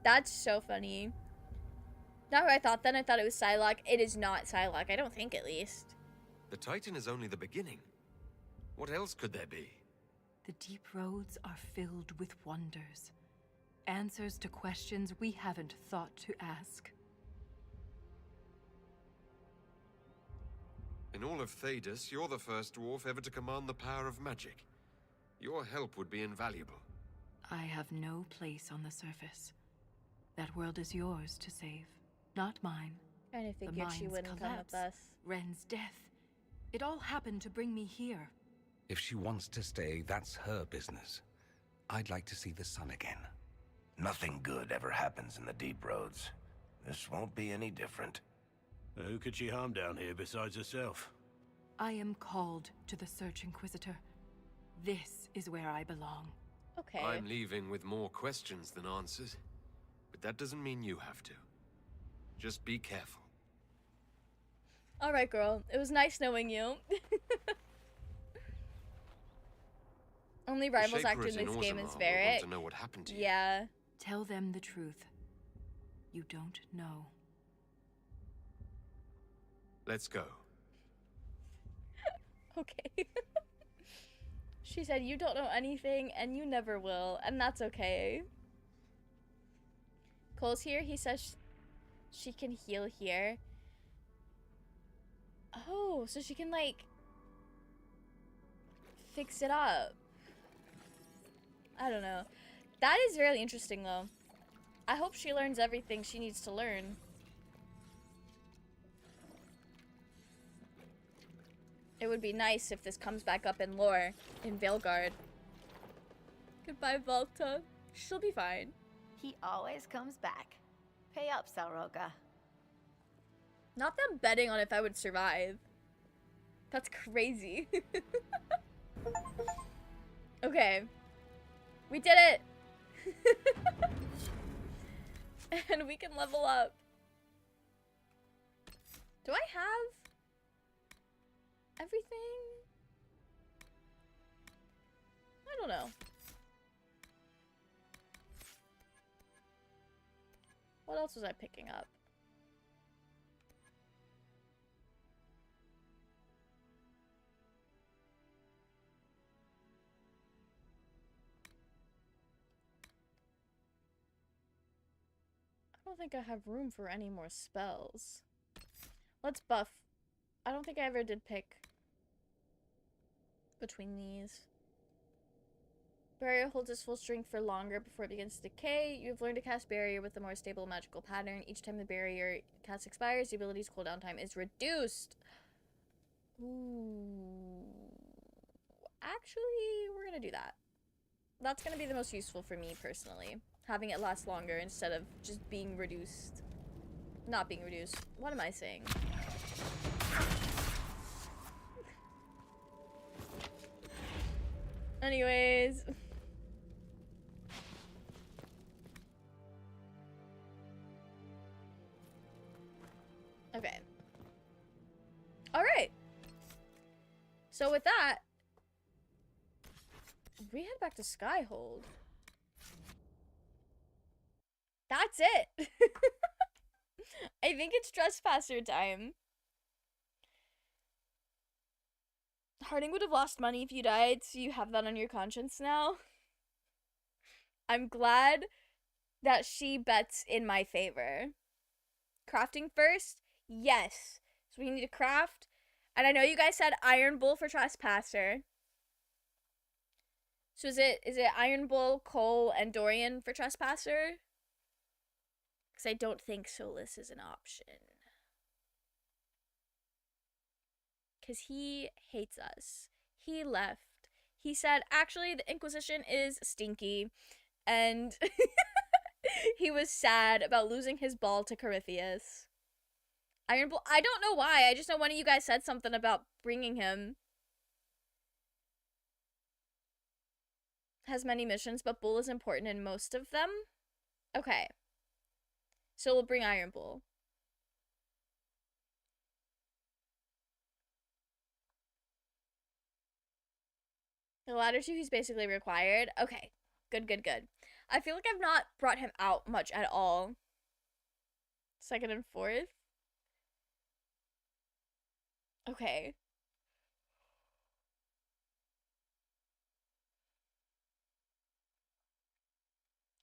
That's so funny. Not what I thought then, I thought it was Psylocke. It is not Psylocke, I don't think at least. The Titan is only the beginning. What else could there be? The deep roads are filled with wonders. Answers to questions we haven't thought to ask. In all of Thedas, you're the first dwarf ever to command the power of magic. Your help would be invaluable. I have no place on the surface. That world is yours to save, not mine. Kinda The figured she mine's wouldn't come with collapse, us. Ren's death. It all happened to bring me here. If she wants to stay, that's her business. I'd like to see the sun again. Nothing good ever happens in the deep roads. This won't be any different. Who could she harm down here besides herself? I am called to the Search Inquisitor. This is where I belong. Okay. I'm leaving with more questions than answers. But that doesn't mean you have to. Just be careful. Alright, girl. It was nice knowing you. Only rivals The actor in Shaperate this game is Orzammar will Varric. want to know what happened to you. Yeah. Tell them the truth. You don't know. Let's go. Okay. She said, you don't know anything, and you never will, and that's okay. Cole's here. He says she can heal here. Oh, so she can, like, fix it up. I don't know. That is really interesting, though. I hope she learns everything she needs to learn. It would be nice if this comes back up in lore in Veilguard. Goodbye, Volta. She'll be fine. He always comes back. Pay up, Salroka. Not them betting on if I would survive. That's crazy. Okay. We did it! And we can level up. Do I have everything? I don't know. What else was I picking up? I don't think I have room for any more spells. Let's buff. I don't think I ever did pick between these. Barrier holds its full strength for longer before it begins to decay. You have learned to cast Barrier with a more stable magical pattern. Each time the Barrier cast expires, the ability's cooldown time is reduced. Ooh. Actually, we're gonna do that. That's gonna be the most useful for me, personally. Having it last longer instead of just being reduced. Not being reduced. What am I saying? Anyways. Okay. Alright. So with that, we head back to Skyhold. That's it! I think it's Trespasser time. Harding would have lost money if you died, so you have that on your conscience now. I'm glad that she bets in my favor. Crafting first? Yes. So we need to craft. And I know you guys said Iron Bull for Trespasser. So is it Iron Bull, Cole, and Dorian for Trespasser? Because I don't think Solus is an option. Because he hates us. He left. He said, actually, the Inquisition is stinky. And he was sad about losing his ball to Corypheus. Iron Bull, I don't know why. I just know one of you guys said something about bringing him. Has many missions, but Bull is important in most of them. Okay. So we'll bring Iron Bull. The latter two he's basically required. Okay. Good, good, good. I feel like I've not brought him out much at all. Second and fourth. Okay.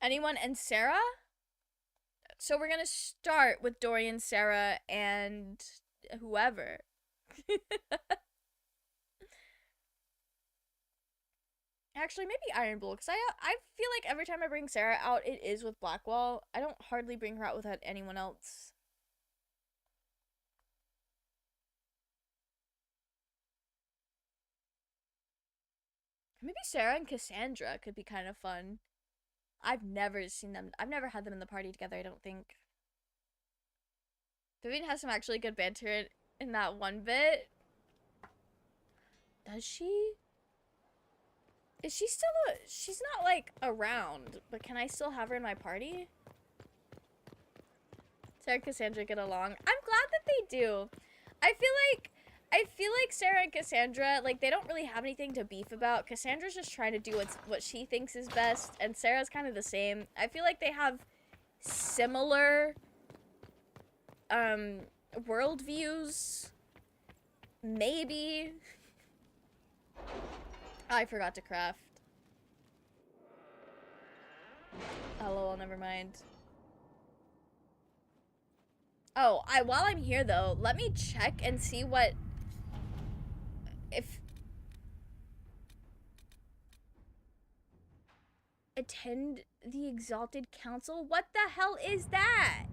Anyone and Sarah? So we're gonna start with Dorian, Sarah, and whoever. Actually, maybe Iron Bull, because I feel like every time I bring Sarah out, it is with Blackwall. I don't hardly bring her out without anyone else. Maybe Sarah and Cassandra could be kind of fun. I've never seen them. I've never had them in the party together, I don't think. Vivian has some actually good banter in that one bit. Does she? Is she still she's not like around, but can I still have her in my party? Sarah and Cassandra get along. I'm glad that they do. I feel like Sarah and Cassandra, like, they don't really have anything to beef about. Cassandra's just trying to do what she thinks is best, and Sarah's kind of the same. I feel like they have similar worldviews. Maybe. I forgot to craft. LOL, never mind. Oh, while I'm here though, let me check and see what if attend the Exalted Council? What the hell is that?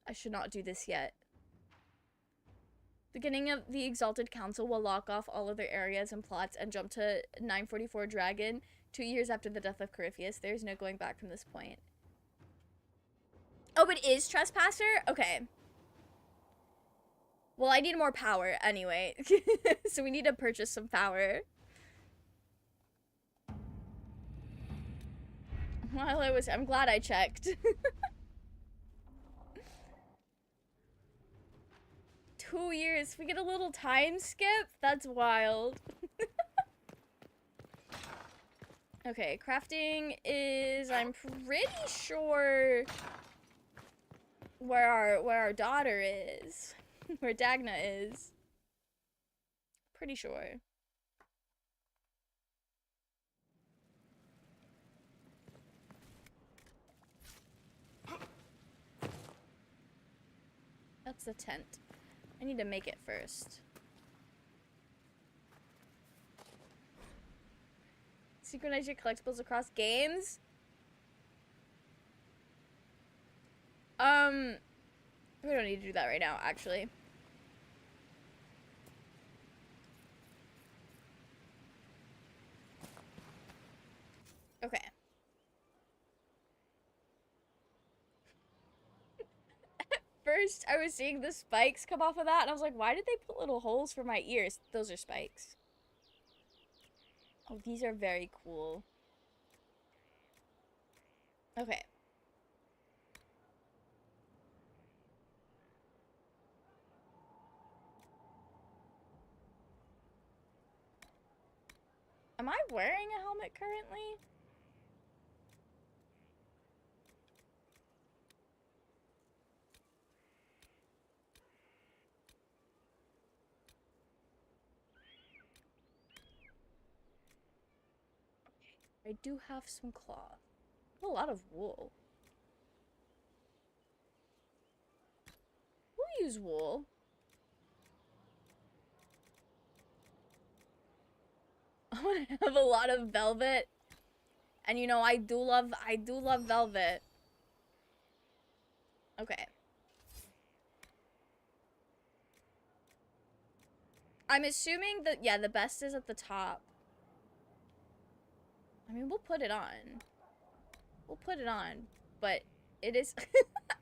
I should not do this yet. Beginning of the Exalted Council will lock off all other areas and plots and jump to 944 Dragon 2 years after the death of Corypheus. There's no going back from this point. Oh, it is Trespasser? Okay. Well, I need more power anyway. So we need to purchase some power. While I'm glad I checked. 2 years. We get a little time skip? That's wild. Okay, crafting is, I'm pretty sure where our daughter is. Where Dagna is. Pretty sure. That's the tent. I need to make it first. Synchronize your collectibles across games? We don't need to do that right now, actually. Okay. First, I was seeing the spikes come off of that, and I was like, why did they put little holes for my ears? Those are spikes. Oh, these are very cool. Okay. Am I wearing a helmet currently? I do have some cloth. A lot of wool. We'll use wool. I want to have a lot of velvet. And you know, I do love velvet. Okay. I'm assuming that, yeah, the best is at the top. I mean, we'll put it on. We'll put it on, but it is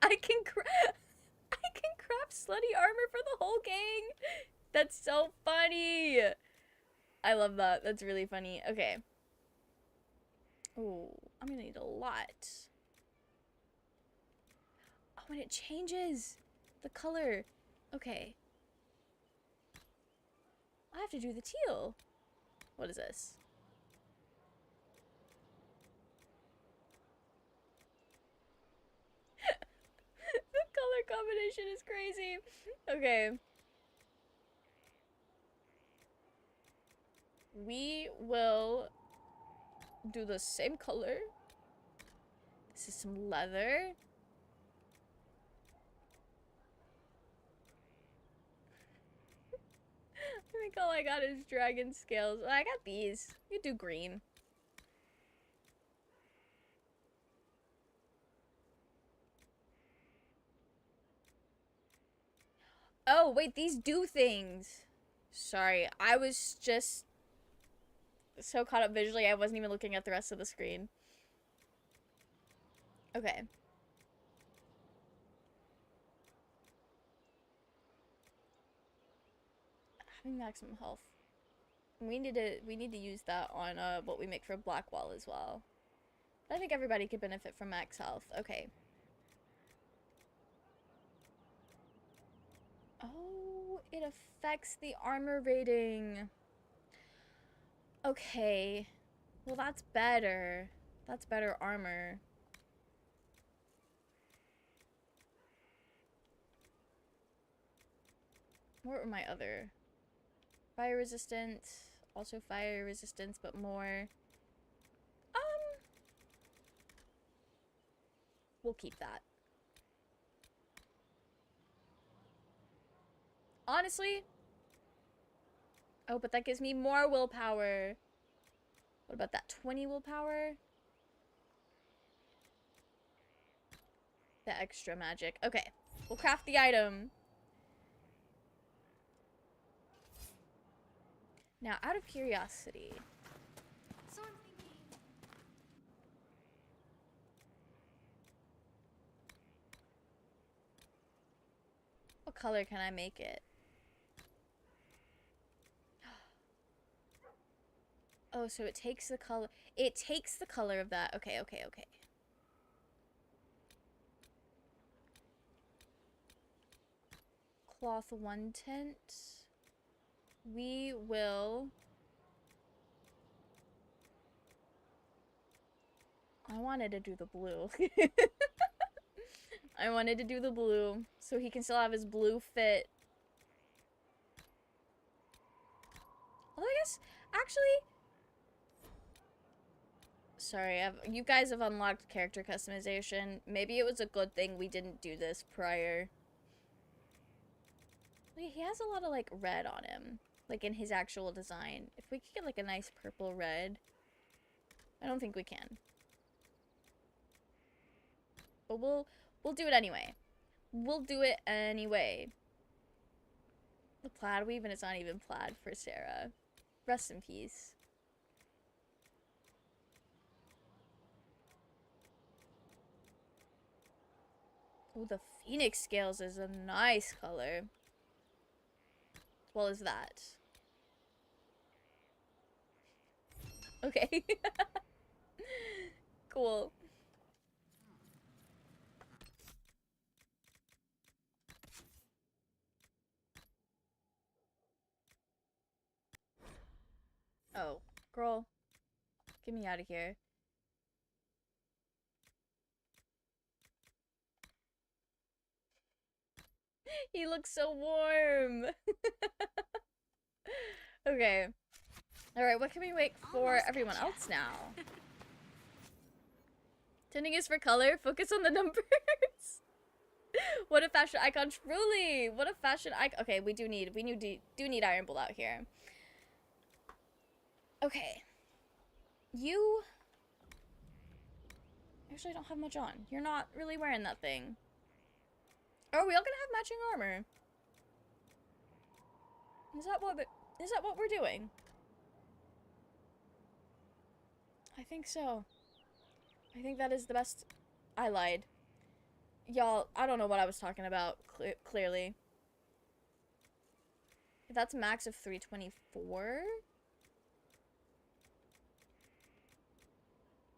I can craft slutty armor for the whole gang. That's so funny. I love that. That's really funny. Okay. Oh, I'm gonna need a lot. Oh, and it changes the color. Okay. I have to do the teal. What is this? The color combination is crazy. Okay. We will do the same color. This is some leather. I think all I got is dragon scales. I got these. You do green. Oh, wait, these do things. Sorry, I was just so caught up visually, I wasn't even looking at the rest of the screen. Okay. Having maximum health. We need to use that on what we make for Blackwall as well. I think everybody could benefit from max health. Okay. Oh, it affects the armor rating. Okay. Well, that's better. That's better armor. What were my other? Fire resistant. Also fire resistance, but more. We'll keep that. Honestly. Oh, but that gives me more willpower. What about that 20 willpower? The extra magic. Okay. We'll craft the item. Now, out of curiosity, So I'm thinking. what color can I make it? Oh, so it takes the color. It takes the color of that. Okay, okay, okay. Cloth 1 tint. We will. I wanted to do the blue. I wanted to do the blue so he can still have his blue fit. Although I guess, actually, sorry, you guys have unlocked character customization. Maybe it was a good thing we didn't do this prior. Wait, he has a lot of, like, red on him. Like, in his actual design. If we could get, like, a nice purple red. I don't think we can. But we'll do it anyway. We'll do it anyway. The plaid weave, and it's not even plaid for Sarah. Rest in peace. Oh, the phoenix scales is a nice color. As well as that. Okay. Cool. Oh, girl. Get me out of here. He looks so warm. Okay. Alright, what can we make for Almost everyone gotcha. else now? Tinting is for color. Focus on the numbers. What a fashion icon. Truly. What a fashion icon. Okay, we do need Iron Bull out here. Okay. You actually don't have much on. You're not really wearing that thing. Are we all gonna have matching armor? Is that what we're doing? I think so. I think that is the best. I lied. Y'all, I don't know what I was talking about, clearly. If that's a max of 324.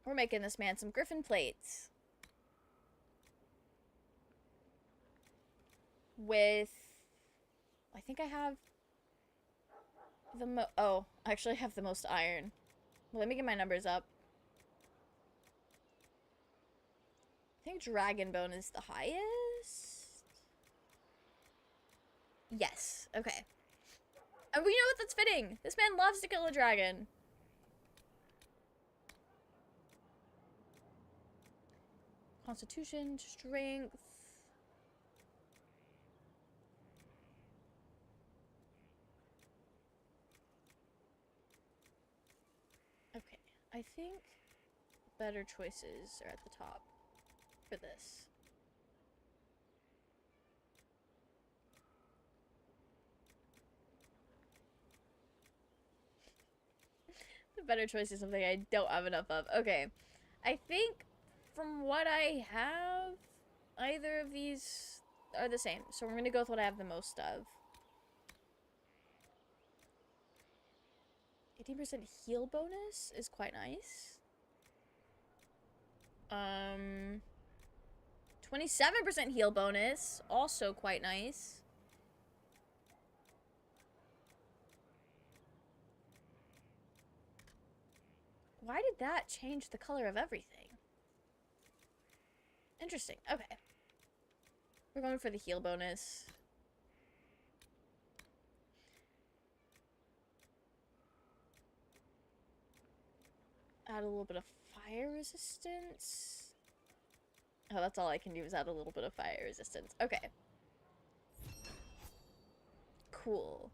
We're making this man some griffin plates. With... I think I have... oh, I actually have the most iron. Well, let me get my numbers up. I think dragon bone is the highest. Yes. Okay. And we know what that's fitting. This man loves to kill a dragon. Constitution, strength. Okay. I think better choices are at the top for this. The better choice is something I don't have enough of. Okay. I think from what I have, either of these are the same. So we're going to go with what I have the most of. 18% heal bonus is quite nice. 27% heal bonus, also quite nice. Why did that change the color of everything? Interesting. Okay. We're going for the heal bonus. Add a little bit of fire resistance. Oh, that's all I can do is add a little bit of fire resistance. Okay. Cool.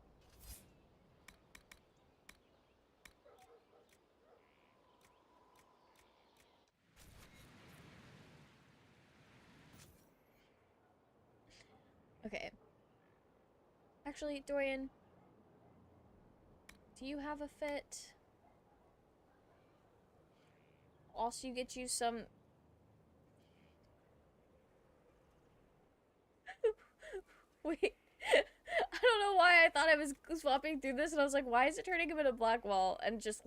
Okay. Actually, Dorian, Do you have a fit? Also, you get you some... Wait. I don't know why I thought I was swapping through this, and I was like, why is it turning him into black wall? And just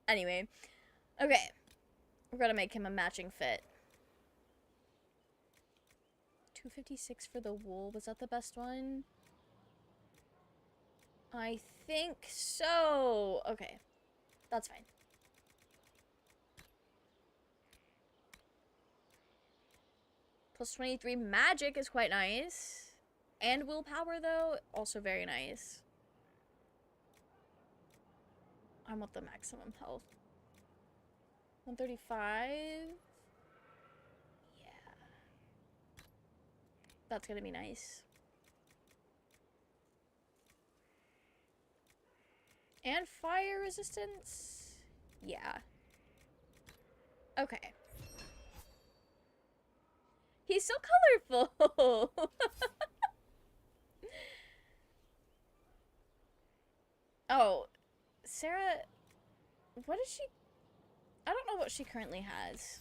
Anyway. Okay. We're gonna make him a matching fit. 256 for the wool. Was that the best one? I think so. Okay. That's fine. Plus 23 magic is quite nice. And willpower, though, also very nice. I want the maximum health. 135. Yeah. That's gonna be nice. And fire resistance? Yeah. Okay. He's so colorful! Oh, Sarah, what is she? I don't know what she currently has.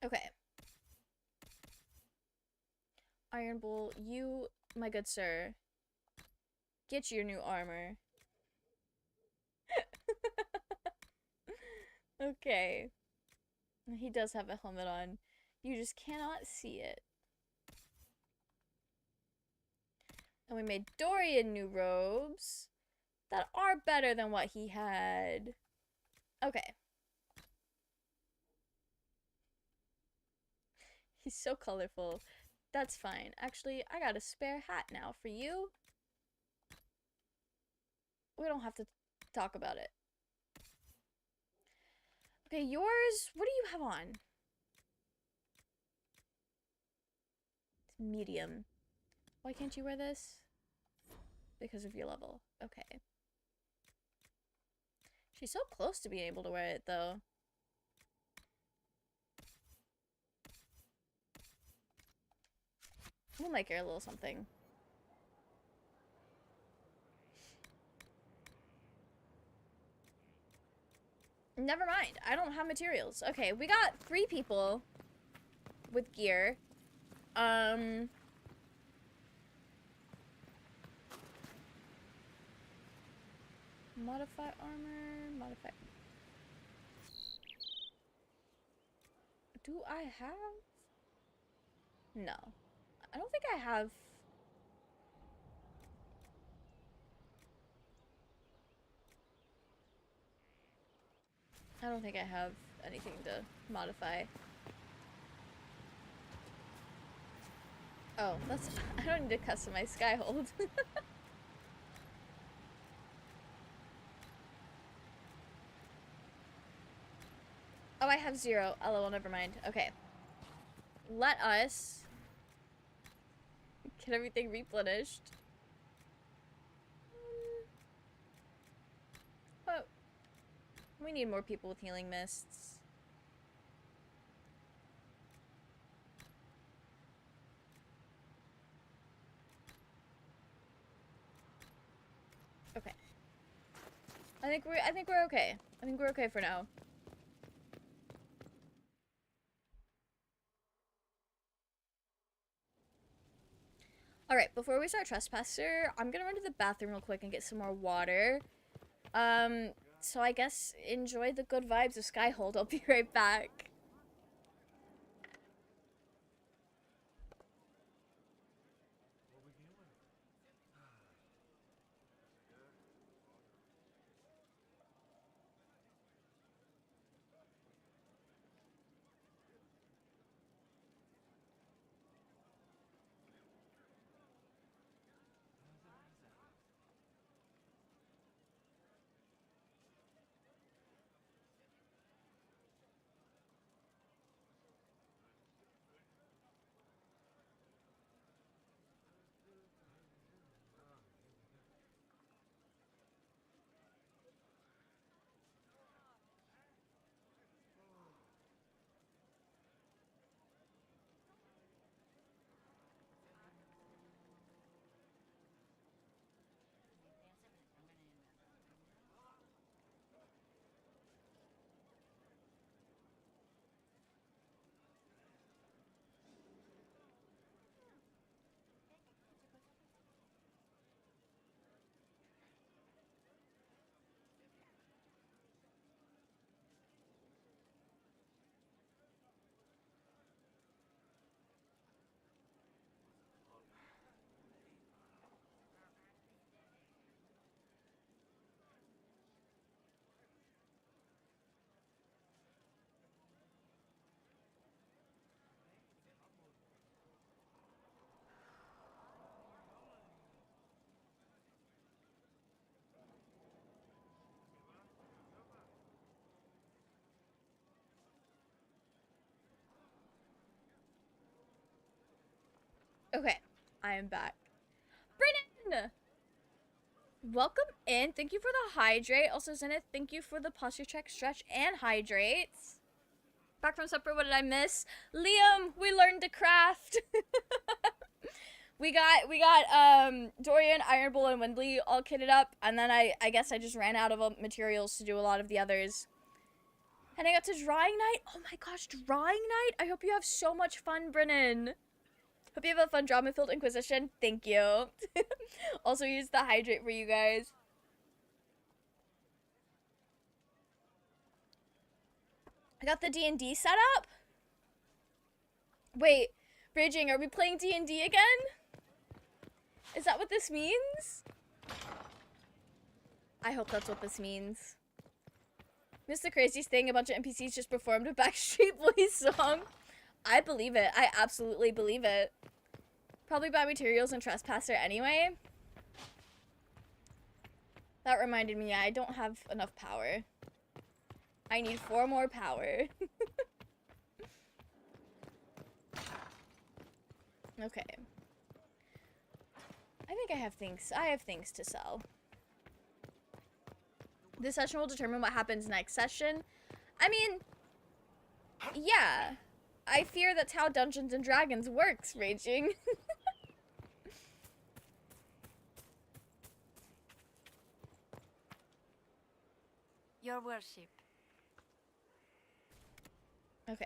Okay. Iron Bull, you, my good sir, get your new armor. Okay. He does have a helmet on. You just cannot see it. And we made Dorian new robes that are better than what he had. Okay. He's so colorful. That's fine. Actually, I got a spare hat now for you. We don't have to talk about it. Okay, yours, what do you have on? It's medium. Why can't you wear this? Because of your level. Okay. She's so close to being able to wear it, though. We'll make her a little something. Never mind. I don't have materials. Okay, we got 3 people with gear. Modify armor. Modify. Do I have? No. I don't think I have. I don't think I have anything to modify. Oh, that's. I don't need to customize Skyhold. Oh, I have 0. LOL, never mind. Okay. Let us get everything replenished. Oh. We need more people with healing mists. Okay. I think we're okay. I think we're okay for now. Alright, before we start Trespasser, I'm gonna run to the bathroom real quick and get some more water. So I guess enjoy the good vibes of Skyhold. I'll be right back. Okay, I am back. Brennan! Welcome in. Thank you for the hydrate. Also, Zenith, thank you for the posture check, stretch, and hydrates. Back from supper, what did I miss? Liam, we learned to craft. we got Dorian, Iron Bull, and Wendley all kitted up, and then I guess I just ran out of materials to do a lot of the others. And I got to drawing night. Oh my gosh, drawing night? I hope you have so much fun, Brennan. Hope you have a fun drama-filled Inquisition. Thank you. Also use the hydrate for you guys. I got the D&D set up. Wait, Bridging, are we playing D&D again? Is that what this means? I hope that's what this means. Missed the craziest thing, a bunch of NPCs just performed a Backstreet Boys song. I believe it. I absolutely believe it. Probably buy materials and Trespasser anyway. That reminded me, I don't have enough power. I need 4 more power. Okay. I think I have things to sell. This session will determine what happens next session. I mean, yeah. I fear that's how Dungeons and Dragons works, Raging. Your worship. Okay.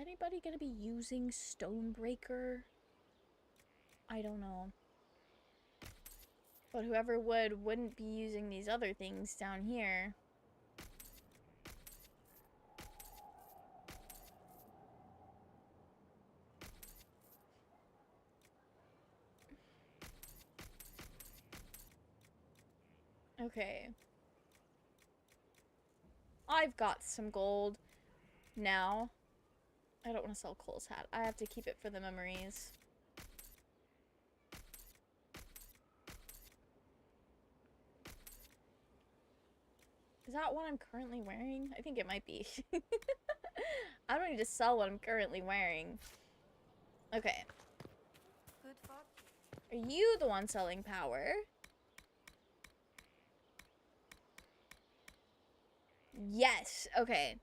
Anybody gonna be using Stonebreaker? I don't know. But whoever wouldn't be using these other things down here. Okay. I've got some gold now. I don't want to sell Cole's hat. I have to keep it for the memories. Is that what I'm currently wearing? I think it might be. I don't need to sell what I'm currently wearing. Okay. Good for Are you the one selling power? Yes. Okay.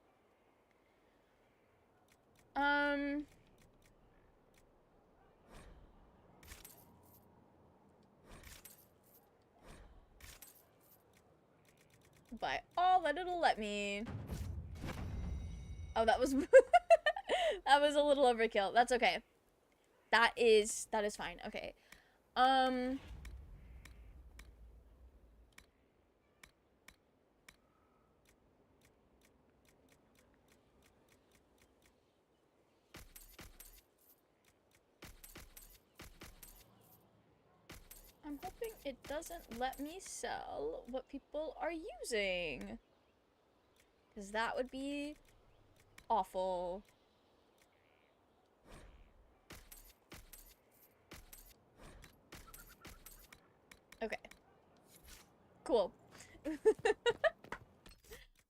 By all that it'll let me. Oh, that was that was a little overkill. That's okay. That is fine. Okay. I'm hoping it doesn't let me sell what people are using. Because that would be awful. Okay. Cool.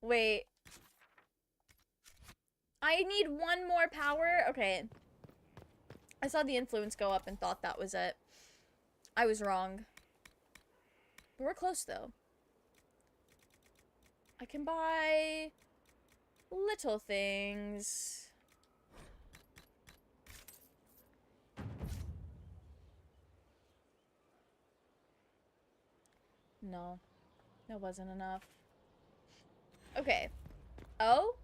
Wait. I need 1 more power? Okay. I saw the influence go up and thought that was it. I was wrong. But we're close, though. I can buy little things. No. That wasn't enough. Okay. Oh?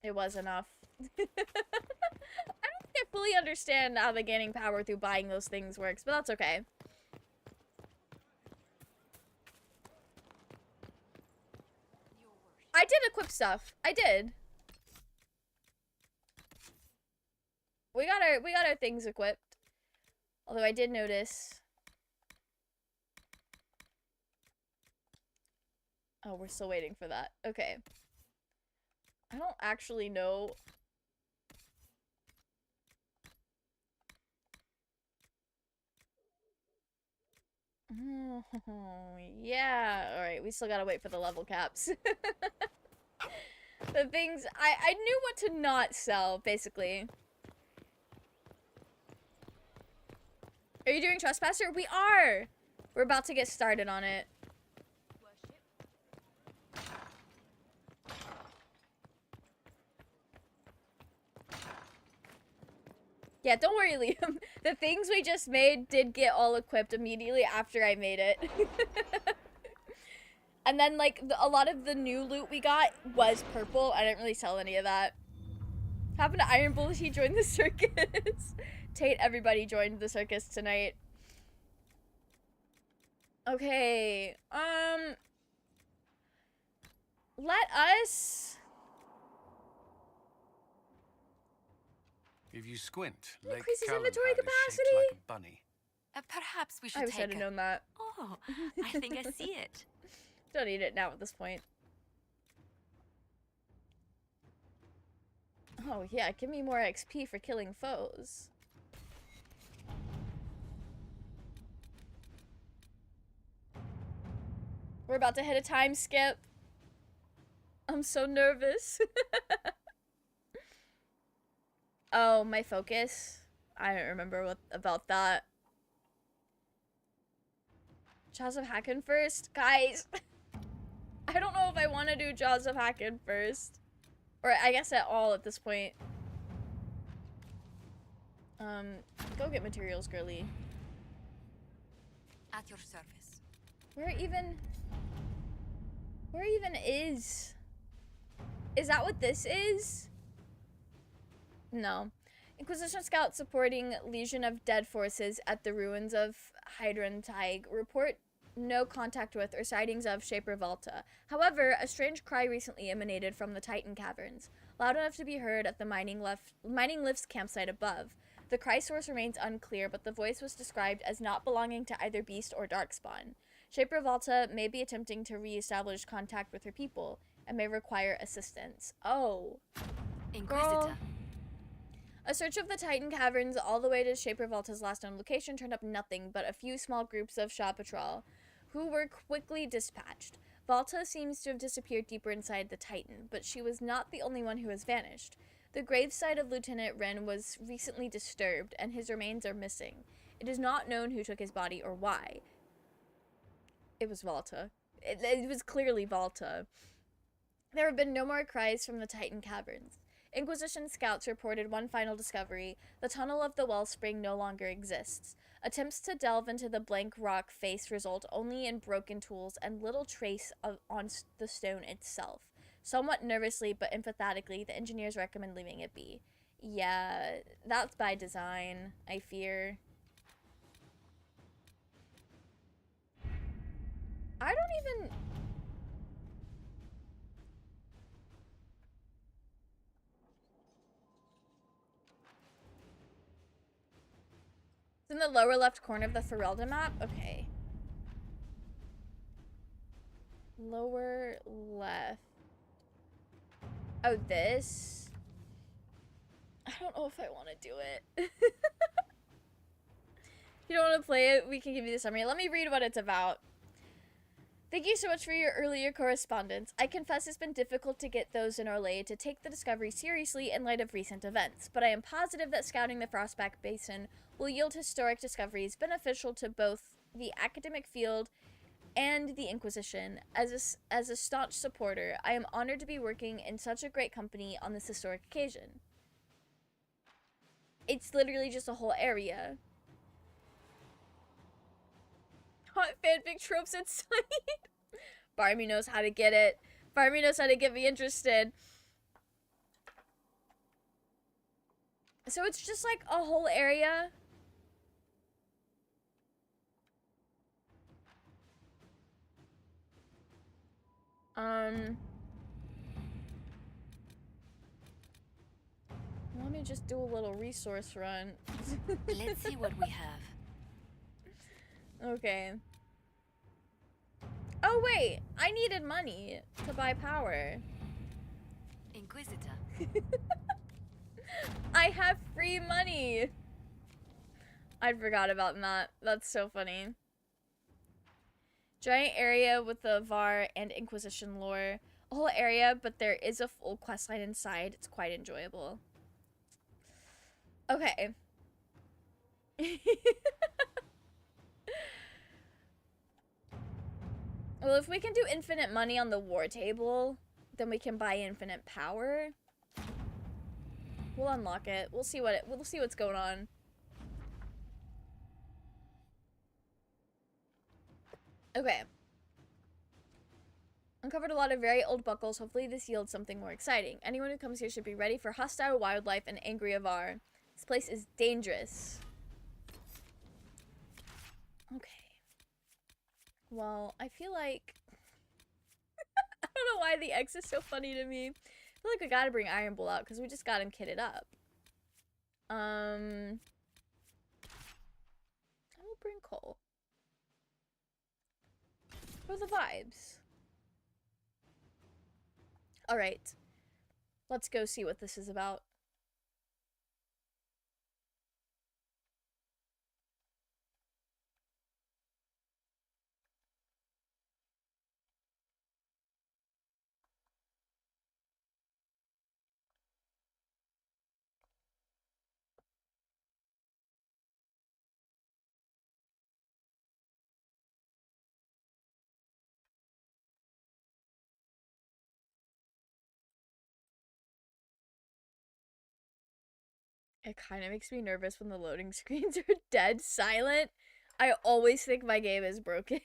It was enough. I don't think I fully understand how the gaining power through buying those things works, but that's okay. I did equip stuff. I did. We got our things equipped. Although I did notice Oh, we're still waiting for that. Okay. I don't actually know. Oh, yeah. Alright, we still gotta wait for the level caps. The things... I knew what to not sell, basically. Are you doing Trespasser? We are! We're about to get started on it. Yeah, don't worry, Liam. The things we just made did get all equipped immediately after I made it. And then, like, a lot of the new loot we got was purple. I didn't really sell any of that. Happened to Iron Bull, he joined the circus. Tate, everybody joined the circus tonight. Okay, let us... If you squint, increase his Lake inventory Calenhad is capacity? shaped like a bunny. Perhaps we should I wish take I'd have known that. Oh, I think I see it. Don't need it now at this point. Oh yeah, give me more XP for killing foes. We're about to hit a time skip. I'm so nervous. Oh, my focus. I don't remember what about that. Jaws of Hacken first? Guys, I don't know if I want to do Jaws of Hacken first. Or I guess at all at this point. Go get materials, girly. At your service. Where even is... Is that what this is? No. Inquisition Scout supporting Legion of Dead forces at the ruins of Hydron Taig report no contact with or sightings of Shaper Volta. However, a strange cry recently emanated from the Titan caverns, loud enough to be heard at the mining lift's campsite above. The cry source remains unclear, but the voice was described as not belonging to either beast or darkspawn. Shaper Volta may be attempting to re-establish contact with her people and may require assistance. Oh. Inquisitor. Girl. A search of the Titan caverns all the way to Shaper Volta's last known location turned up nothing but a few small groups of Shah Patrol, who were quickly dispatched. Volta seems to have disappeared deeper inside the Titan, but she was not the only one who has vanished. The gravesite of Lieutenant Wren was recently disturbed, and his remains are missing. It is not known who took his body or why. It was Volta. It was clearly Volta. There have been no more cries from the Titan caverns. Inquisition scouts reported one final discovery. The tunnel of the wellspring no longer exists. Attempts to delve into the blank rock face result only in broken tools and little trace on the stone itself. Somewhat nervously but emphatically, the engineers recommend leaving it be. Yeah, that's by design, I fear. I don't even... It's in the lower left corner of the Ferelda map? Okay. Lower left. Oh, this? I don't know if I want to do it. If you don't want to play it, we can give you the summary. Let me read what it's about. Thank you so much for your earlier correspondence. I confess it's been difficult to get those in Orlais to take the discovery seriously in light of recent events, but I am positive that scouting the Frostback Basin will yield historic discoveries beneficial to both the academic field and the Inquisition. As a staunch supporter, I am honored to be working in such a great company on this historic occasion. It's literally just a whole area. Hot fanfic tropes inside. Barmy knows how to get it. Barmy knows how to get me interested. So it's just like a whole area. Let me just do a little resource run. Let's see what we have. Okay. Oh wait, I needed money to buy power. Inquisitor. I have free money. I forgot about that. That's so funny. Giant area with the VAR and Inquisition lore. A whole area, but there is a full questline inside. It's quite enjoyable. Okay. Well, if we can do infinite money on the war table, then we can buy infinite power. We'll unlock it. We'll see what's going on. Okay. Uncovered a lot of very old buckles. Hopefully this yields something more exciting. Anyone who comes here should be ready for hostile wildlife and angry Avar. This place is dangerous. Okay. Well, I feel like... I don't know why the X is so funny to me. I feel like we gotta bring Iron Bull out because we just got him kitted up. I will bring Cole. For the vibes. Alright. Let's go see what this is about. It kind of makes me nervous when the loading screens are dead silent. I always think my game is broken.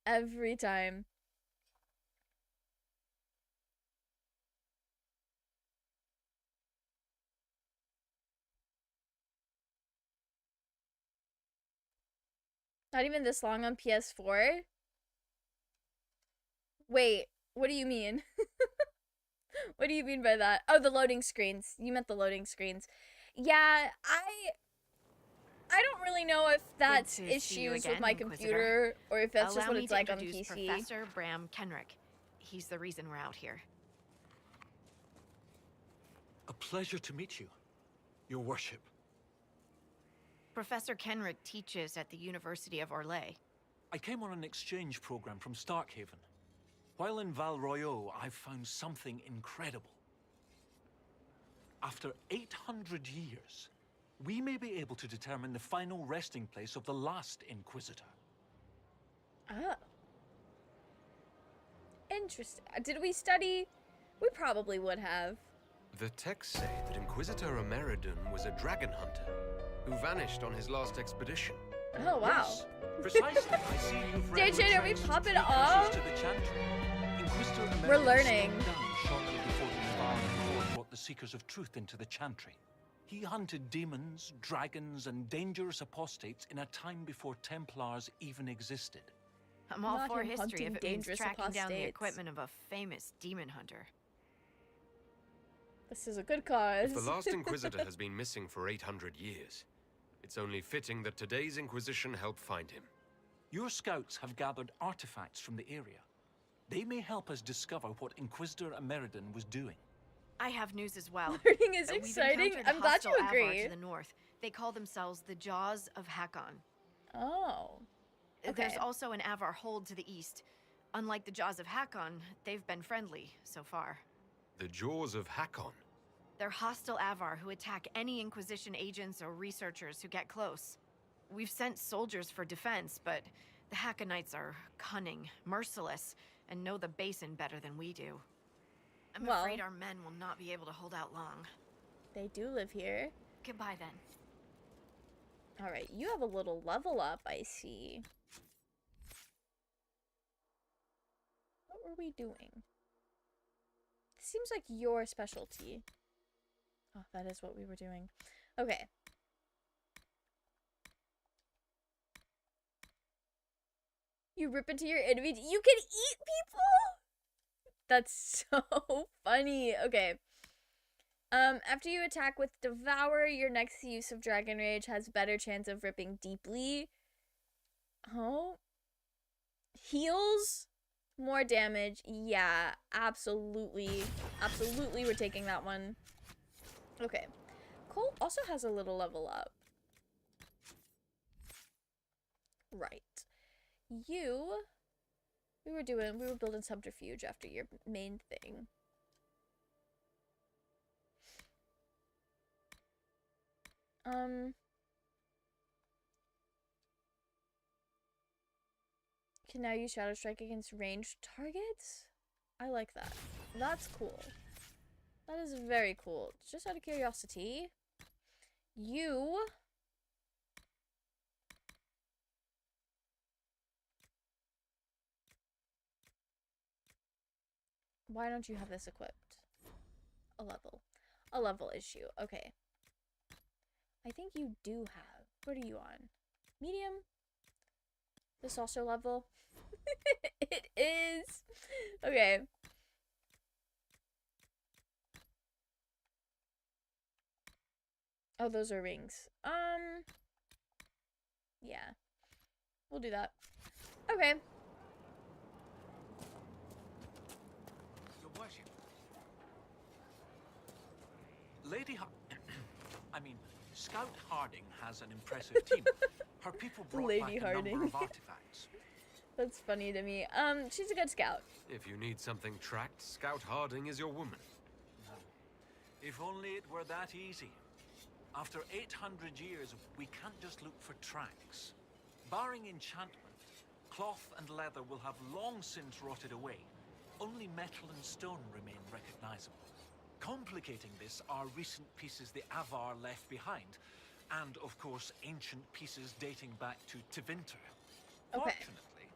Every time. Not even this long on PS4? Wait, what do you mean? What do you mean by that? Oh, the loading screens. You meant the loading screens. Yeah, I don't really know if that's issues with my computer or if that's just what it's like on PC. Professor Bram Kenrick. He's the reason we're out here. A pleasure to meet you, Your Worship. Professor Kenrick teaches at the University of Orlais. I came on an exchange program from Starkhaven. While in Val Royeaux, I found something incredible. After 800 years, we may be able to determine the final resting place of the last Inquisitor. Oh. Interesting. Did we study? We probably would have. The texts say that Inquisitor Ameridan was a dragon hunter who vanished on his last expedition. Oh, wow. Yes, precisely. I see you've read JJ, are we retraced popping three off? curses to the Chantry. Inquisitor We're Ameridan learning. stepped down shortly before the Navarran War brought the Seekers of Truth into the Chantry. He hunted demons, dragons, and dangerous apostates in a time before Templars even existed. I'm all Not for him history if hunting it means dangerous tracking down the apostates. equipment of a famous demon hunter. This is a good cause. If the last Inquisitor has been missing for 800 years, it's only fitting that today's Inquisition help find him. Your scouts have gathered artifacts from the area. They may help us discover what Inquisitor Ameridan was doing. I have news as well. Learning is We've exciting. encountered I'm glad you hostile Avar agree. to the north. They call themselves the Jaws of Hakon. Oh. Okay. There's also an Avar hold to the east. Unlike the Jaws of Hakon, they've been friendly so far. The Jaws of Hakon. They're hostile Avar who attack any Inquisition agents or researchers who get close. We've sent soldiers for defense, but the Hakonites are cunning, merciless, and know the basin better than we do. I'm afraid our men will not be able to hold out long. They do live here. Goodbye then. Alright, you have a little level up, I see. What were we doing? This seems like your specialty. Oh, that is what we were doing. Okay. You rip into your enemies. You can eat people? That's so funny. Okay. After you attack with Devour, your next use of Dragon Rage has better chance of ripping deeply. Oh. Heals? More damage. Yeah, absolutely. Absolutely, we're taking that one. Okay. Cole also has a little level up. Right. You... We were building subterfuge after your main thing. Can now use Shadow Strike against ranged targets? I like that. That's cool. That is very cool. Just out of curiosity, you... Why don't you have this equipped? A level. A level issue. Okay. I think you do have... What are you on? Medium? This also level? It is! Okay. Oh, those are rings. Yeah. We'll do that. Okay. Your worship. Lady I mean, Scout Harding has an impressive team. Her people brought Lady back a Harding. number of artifacts. That's funny to me. She's a good scout. If you need something tracked, Scout Harding is your woman. If only it were that easy. After 800 years, we can't just look for tracks. Barring enchantment, cloth and leather will have long since rotted away. Only metal and stone remain recognizable. Complicating this are recent pieces the Avar left behind, and of course ancient pieces dating back to Tevinter. Okay. Fortunately,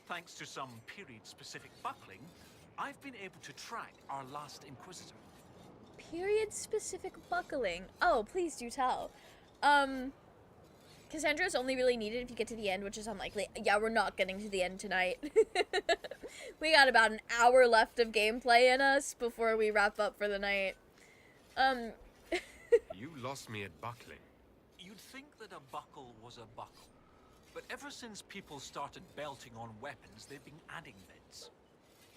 thanks to some period-specific buckling, I've been able to track our last Inquisitor. Period-specific buckling. Oh, please do tell. Cassandra's only really needed if you get to the end, which is unlikely. Yeah, we're not getting to the end tonight. We got about an hour left of gameplay in us before we wrap up for the night. You lost me at buckling. You'd think that a buckle was a buckle, but ever since people started belting on weapons, they've been adding bits.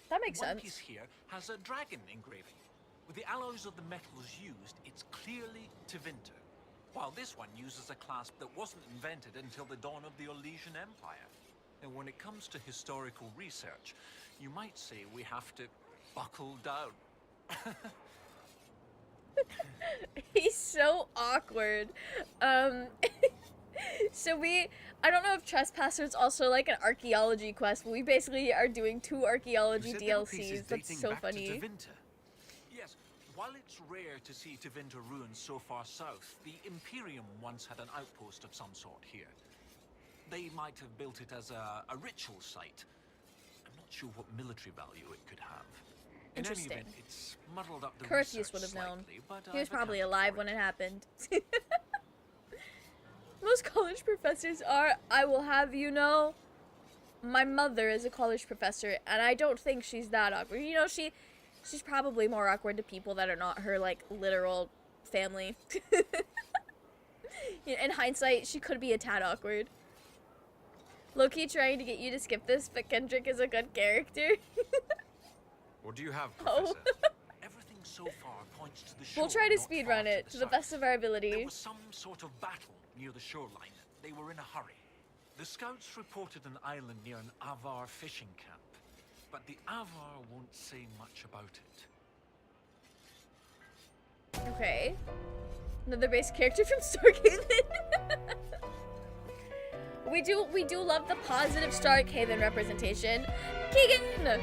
That makes One sense. piece here has a dragon engraving. With the alloys of the metals used, it's clearly Tevinter. While this one uses a clasp that wasn't invented until the dawn of the Elysian Empire. And when it comes to historical research, you might say we have to buckle down. He's so awkward. So I don't know if Trespasser is also like an archaeology quest, but we basically are doing 2 archaeology You said there were pieces DLCs. That's dating so back to funny. Tevinter. Yes, while it's rare to see Tevinter ruins so far south, the Imperium once had an outpost of some sort here. They might have built it as a ritual site. I'm not sure what military value it could have. In any Interesting. event, it's muddled up the Curtius research would have known. slightly, but He was I've probably accounted alive for when it. it happened. Most college professors are. I will have you know, my mother is a college professor, and I don't think she's that awkward. You know, she's probably more awkward to people that are not her, like, literal family. In hindsight, she could be a tad awkward. Low-key trying to get you to skip this, but Kendrick is a good character. What do you have, Oh. Professor? Everything so far points to the shore. We'll try to not far speedrun it to the south. best of our There ability. was some sort of battle near the shoreline. They were in a hurry. The scouts reported an island near an Avar fishing camp, but the Avar won't say much about it. Okay. Another base character from Starkhaven. We do love the positive Starkhaven representation. Keegan!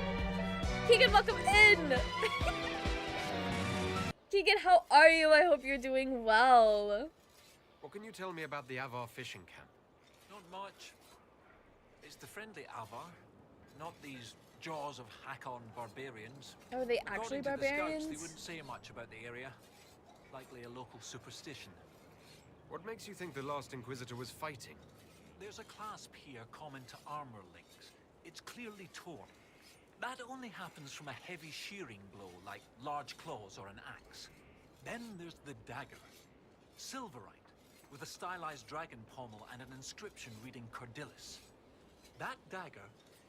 Keegan, welcome in! Keegan, how are you? I hope you're doing well. What can you tell me about the Avar fishing camp? Not much. It's the friendly Avar, not these jaws of Hakon barbarians. Are they actually According to the scouts, barbarians? they wouldn't say much about the area. Likely a local superstition. What makes you think the last Inquisitor was fighting? There's a clasp here common to armor links. It's clearly torn. That only happens from a heavy shearing blow, like large claws or an axe. Then there's the dagger. Silverite, with a stylized dragon pommel and an inscription reading Cordilis. That dagger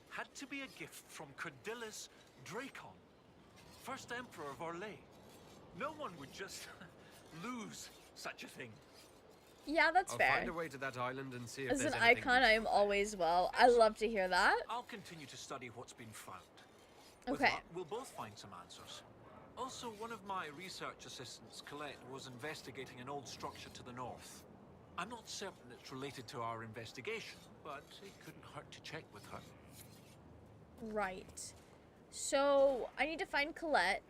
had to be a gift from Cordillus Dracon, first Emperor of Orlais. No one would just lose such a thing. Yeah, that's I'll fair. find a way to that island and see if As there's an anything icon, I am always well. I love to hear that. I'll continue to study what's been found. With Okay. luck, we'll both find some answers. Also, one of my research assistants, Colette, was investigating an old structure to the north. I'm not certain it's related to our investigation, but it couldn't hurt to check with her. Right. So, I need to find Colette.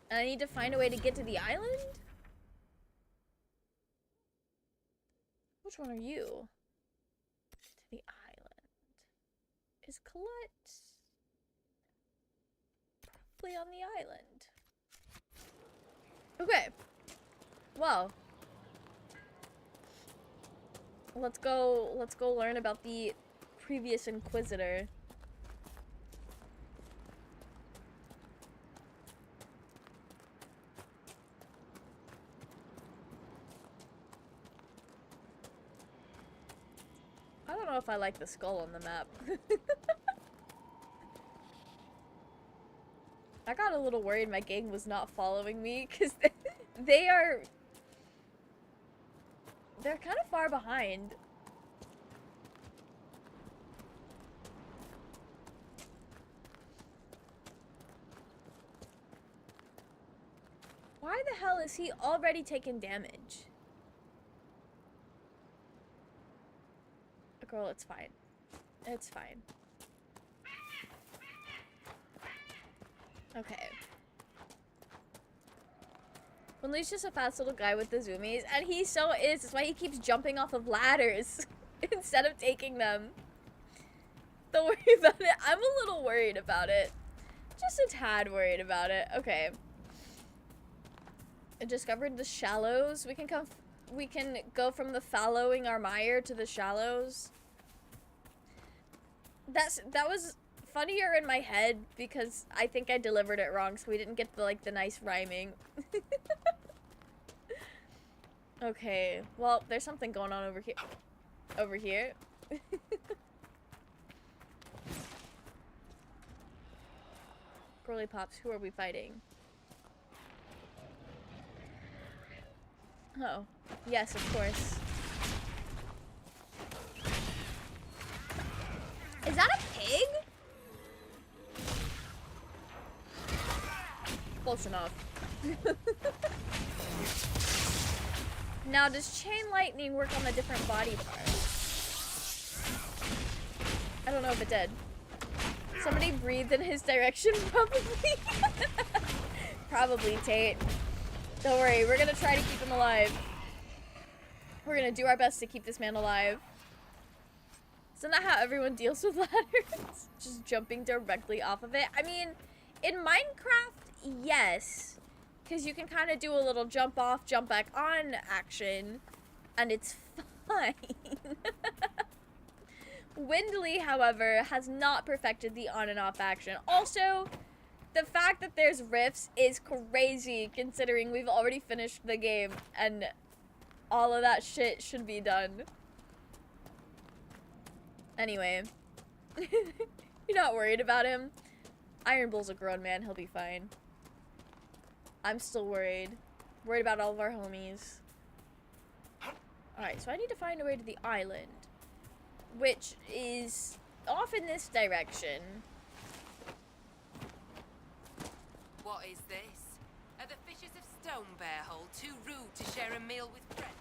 And I need to find a way to get to the island? Which one are you? To the island. Is Colette probably on the island? Okay. Well. Let's go learn about the previous Inquisitor. I don't know if I like the skull on the map. I got a little worried my gang was not following me because they're kind of far behind. Why the hell is he already taking damage? Girl, it's fine. It's fine. Okay. Winley's just a fast little guy with the zoomies, and he so is. That's why he keeps jumping off of ladders instead of taking them. Don't worry about it. I'm a little worried about it. Just a tad worried about it. Okay. I discovered the shallows. We can go from the fallowing our mire to the shallows. That was funnier in my head because I think I delivered it wrong, so we didn't get the nice rhyming. Okay, well, there's something going on over here. Over here. Girly Pops, who are we fighting? Oh, yes, of course. Is that a pig? Close enough. Now, does chain lightning work on the different body parts? I don't know if it did. Somebody breathed in his direction, probably. Probably, Tate. Don't worry, we're gonna try to keep him alive. We're gonna do our best to keep this man alive. Isn't that how everyone deals with ladders? Just jumping directly off of it? I mean, in Minecraft, yes. Because you can kind of do a little jump off, jump back on action. And it's fine. Windley, however, has not perfected the on and off action. Also, the fact that there's rifts is crazy considering we've already finished the game and all of that shit should be done. Anyway, you're not worried about him? Iron Bull's a grown man, he'll be fine. I'm still worried. Worried about all of our homies. Alright, so I need to find a way to the island, which is off in this direction. What is this? Are the fishes of Stonebearhole too rude to share a meal with friends?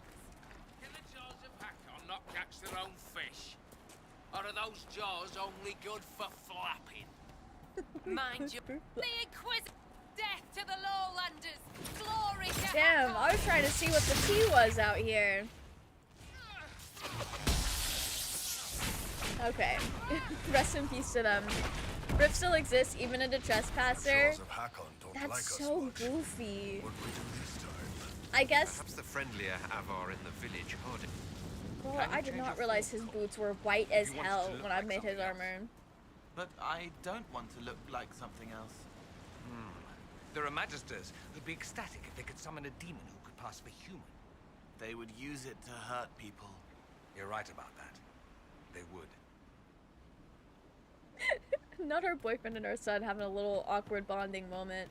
Can the jaws of Hakon not catch their own fish? Or are those jaws only good for flapping? Mind you, the Inquisitor! Death to the Lowlanders! Glory to Damn, Hakon! I was trying to see what the tea was out here. Okay. Rest in peace to them. Rift still exists, even in the Trespasser. That's so goofy. I guess. Perhaps the friendlier Avar in the village hardened. Well, I did not realize his boots were white as hell when I made his armor. But I don't want to look like something else. There are magisters who'd be ecstatic if they could summon a demon who could pass for human. They would use it to hurt people. You're right about that. They would. Not our boyfriend and our son having a little awkward bonding moment.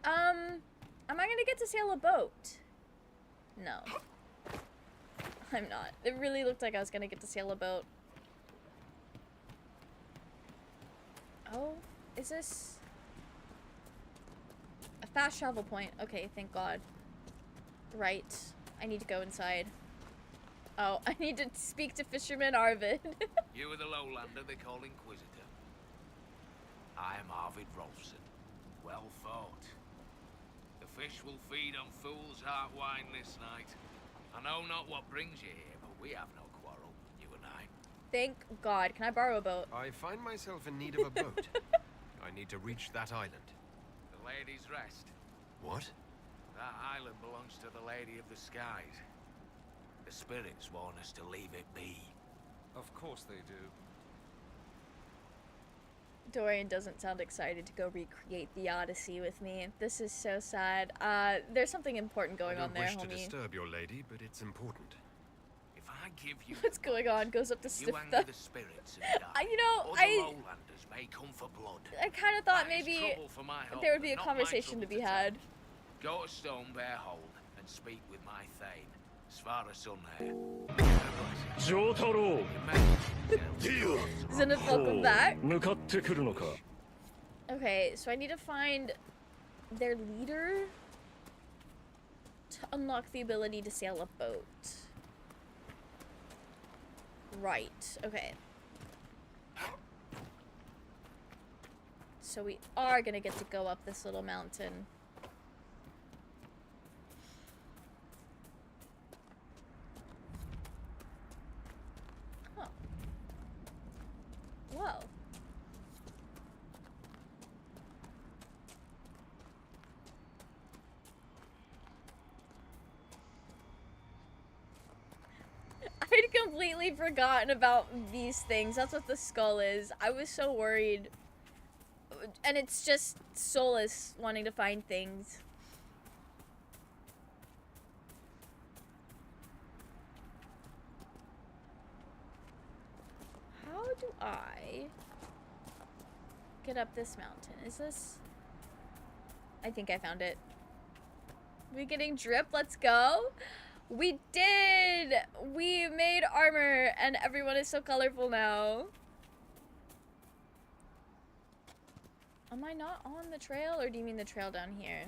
Am I gonna get to sail a boat? No. I'm not. It really looked like I was gonna get to sail a boat. Oh, is this a fast travel point? Okay, thank God. Right. I need to go inside. Oh, I need to speak to Fisherman Arvid. You are the lowlander they call Inquisitor. I am Arvid Rolfson. Well thought. The fish will feed on fool's heart wine this night. I know not what brings you here, but we have no quarrel, you and I. Thank God. Can I borrow a boat? I find myself in need of a boat. I need to reach that island. The Lady's Rest. What? That island belongs to the Lady of the Skies. The spirits warn us to leave it be. Of course they do. Dorian doesn't sound excited to go recreate the Odyssey with me. This is so sad. There's something important going on there, I don't wish to homie. disturb your lady, but it's important. If I give you What's going on? Goes up to you sniff anger the spirits and die. You know, Other lowlanders may come for blood. I kind of thought That is maybe trouble for my home, there would be a not my conversation to trouble be had. take. Go to Stonebear Hold and speak with my Thane, Svara Sunhair. Jotaro! Zenith, welcome back. 向かってくるのか Okay, so I need to find their leader to unlock the ability to sail a boat. Right, okay. So we are gonna get to go up this little mountain. Huh. Well. I'd completely forgotten about these things. That's what the skull is. I was so worried. And it's just Solus wanting to find things. How do I get up this mountain? Is this... I think I found it. We getting drip? Let's go. We did! We made armor and everyone is so colorful now. Am I not on the trail, or do you mean the trail down here?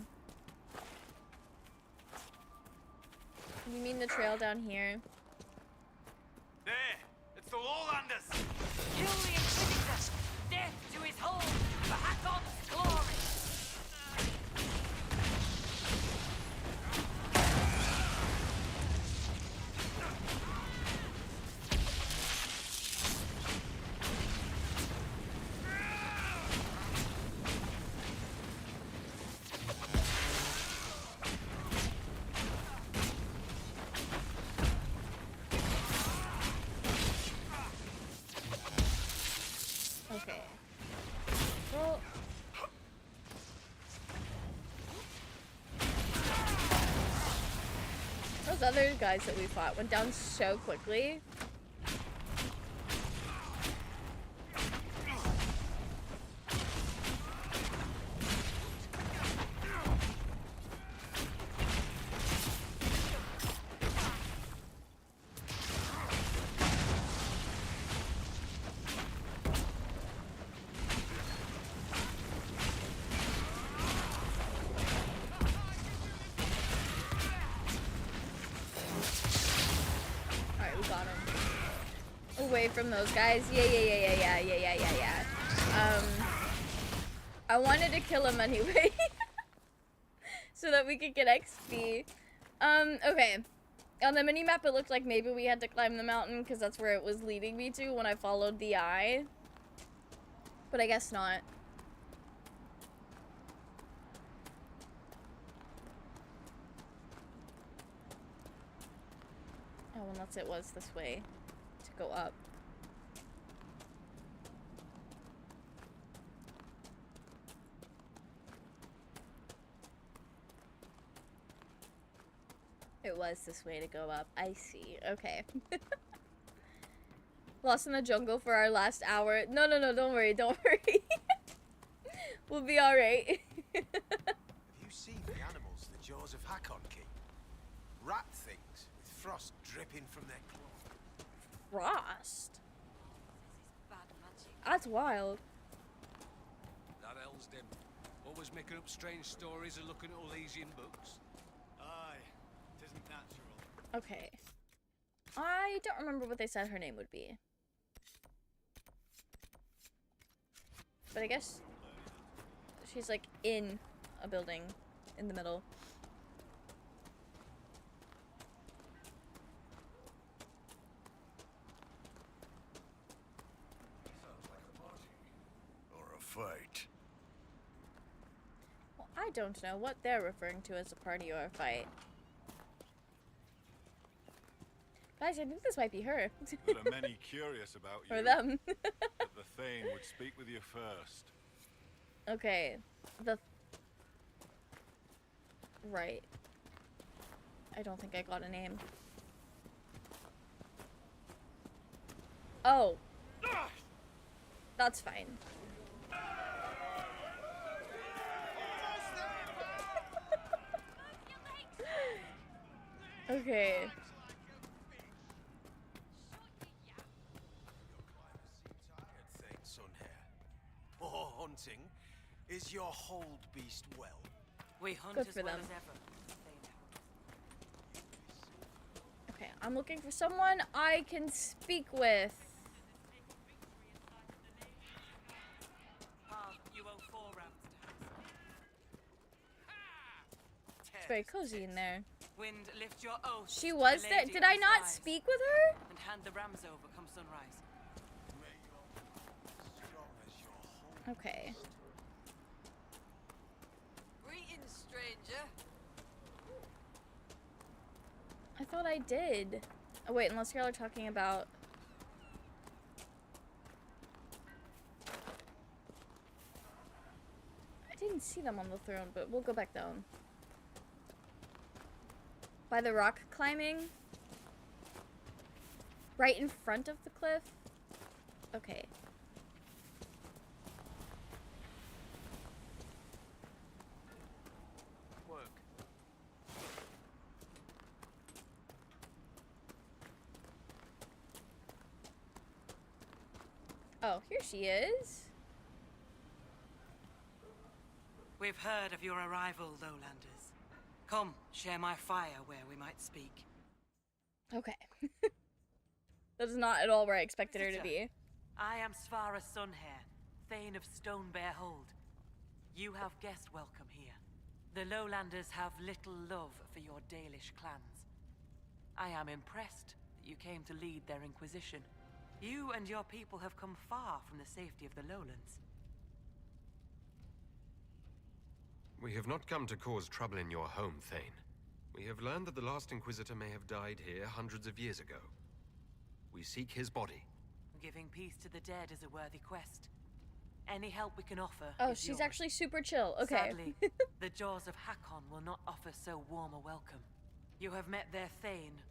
You mean the trail down here? There! It's the lowlanders! Kill the Inquisitor! Death to his hold! For Hakon's glory! Okay. Well... Those other guys that we fought went down so quickly. Away from those guys. Yeah. I wanted to kill him anyway. So that we could get XP. Okay. On the minimap it looked like maybe we had to climb the mountain because that's where it was leading me to when I followed the eye. But I guess not. Oh, unless it was this way to go up. It was this way to go up. I see. Okay. Lost in the jungle for our last hour. No, don't worry, don't worry. We'll be alright. Have you seen the animals the jaws of Hakon keep? Rat things with frost dripping from their claws. Frost? That's wild. That Elsdim. Always making up strange stories and looking at Elysian books. Aye, it isn't natural. Okay. I don't remember what they said her name would be. But I guess she's like in a building in the middle. Sounds like a party. Or a fight. Well, I don't know what they're referring to as a party or a fight. Guys, I think this might be her. There are many curious about you. Or them. But the Thane would speak with you first. Okay. Right. I don't think I got a name. Oh. That's fine. Okay. Hunting. Is your hold beast well? We hunt Good as for well them. as ever. Okay, I'm looking for someone I can speak with. You owe 4 rounds to It's very cozy in there. Wind, lift your oath. She was there. Did I not speak with her? And hand the rams over come sunrise. Okay. Greetings, stranger. I thought I did. Oh wait, unless y'all are talking about... I didn't see them on the throne, but we'll go back down. By the rock climbing? Right in front of the cliff? Okay. Oh, here she is. We've heard of your arrival, Lowlanders. Come, share my fire where we might speak. Okay. That is not at all where I expected her to be. I am Svara Sunhair, Thane of Stonebear Hold. You have guest welcome here. The Lowlanders have little love for your Dalish clans. I am impressed that you came to lead their inquisition. You and your people have come far from the safety of the lowlands. We have not come to cause trouble in your home, Thane. We have learned that the last Inquisitor may have died here hundreds of years ago. We seek his body. Giving peace to the dead is a worthy quest. Any help we can offer Oh, is she's yours. actually super chill. Okay. Sadly, the jaws of Hakon will not offer so warm a welcome. You have met their Thane,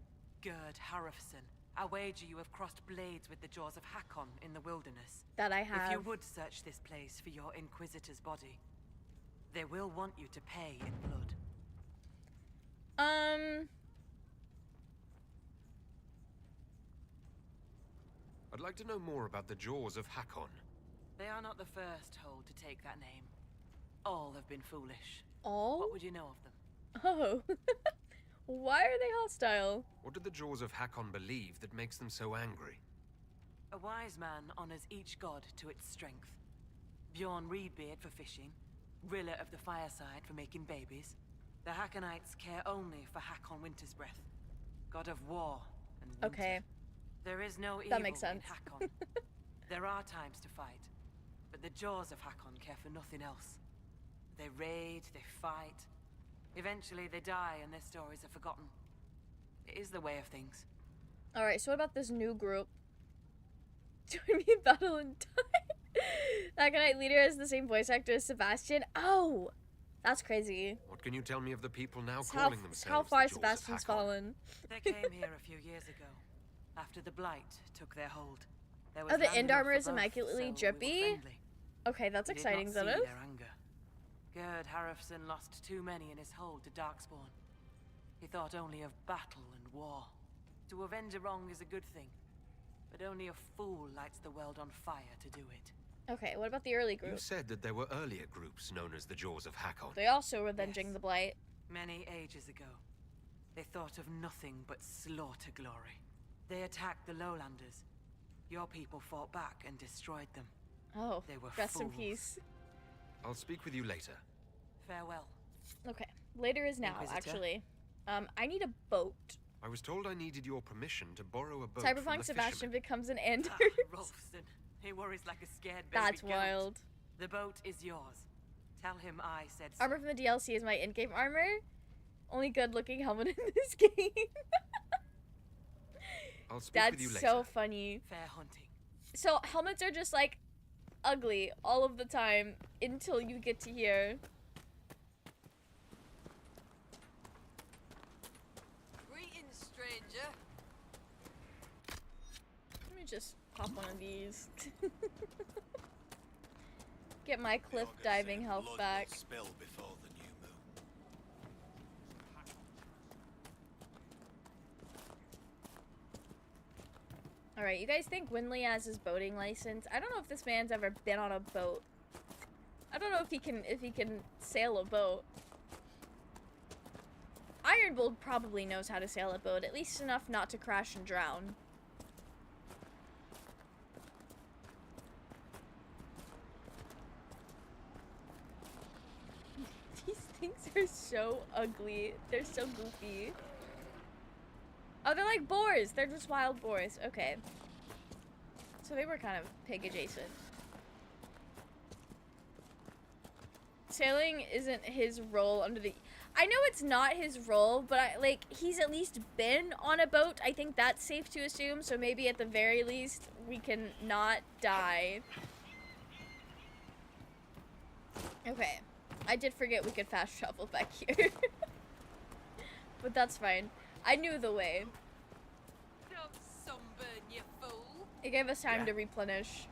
Gerd Harrofson. I wager you have crossed blades with the jaws of Hakon in the wilderness. That I have. If you would search this place for your Inquisitor's body, they will want you to pay in blood. I'd like to know more about the jaws of Hakon. They are not the first hold to take that name. All have been foolish. All? What would you know of them? Oh. Why are they hostile? What do the jaws of Hakon believe that makes them so angry? A wise man honors each god to its strength. Bjorn Reedbeard for fishing, Rilla of the Fireside for making babies. The Hakonites care only for Hakon Winter's Breath, god of war and winter. Okay. There is no evil That makes sense. in Hakon. There are times to fight, but the jaws of Hakon care for nothing else. They raid, they fight. Eventually they die and their stories are forgotten. It is the way of things. Alright, so what about this new group? Join me in battle and die. Aconite leader is the same voice actor as Sebastian. Oh! That's crazy. What can you tell me of the people now It's calling themselves how far the jaws of Sebastian's Hakon? fallen. They came here a few years ago, after the Blight took their hold. There was Oh, the land end enough armor for is both, immaculately so we were drippy? friendly. Okay, that's We did exciting, not see Zenith. their anger. Gerd Harrison lost too many in his hold to Darkspawn. He thought only of battle and war. To avenge a wrong is a good thing, but only a fool lights the world on fire to do it. Okay, what about the early You group? said that there were earlier groups known as the Jaws of Hakon. They also were avenging the Blight. Many ages ago, they thought of nothing but slaughter glory. They attacked the Lowlanders. Your people fought back and destroyed them. Oh, They were rest in fools. peace. I'll speak with you later. Farewell. Okay, later is now, Inquisitor? actually. I need a boat. I was told I needed your permission to borrow a boat Cyberpunk from the Sebastian becomes an Anders. Rolfson. He worries like a scared baby That's goat. wild. The boat is yours. Tell him I said so. Armor from the DLC is my in-game armor. Only good-looking helmet in this game. I'll speak That's with you later. so funny. Fair hunting. So helmets are just like ugly all of the time until you get to here. Greetings, stranger. Let me just pop one of these. Get my cliff diving health back. Spill before the new moon. Alright, you guys think Winley has his boating license? I don't know if this man's ever been on a boat. I don't know if he can sail a boat. Ironbold probably knows how to sail a boat, at least enough not to crash and drown. These things are so ugly. They're so goofy. Oh, they're like boars. They're just wild boars. Okay. So they were kind of pig adjacent. Sailing isn't his role under the... I know it's not his role, but he's at least been on a boat. I think that's safe to assume, so maybe at the very least we can not die. Okay. I did forget we could fast travel back here. But that's fine. I knew the way. Don't sunburn, you fool. It gave us time to replenish.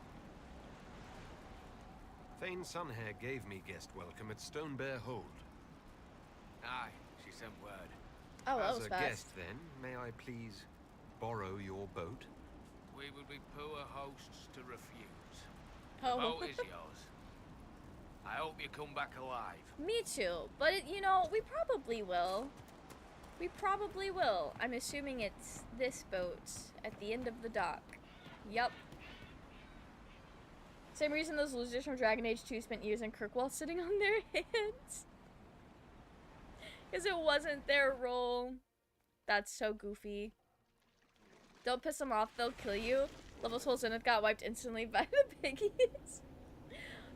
Thane Sunhair gave me guest welcome at Stone Bear Hold. Aye, she sent word. Oh, that As was a fast. guest, then, may I please borrow your boat? We would be poor hosts to refuse. Oh. The boat is yours. I hope you come back alive. Me too, but you know, we probably will. We probably will. I'm assuming it's this boat at the end of the dock. Yup. Same reason those losers from Dragon Age 2 spent years in Kirkwall sitting on their hands. Because it wasn't their role. That's so goofy. Don't piss them off, they'll kill you. Level Soul Zenith got wiped instantly by the piggies.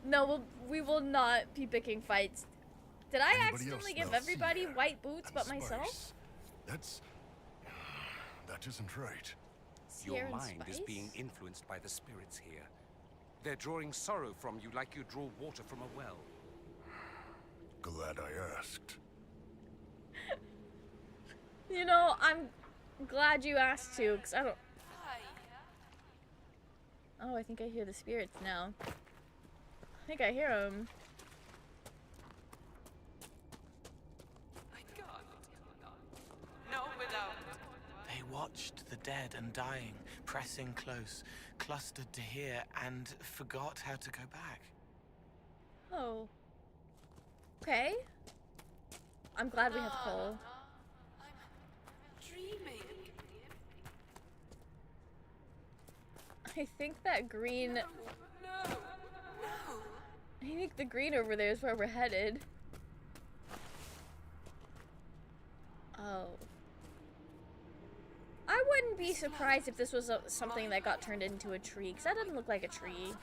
No, we will not be picking fights. Did I accidentally give everybody white boots but myself? That isn't right. Sierra Your and mind is spice? being influenced by the spirits here. They're drawing sorrow from you like you draw water from a well. Glad I asked. You know, I'm glad you asked to, because I don't... Oh, I think I hear the spirits now. I think I hear them. No, without. They watched the dead and dying, pressing close, clustered to here, and forgot how to go back. Oh. Okay. I'm glad we have coal. Dreaming. I think that green... No. I think the green over there is where we're headed. Oh. I wouldn't be surprised if this was something that got turned into a tree, because that doesn't look like a tree.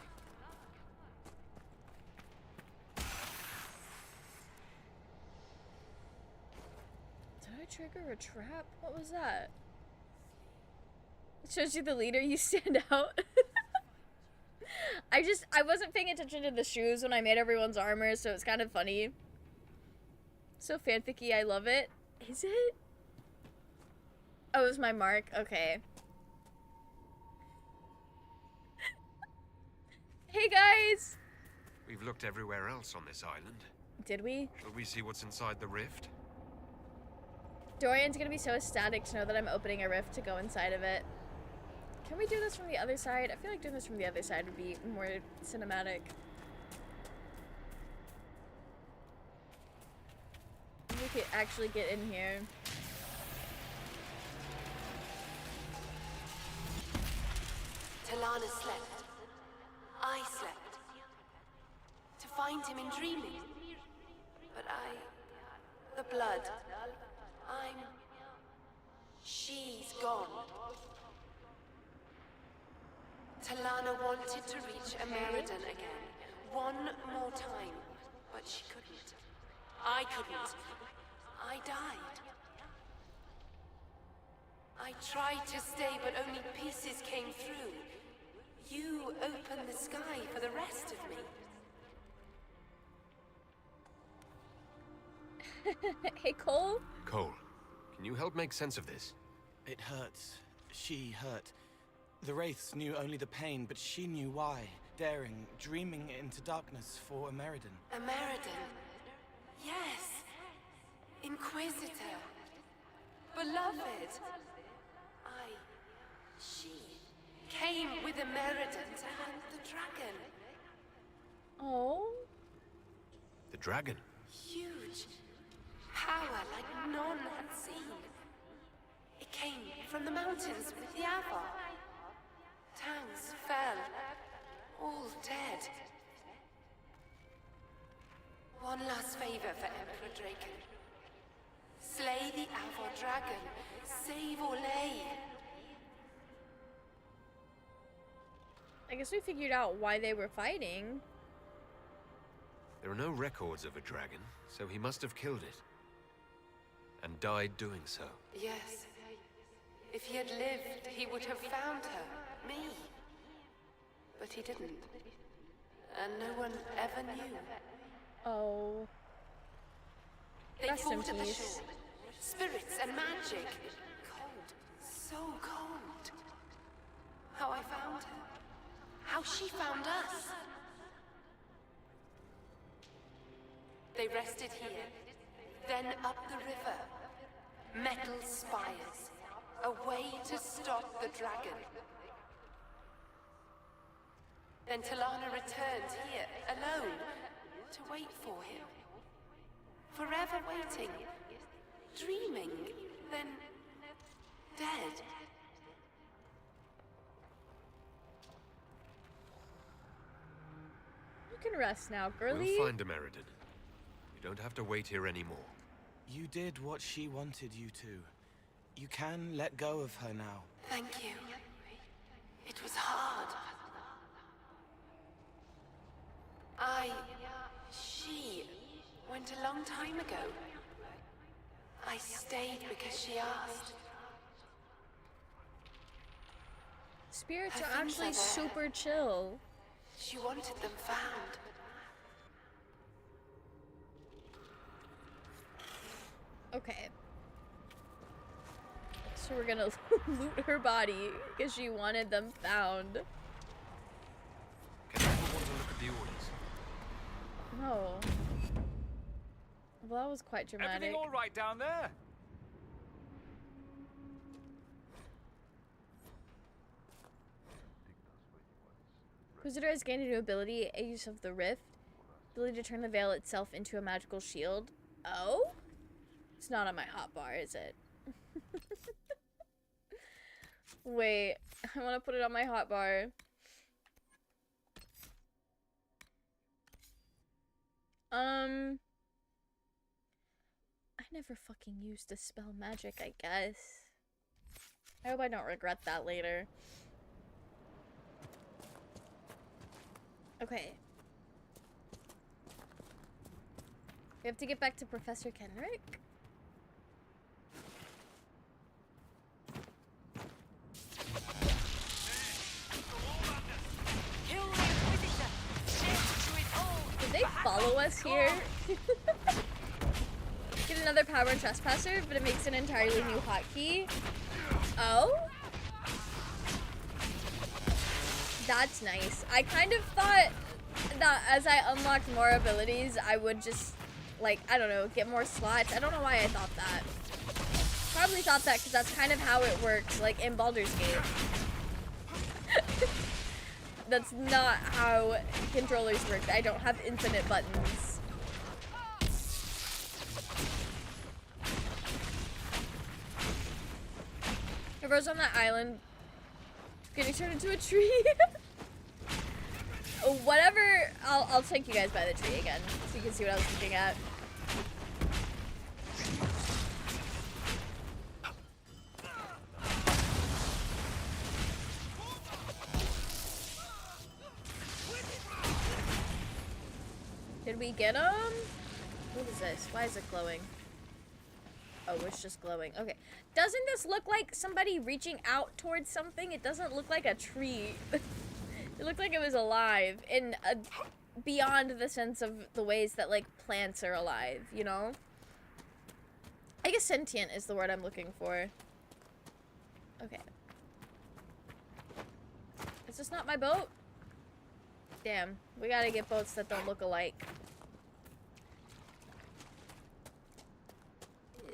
Did I trigger a trap? What was that? It shows you the leader, you stand out. I wasn't paying attention to the shoes when I made everyone's armor, so it's kind of funny. So fanficky, I love it. Is it? Oh, it was my mark? Okay. Hey guys! We've looked everywhere else on this island. Did we? Will we see what's inside the rift? Dorian's gonna be so ecstatic to know that I'm opening a rift to go inside of it. Can we do this from the other side? I feel like doing this from the other side would be more cinematic. We could actually get in here. Talana slept. I slept. To find him in dreaming. But the blood. She's gone. Talana wanted to reach Ameridan again. One more time. But she couldn't. I couldn't. I died. I tried to stay, but only pieces came through. You opened the sky for the rest of me. Hey, Cole? Cole, can you help make sense of this? It hurts. She hurt. The Wraiths knew only the pain, but she knew why. Daring, dreaming into darkness for Ameridan. Ameridan? Yes. Inquisitor. Beloved. She came with Ameridan to hunt the dragon. Oh? The dragon? Huge. Power like none had seen. It came from the mountains with the Avar. Towns fell. All dead. One last favor for Emperor Draken. Slay the Avar dragon. Save Orlais. I guess we figured out why they were fighting. There are no records of a dragon, so he must have killed it. And died doing so. Yes. If he had lived, he would have found her. Me. But he didn't. And no one ever knew. Oh. They Rest in fought at the peace. shore. Spirits and magic. Cold. So cold. How I found her. How she found us. They rested here. Then up the river. Metal spires. A way to stop the dragon. Then Talana returned here, alone, to wait for him. Forever waiting. Dreaming. Then dead. You can rest now, girly. We'll find Ameridan. You don't have to wait here anymore. You did what she wanted you to. You can let go of her now. Thank you. It was hard. She went a long time ago. I stayed because she asked. Spirits Her are things actually are there. super chill. She wanted them found. Okay. So we're gonna loot her body because she wanted them found. Can anyone want to look at the orders? No. Well, that was quite dramatic. Everything all right down there? Inquisitor has gained a new ability, a use of the Rift. Ability to turn the veil itself into a magical shield. Oh? It's not on my hotbar, is it? Wait, I want to put it on my hotbar. I never fucking used to spell magic, I guess. I hope I don't regret that later. Okay. We have to get back to Professor Kenrick. Did they follow us here? Get another power and Trespasser, but it makes an entirely new hotkey. Oh? That's nice. I kind of thought that as I unlocked more abilities, I would just, like, I don't know, get more slots. I don't know why I thought that. Probably thought that because that's kind of how it works, like, in Baldur's Gate. That's not how controllers work. I don't have infinite buttons. Everyone's on that island getting turned into a tree. Whatever, I'll take you guys by the tree again so you can see what I was looking at. Did we get him? What is this? Why is it glowing? Oh, it's just glowing. Okay. Doesn't this look like somebody reaching out towards something? It doesn't look like a tree. It looked like it was alive in beyond the sense of the ways that, like, plants are alive, you know? I guess sentient is the word I'm looking for. Okay. Is this not my boat? Damn. We gotta get boats that don't look alike.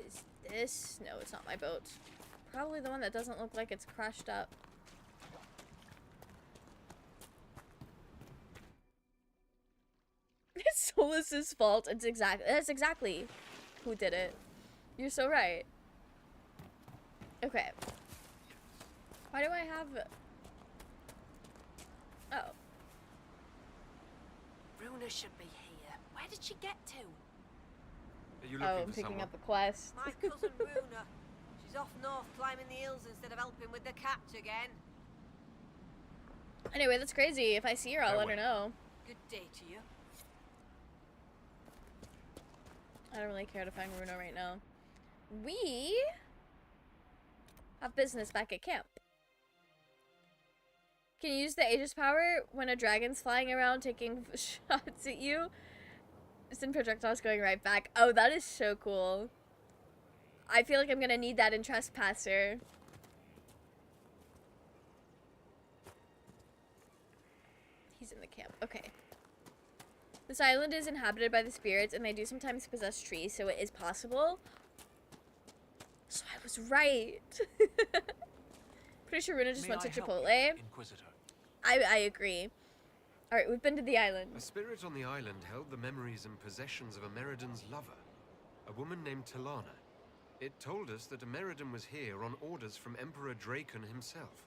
Is this? No, it's not my boat. Probably the one that doesn't look like it's crashed up. It's Solus's fault. That's exactly who did it. You're so right. Okay. Why do I have... Oh. Runa should be here. Where did she get to? Are you looking Oh, I'm for picking someone? up a quest. My cousin Runa. She's off north climbing the hills instead of helping with the catch again. Anyway, that's crazy. If I see her, I'll let her know. Good day to you. I don't really care to find Runa right now. We have business back at camp. Can you use the Aegis power when a dragon's flying around taking shots at you? Send projectiles going right back. Oh, that is so cool. I feel like I'm gonna need that in Trespasser. He's in the camp. Okay. This island is inhabited by the spirits, and they do sometimes possess trees, so it is possible. So I was right. Pretty sure Runa just went to Chipotle. Inquisitor? I agree. Alright, we've been to the island. A spirit on the island held the memories and possessions of Ameridan's lover, a woman named Talana. It told us that Ameridan was here on orders from Emperor Draken himself,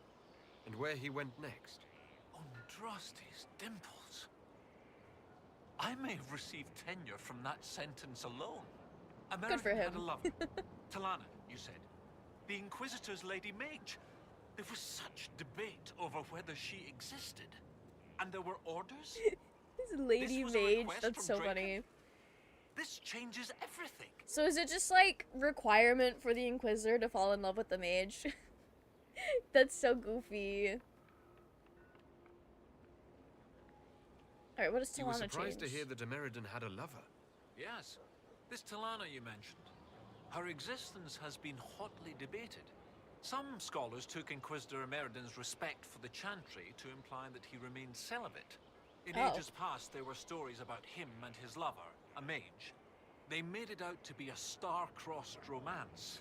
and where he went next. Andraste's dimples. I may have received tenure from that sentence alone. Ameridan for him. had a lover. Talana, you said. The Inquisitor's Lady Mage. There was such debate over whether she existed. And there were orders? This lady was a mage, request that's from so Draken? funny. This changes everything. So is it just like requirement for the Inquisitor to fall in love with the mage? That's so goofy. Alright, what does You were Talana surprised change? to hear that Ameridan had a lover. Yes. This Talana you mentioned. Her existence has been hotly debated. Some scholars took Inquisitor Ameridan's respect for the Chantry to imply that he remained celibate. In ages past, there were stories about him and his lover, a mage. They made it out to be a star-crossed romance.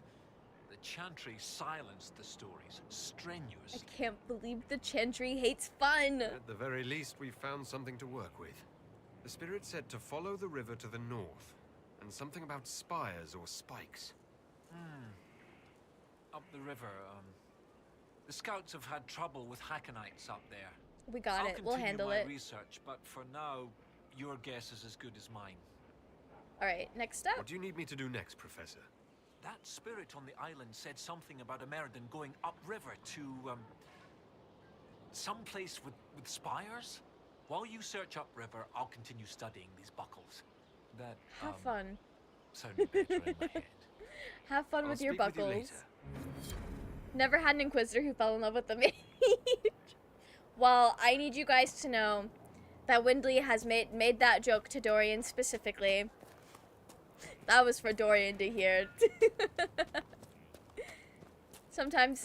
The Chantry silenced the stories strenuously. I can't believe the Chantry hates fun. At the very least, we found something to work with. The spirit said to follow the river to the north, and something about spires or spikes. Up the river, the scouts have had trouble with Hackonites up there. We got it. We'll handle it. I'll continue my research, but for now, your guess is as good as mine. Alright, next up. What do you need me to do next, Professor? That spirit on the island said something about Ameridan going upriver to, some place with spires? While you search upriver, I'll continue studying these buckles. That, Have fun. sounded better in my head. Have fun with your speak with you buckles. later. Never had an Inquisitor who fell in love with the mage. Well, I need you guys to know that Windley has made that joke to Dorian specifically. That was for Dorian to hear. So sometimes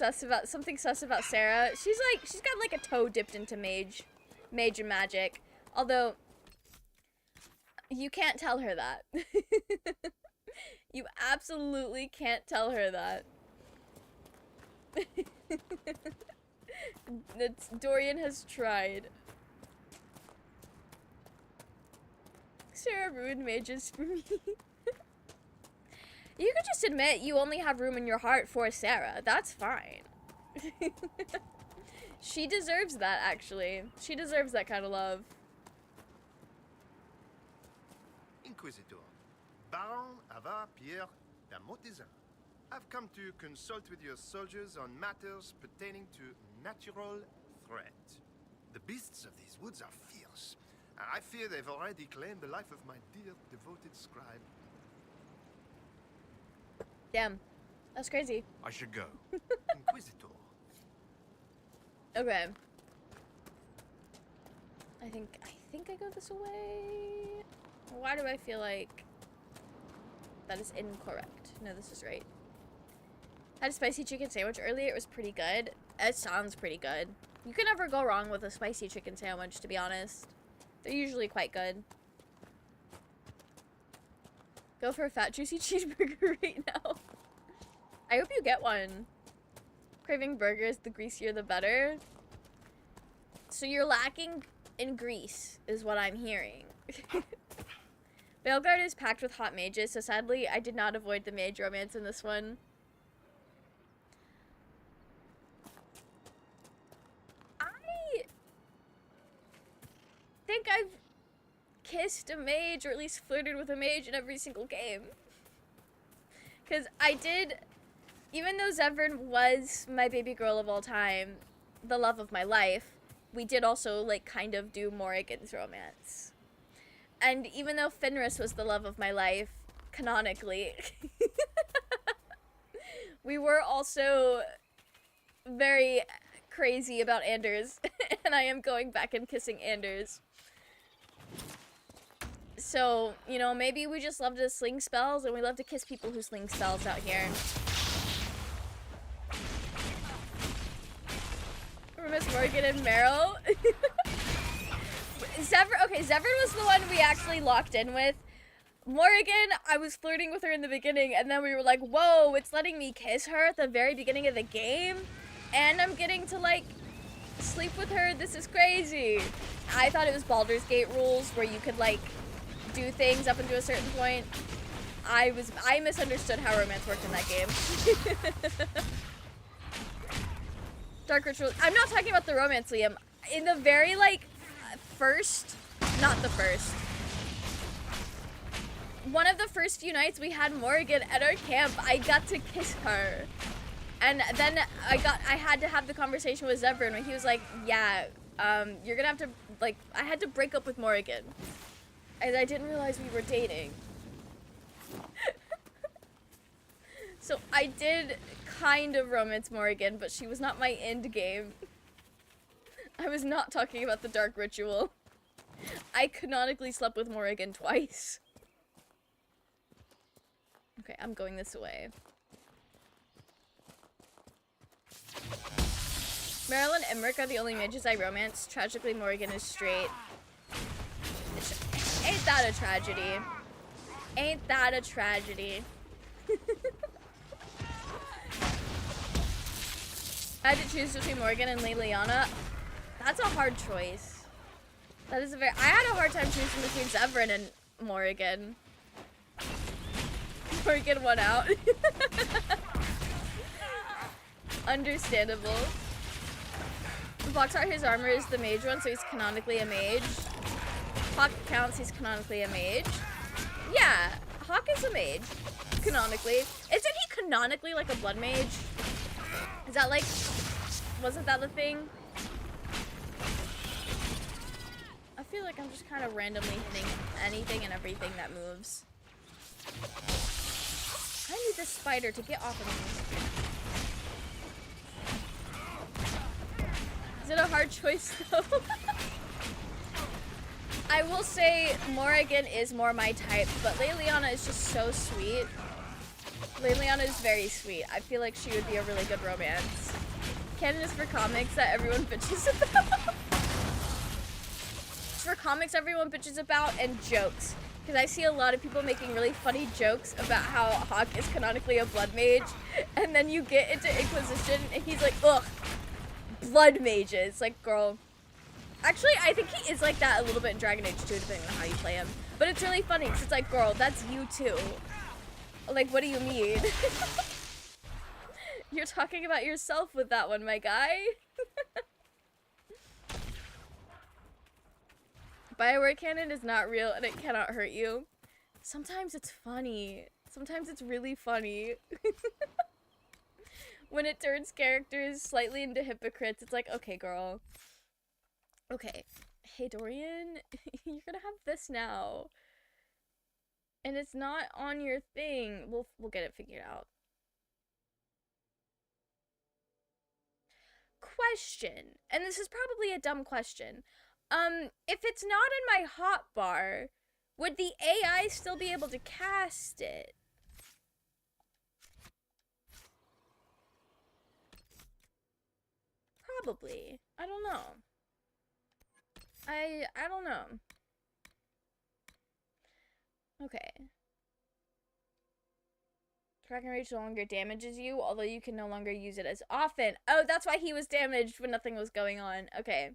something sus about Sarah. She's got like a toe dipped into mage and magic. Although you can't tell her that. You absolutely can't tell her that. Dorian has tried. Sarah ruined mages for me. You could just admit you only have room in your heart for Sarah. That's fine. She deserves that, actually. She deserves that kind of love. Inquisitor, Baron Avar Pierre d'Amotizan. I've come to consult with your soldiers on matters pertaining to natural threat. The beasts of these woods are fierce. I fear they've already claimed the life of my dear, devoted scribe. Damn. That's crazy. I should go. Inquisitor. Okay. I think I go this way. Why do I feel like that is incorrect? No, this is right. Had a spicy chicken sandwich earlier. It was pretty good. It sounds pretty good. You can never go wrong with a spicy chicken sandwich, to be honest. They're usually quite good. Go for a fat, juicy cheeseburger right now. I hope you get one. Craving burgers, the greasier the better. So you're lacking in grease, is what I'm hearing. Veilguard is packed with hot mages, so sadly I did not avoid the mage romance in this one. I think I've kissed a mage, or at least flirted with a mage in every single game. Because I did, even though Zevran was my baby girl of all time, the love of my life, we did also, like, kind of do Morrigan's romance. And even though Fenris was the love of my life, canonically, we were also very crazy about Anders, and I am going back and kissing Anders. So, you know, maybe we just love to sling spells, and we love to kiss people who sling spells out here. Miss Morgan and Meryl. Zevran was the one we actually locked in with. Morrigan, I was flirting with her in the beginning, and then we were like, whoa, it's letting me kiss her at the very beginning of the game, and I'm getting to, like, sleep with her. This is crazy. I thought it was Baldur's Gate rules, where you could, like, do things up until a certain point. I misunderstood how romance worked in that game. Dark Ritual. I'm not talking about the romance, Liam. In the very, like, not the first. One of the first few nights we had Morrigan at our camp, I got to kiss her. And then I had to have the conversation with Zevran when he was like, yeah, you're gonna have to, like, I had to break up with Morrigan. And I didn't realize we were dating. So I did kind of romance Morrigan, but she was not my end game. I was not talking about the Dark Ritual. I canonically slept with Morrigan twice. Okay, I'm going this way. Meryl and Emmerich are the only mages I romance. Tragically, Morrigan is straight. Ain't that a tragedy? Ain't that a tragedy? I had to choose between Morgan and Liliana. That's a hard choice. That is I had a hard time choosing between Zevran and Morrigan. Morrigan won out. Understandable. Boxart, his armor is the mage one, so he's canonically a mage. Hawk counts, he's canonically a mage. Yeah, Hawk is a mage, canonically. Isn't he canonically like a blood mage? Is that like, wasn't that the thing? I feel like I'm just kind of randomly hitting anything and everything that moves. I need this spider to get off of me. Is it a hard choice though? I will say Morrigan is more my type, but Liliana is just so sweet. Liliana is very sweet. I feel like she would be a really good romance. Canon is for comics that everyone bitches about. It's for comics everyone bitches about and jokes. Because I see a lot of people making really funny jokes about how Hawk is canonically a blood mage. And then you get into Inquisition and he's like, ugh, blood mages. Like, girl. Actually, I think he is like that a little bit in Dragon Age 2, depending on how you play him. But it's really funny because it's like, girl, that's you too. Like, what do you mean? You're talking about yourself with that one, my guy. Bioware canon is not real and it cannot hurt you. Sometimes it's funny. Sometimes it's really funny. When it turns characters slightly into hypocrites, it's like, okay, girl. Okay. Hey, Dorian, you're gonna have this now. And it's not on your thing. We'll get it figured out. Question. And this is probably a dumb question. If it's not in my hotbar, would the AI still be able to cast it? Probably. I don't know. I don't know. Okay. Dragon Rage no longer damages you, although you can no longer use it as often. Oh, that's why he was damaged when nothing was going on. Okay.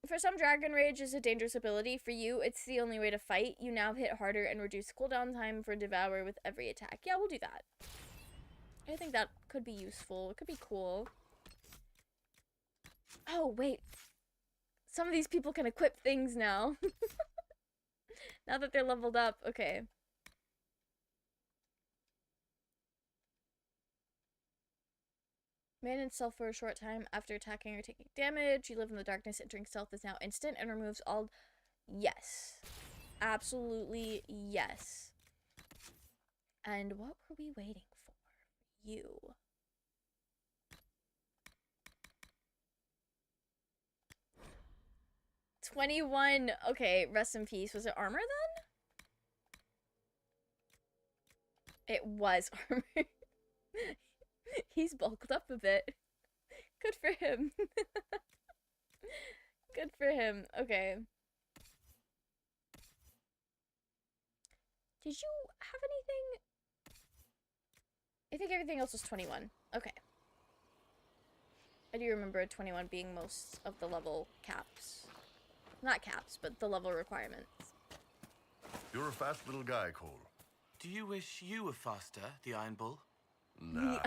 For some, Dragon Rage is a dangerous ability. For you, it's the only way to fight. You now hit harder and reduce cooldown time for Devour with every attack. Yeah, we'll do that. I think that could be useful. It could be cool. Oh, wait. Some of these people can equip things now. Now that they're leveled up. Okay. Man in stealth for a short time after attacking or taking damage. You live in the darkness. Entering stealth is now instant and removes all... Yes. Absolutely yes. And what were we waiting for? You. $21. Okay, rest in peace. Was it armor then? It was armor. He's bulked up a bit. Good for him. Good for him. Okay. Did you have anything? I think everything else was 21. Okay. I do remember 21 being most of the level caps. Not caps, but the level requirements. You're a fast little guy, Cole. Do you wish you were faster, the Iron Bull? Nah,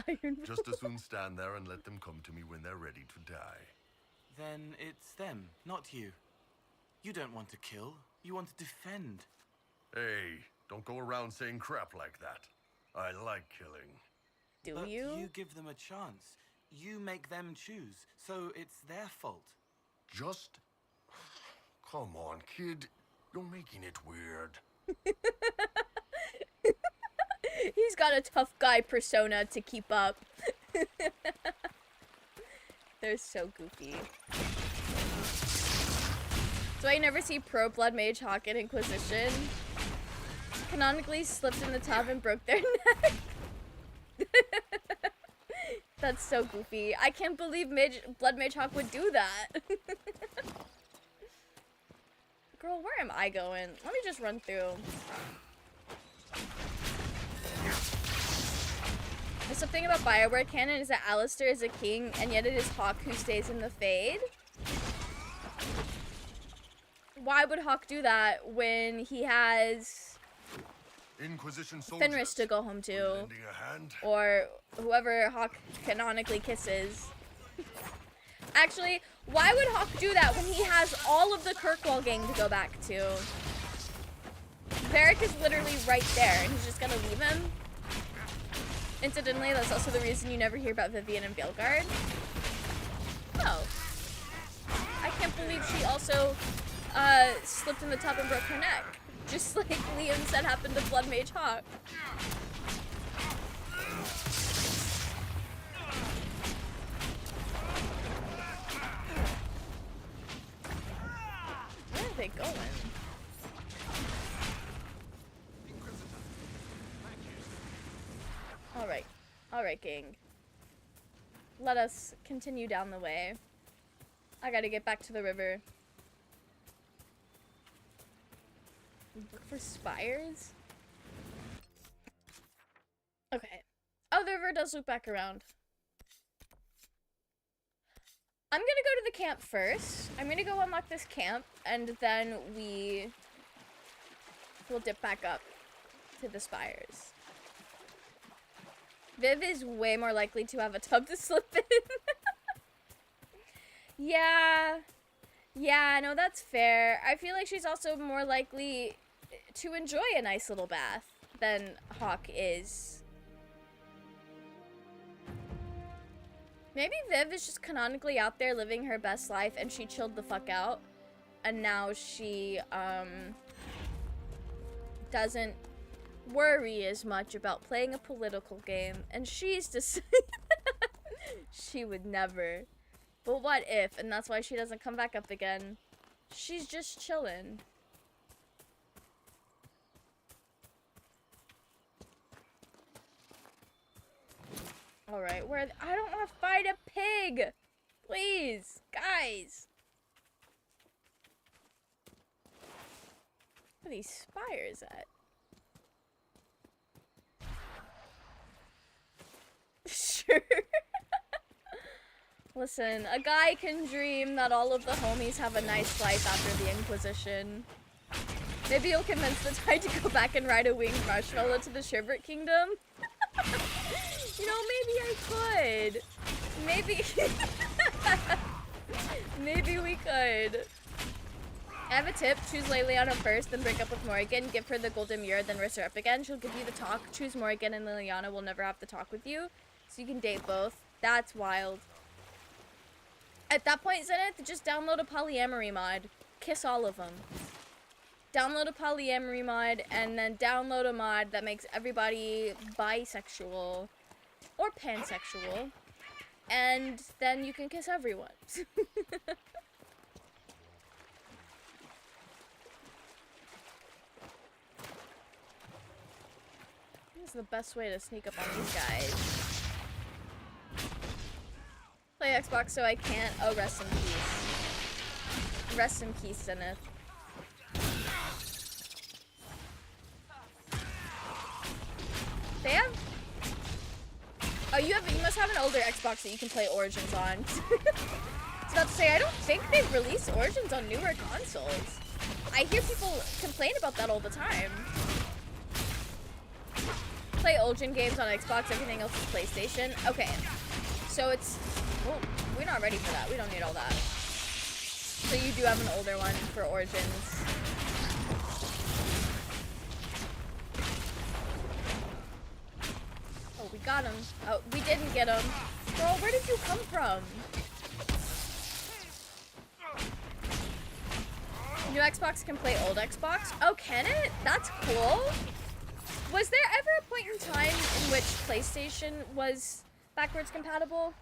just as soon stand there and let them come to me when they're ready to die. Then it's them, not you. You don't want to kill, you want to defend. Hey, don't go around saying crap like that. I like killing. But you give them a chance. You make them choose, so it's their fault. Just... Come on, kid. You're making it weird. He's got a tough guy persona to keep up. They're so goofy. So I never see pro blood mage Hawk in Inquisition. Canonically slipped in the tub and broke their neck. That's so goofy. I can't believe blood mage Hawk would do that. Girl, where am I going? Let me just run through. The something about Bioware canon is that Alistair is a king, and yet it is Hawk who stays in the Fade. Why would Hawk do that when he has Inquisition Fenris to go home to? Or whoever Hawk canonically kisses. Actually, why would Hawk do that when he has all of the Kirkwall gang to go back to? Varric is literally right there, and he's just gonna leave him? Incidentally, that's also the reason you never hear about Vivienne and Veilguard. Oh. I can't believe she also slipped in the tub and broke her neck. Just like Liam said happened to Blood Mage Hawk. Where are they going? Alright, gang. Let us continue down the way. I gotta get back to the river. Look for spires? Okay. Oh, the river does loop back around. I'm gonna go to the camp first. I'm gonna go unlock this camp, and then we'll dip back up to the spires. Viv is way more likely to have a tub to slip in. Yeah. Yeah, no, that's fair. I feel like she's also more likely to enjoy a nice little bath than Hawk is. Maybe Viv is just canonically out there living her best life and she chilled the fuck out. And now she, doesn't worry as much about playing a political game. And she's just... she would never. But what if? And that's why she doesn't come back up again. She's just chilling. Alright, I don't want to fight a pig! Please! Guys! Where are these spires at? Sure. Listen, a guy can dream that all of the homies have a nice life after the Inquisition. Maybe you'll convince the Tide to go back and ride a winged marshmallow to the Shivert Kingdom? You know, maybe I could. Maybe... maybe we could. I have a tip. Choose Liliana first, then break up with Morrigan. Give her the golden mirror, then raise her up again. She'll give you the talk. Choose Morrigan and Liliana will never have to talk with you. So you can date both. That's wild. At that point, Zenith, just download a polyamory mod. Kiss all of them. Download a polyamory mod, and then download a mod that makes everybody bisexual or pansexual. And then you can kiss everyone. This is the best way to sneak up on these guys. Play Xbox so I can't. Oh, rest in peace. Rest in peace, Zenith. They have... Oh, you must have an older Xbox that you can play Origins on. I was about to say, I don't think they've released Origins on newer consoles. I hear people complain about that all the time. Play Origin games on Xbox, everything else is PlayStation. Okay, so it's... Oh, we're not ready for that. We don't need all that. So you do have an older one for Origins. Oh, we got him. Oh, we didn't get him. Girl, where did you come from? New Xbox can play old Xbox? Oh, can it? That's cool. Was there ever a point in time in which PlayStation was backwards compatible?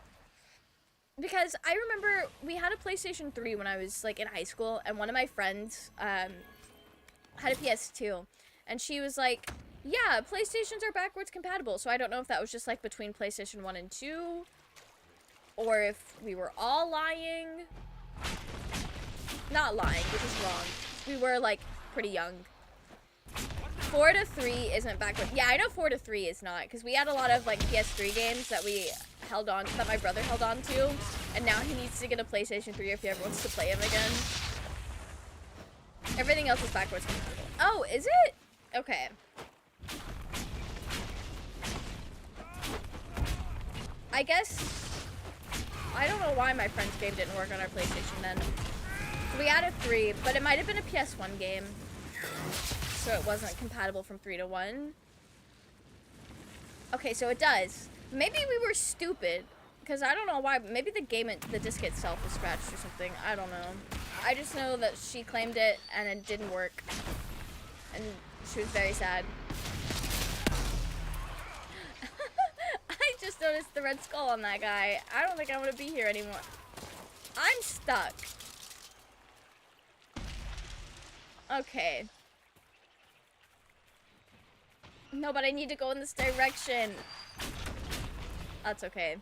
Because I remember we had a PlayStation 3 when I was like in high school, and one of my friends had a PS2, and she was like, yeah, PlayStations are backwards compatible. So I don't know if that was just like between PlayStation 1 and 2, or if we were all lying. Not lying, which is wrong. We were like pretty young. 4 to 3 isn't backward. Yeah, I know 4 to 3 is not, because we had a lot of like PS3 games that we held on, that my brother held on to, and now he needs to get a PlayStation 3 if he ever wants to play him again. Everything else is backwards compatible. Oh, is it? Okay. I guess, I don't know why my friend's game didn't work on our PlayStation then. We added 3, but it might have been a PS1 game, so it wasn't compatible from 3 to 1. Okay, so it does. Maybe we were stupid, because I don't know why. Maybe the disc itself was scratched or something. I don't know. I just know that she claimed it and it didn't work, and she was very sad. I just noticed the red skull on that guy. I don't think I want to be here anymore. I'm stuck. Okay. No, but I need to go in this direction. That's okay.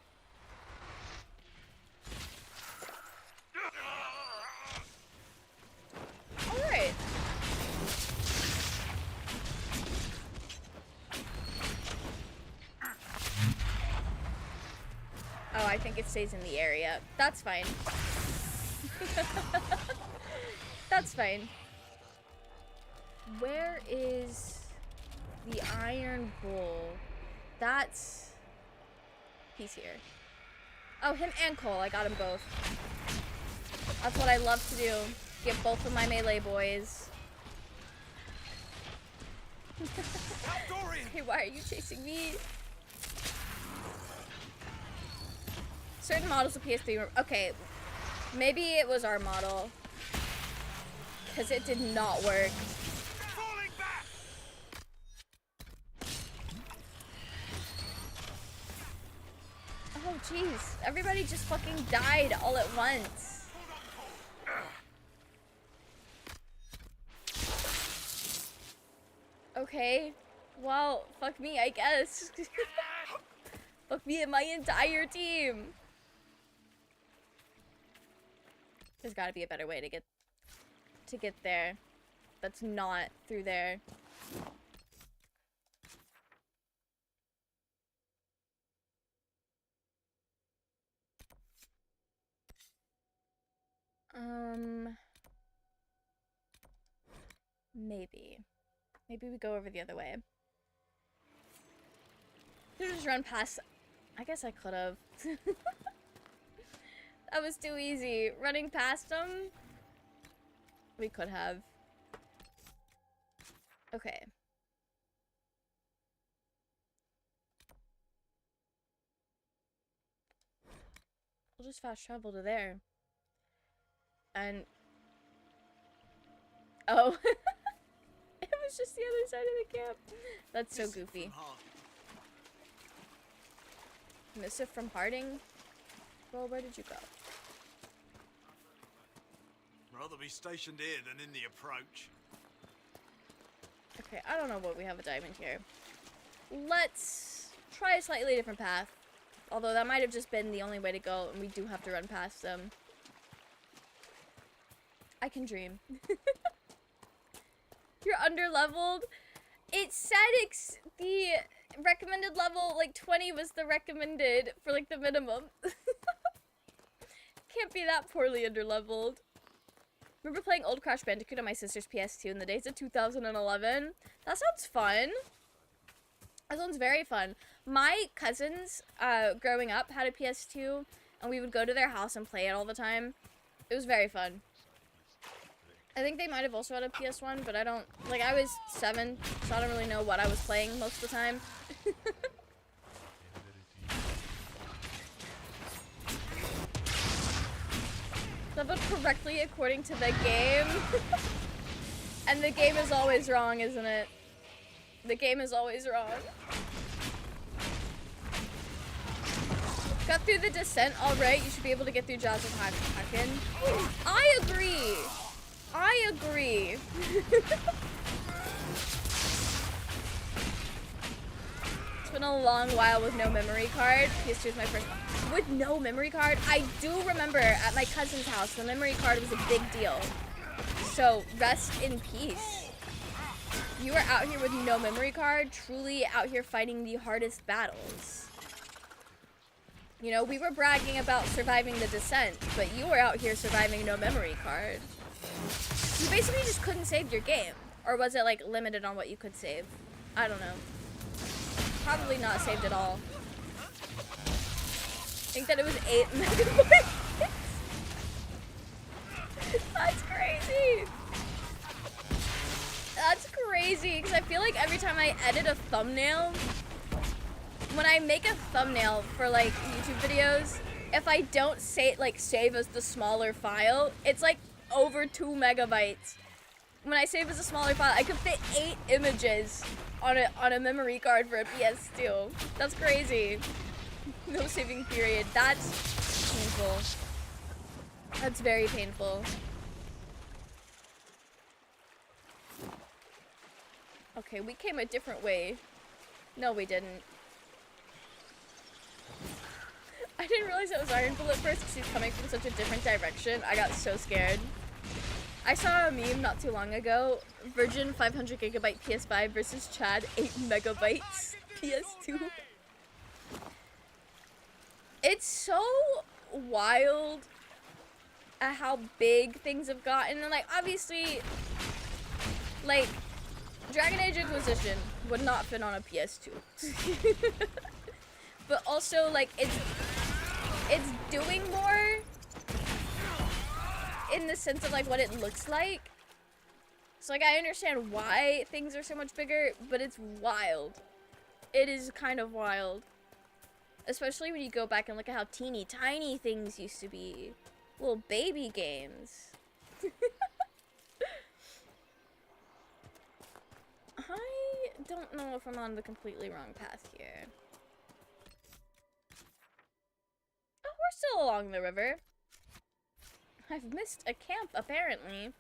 Alright. Oh, I think it stays in the area. That's fine. That's fine. Where is the Iron Bull? That's... He's here. Oh, him and Cole. I got them both. That's what I love to do. Get both of my melee boys. Hey, why are you chasing me? Certain models of PS3 were... Okay. Maybe it was our model. Because it did not work. Oh, jeez. Everybody just fucking died all at once. Okay. Well, fuck me, I guess. Fuck me and my entire team. There's gotta be a better way to get there. That's not through there. Maybe. Maybe we go over the other way. Should just run past. I guess I could have. That was too easy. Running past them? We could have. Okay. We'll just fast travel to there. And... Oh. It was just the other side of the camp. That's so goofy. Missive from Harding? Well, where did you go? Rather be stationed here than in the approach. Okay, I don't know what we have a diamond here. Let's try a slightly different path. Although that might have just been the only way to go, and we do have to run past them. I can dream. You're underleveled? It said the recommended level, like 20 was the recommended for like the minimum. Can't be that poorly underleveled. Remember playing old Crash Bandicoot on my sister's PS2 in the days of 2011? That sounds fun. That sounds very fun. My cousins, growing up, had a PS2, and we would go to their house and play it all the time. It was very fun. I think they might have also had a PS1, but I don't... Like, I was 7, so I don't really know what I was playing most of the time. Leveled correctly according to the game. And the game is always wrong, isn't it? The game is always wrong. Got through the descent alright. You should be able to get through Jaws of Hakken. I agree. I agree. It's been a long while with no memory card. PS2 is my first one. With no memory card? I do remember at my cousin's house, the memory card was a big deal. So, rest in peace. You are out here with no memory card, truly out here fighting the hardest battles. You know, we were bragging about surviving the descent, but you were out here surviving no memory card. You basically just couldn't save your game. Or was it, like, limited on what you could save? I don't know. Probably not saved at all. I think that it was 8 megabytes. That's crazy. That's crazy, because I feel like every time I edit a thumbnail, when I make a thumbnail for, like, YouTube videos, if I don't save as the smaller file, it's, like, over 2 megabytes. When I save as a smaller file, I could fit 8 images on a memory card for a PS2. That's crazy. No saving period. That's painful. That's very painful. Okay, we came a different way. No, we didn't. didn't realize it was Iron Bull at first because he's coming from such a different direction. I got so scared. I saw a meme not too long ago. Virgin 500 gigabyte PS5 versus Chad 8 megabytes PS2. It's so wild at how big things have gotten. And like, obviously, like, Dragon Age Inquisition would not fit on a PS2. But also, like, it's doing more in the sense of, like, what it looks like. So, like, I understand why things are so much bigger, but it's wild. It is kind of wild. Especially when you go back and look at how teeny tiny things used to be. Little baby games. I don't know if I'm on the completely wrong path here. Oh, we're still along the river. I've missed a camp, apparently.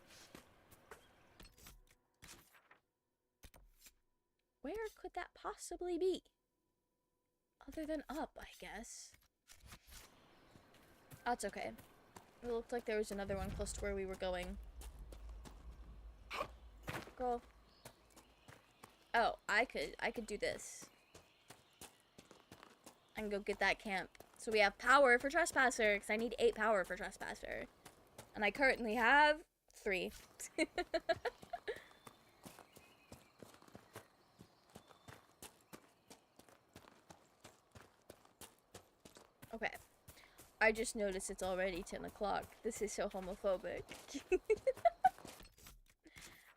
Where could that possibly be? Other than up, I guess. That's okay. It looked like there was another one close to where we were going. Girl. Oh, I could do this. I can go get that camp. So we have power for Trespasser, because I need 8 power for Trespasser. And I currently have 3. Okay. I just noticed it's already 10 o'clock. This is so homophobic.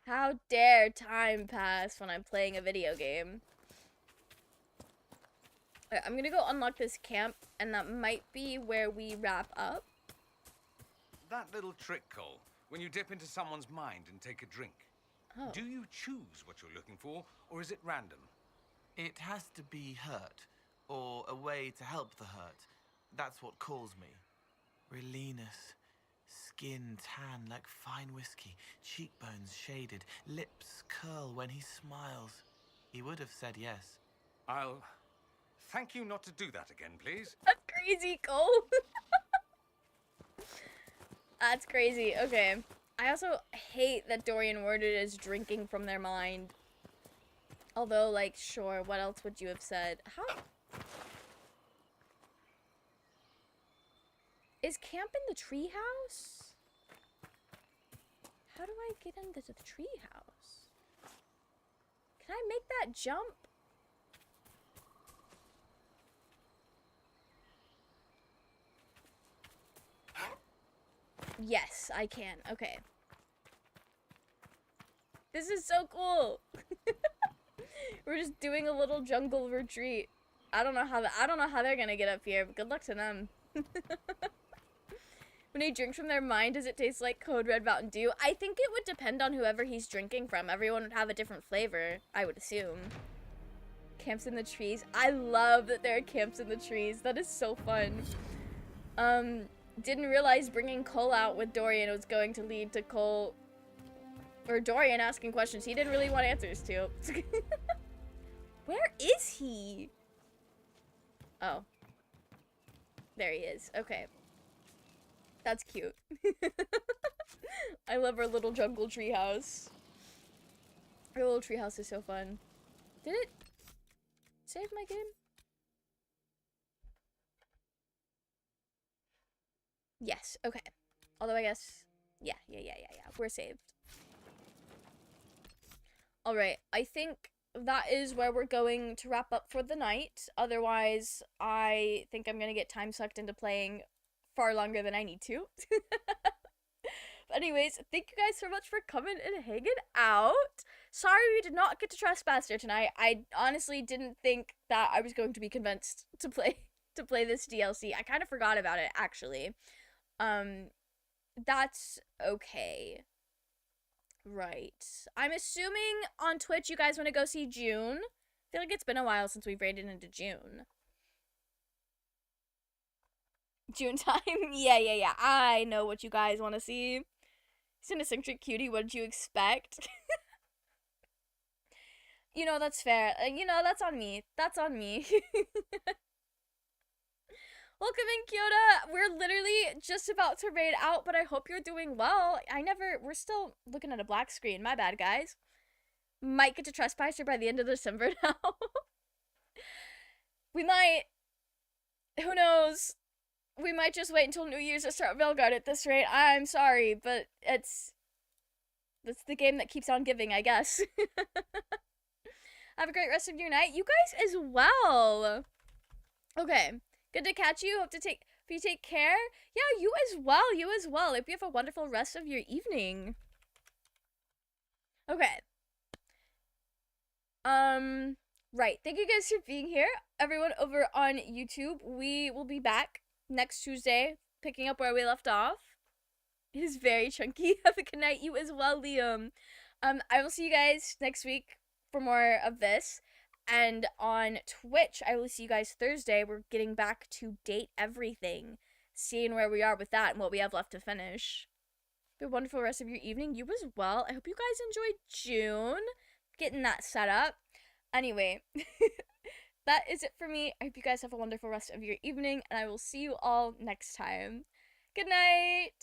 How dare time pass when I'm playing a video game? Alright, I'm gonna go unlock this camp, and that might be where we wrap up. That little trick, Cole, when you dip into someone's mind and take a drink. Oh. Do you choose what you're looking for, or is it random? It has to be hurt, or a way to help the hurt. That's what calls me. Relenus. Skin tan like fine whiskey, cheekbones shaded, lips curl when he smiles. He would have said yes. I'll thank you not to do that again, please. That's crazy, Cole. That's crazy. Okay. I also hate that Dorian worded as drinking from their mind. Although, like, sure, what else would you have said? How... Is camp in the treehouse? How do I get into the treehouse? Can I make that jump? Yes, I can. Okay. This is so cool. We're just doing a little jungle retreat. I don't know how they're gonna get up here, but good luck to them. When he drinks from their mind, does it taste like Code Red Mountain Dew? I think it would depend on whoever he's drinking from. Everyone would have a different flavor, I would assume. Camps in the trees. I love that there are camps in the trees. That is so fun. Didn't realize bringing Cole out with Dorian was going to lead to Cole... or Dorian asking questions he didn't really want answers to. Where is he? Oh. There he is. Okay. That's cute. I love our little jungle treehouse. Our little treehouse is so fun. Did it save my game? Yes, okay. Although I guess, yeah. We're saved. Alright, I think that is where we're going to wrap up for the night. Otherwise, I think I'm gonna get time sucked into playing far longer than I need to. But anyways, thank you guys so much for coming and hanging out. Sorry we did not get to Trespasser tonight. I honestly didn't think that I was going to be convinced to play this DLC. I kind of forgot about it, actually. That's okay. Right. I'm assuming on Twitch you guys want to go see June. I feel like it's been a while since we've raided into June. June time? Yeah. I know what you guys want to see. Cinecentric cutie, what did you expect? You know, that's fair. You know, that's on me. That's on me. Welcome in, Kyoto. We're literally just about to raid out, but I hope you're doing well. We're still looking at a black screen. My bad, guys. Might get to Trespasser by the end of December now. We might. Who knows? We might just wait until New Year's to start Velguard at this rate. I'm sorry, but that's the game that keeps on giving, I guess. Have a great rest of your night. You guys as well. Okay. Good to catch you. Hope you take care. Yeah, you as well. You as well. Hope you have a wonderful rest of your evening. Okay. Right. Thank you guys for being here. Everyone over on YouTube. We will be back next Tuesday, picking up where we left off. It is very chunky. Have a good night. You as well, Liam. I will see you guys next week for more of this. And on Twitch, I will see you guys Thursday. We're getting back to date everything, seeing where we are with that and what we have left to finish. Have a wonderful rest of your evening. You as well. I hope you guys enjoyed June. Getting that set up. Anyway, that is it for me. I hope you guys have a wonderful rest of your evening, and I will see you all next time. Good night!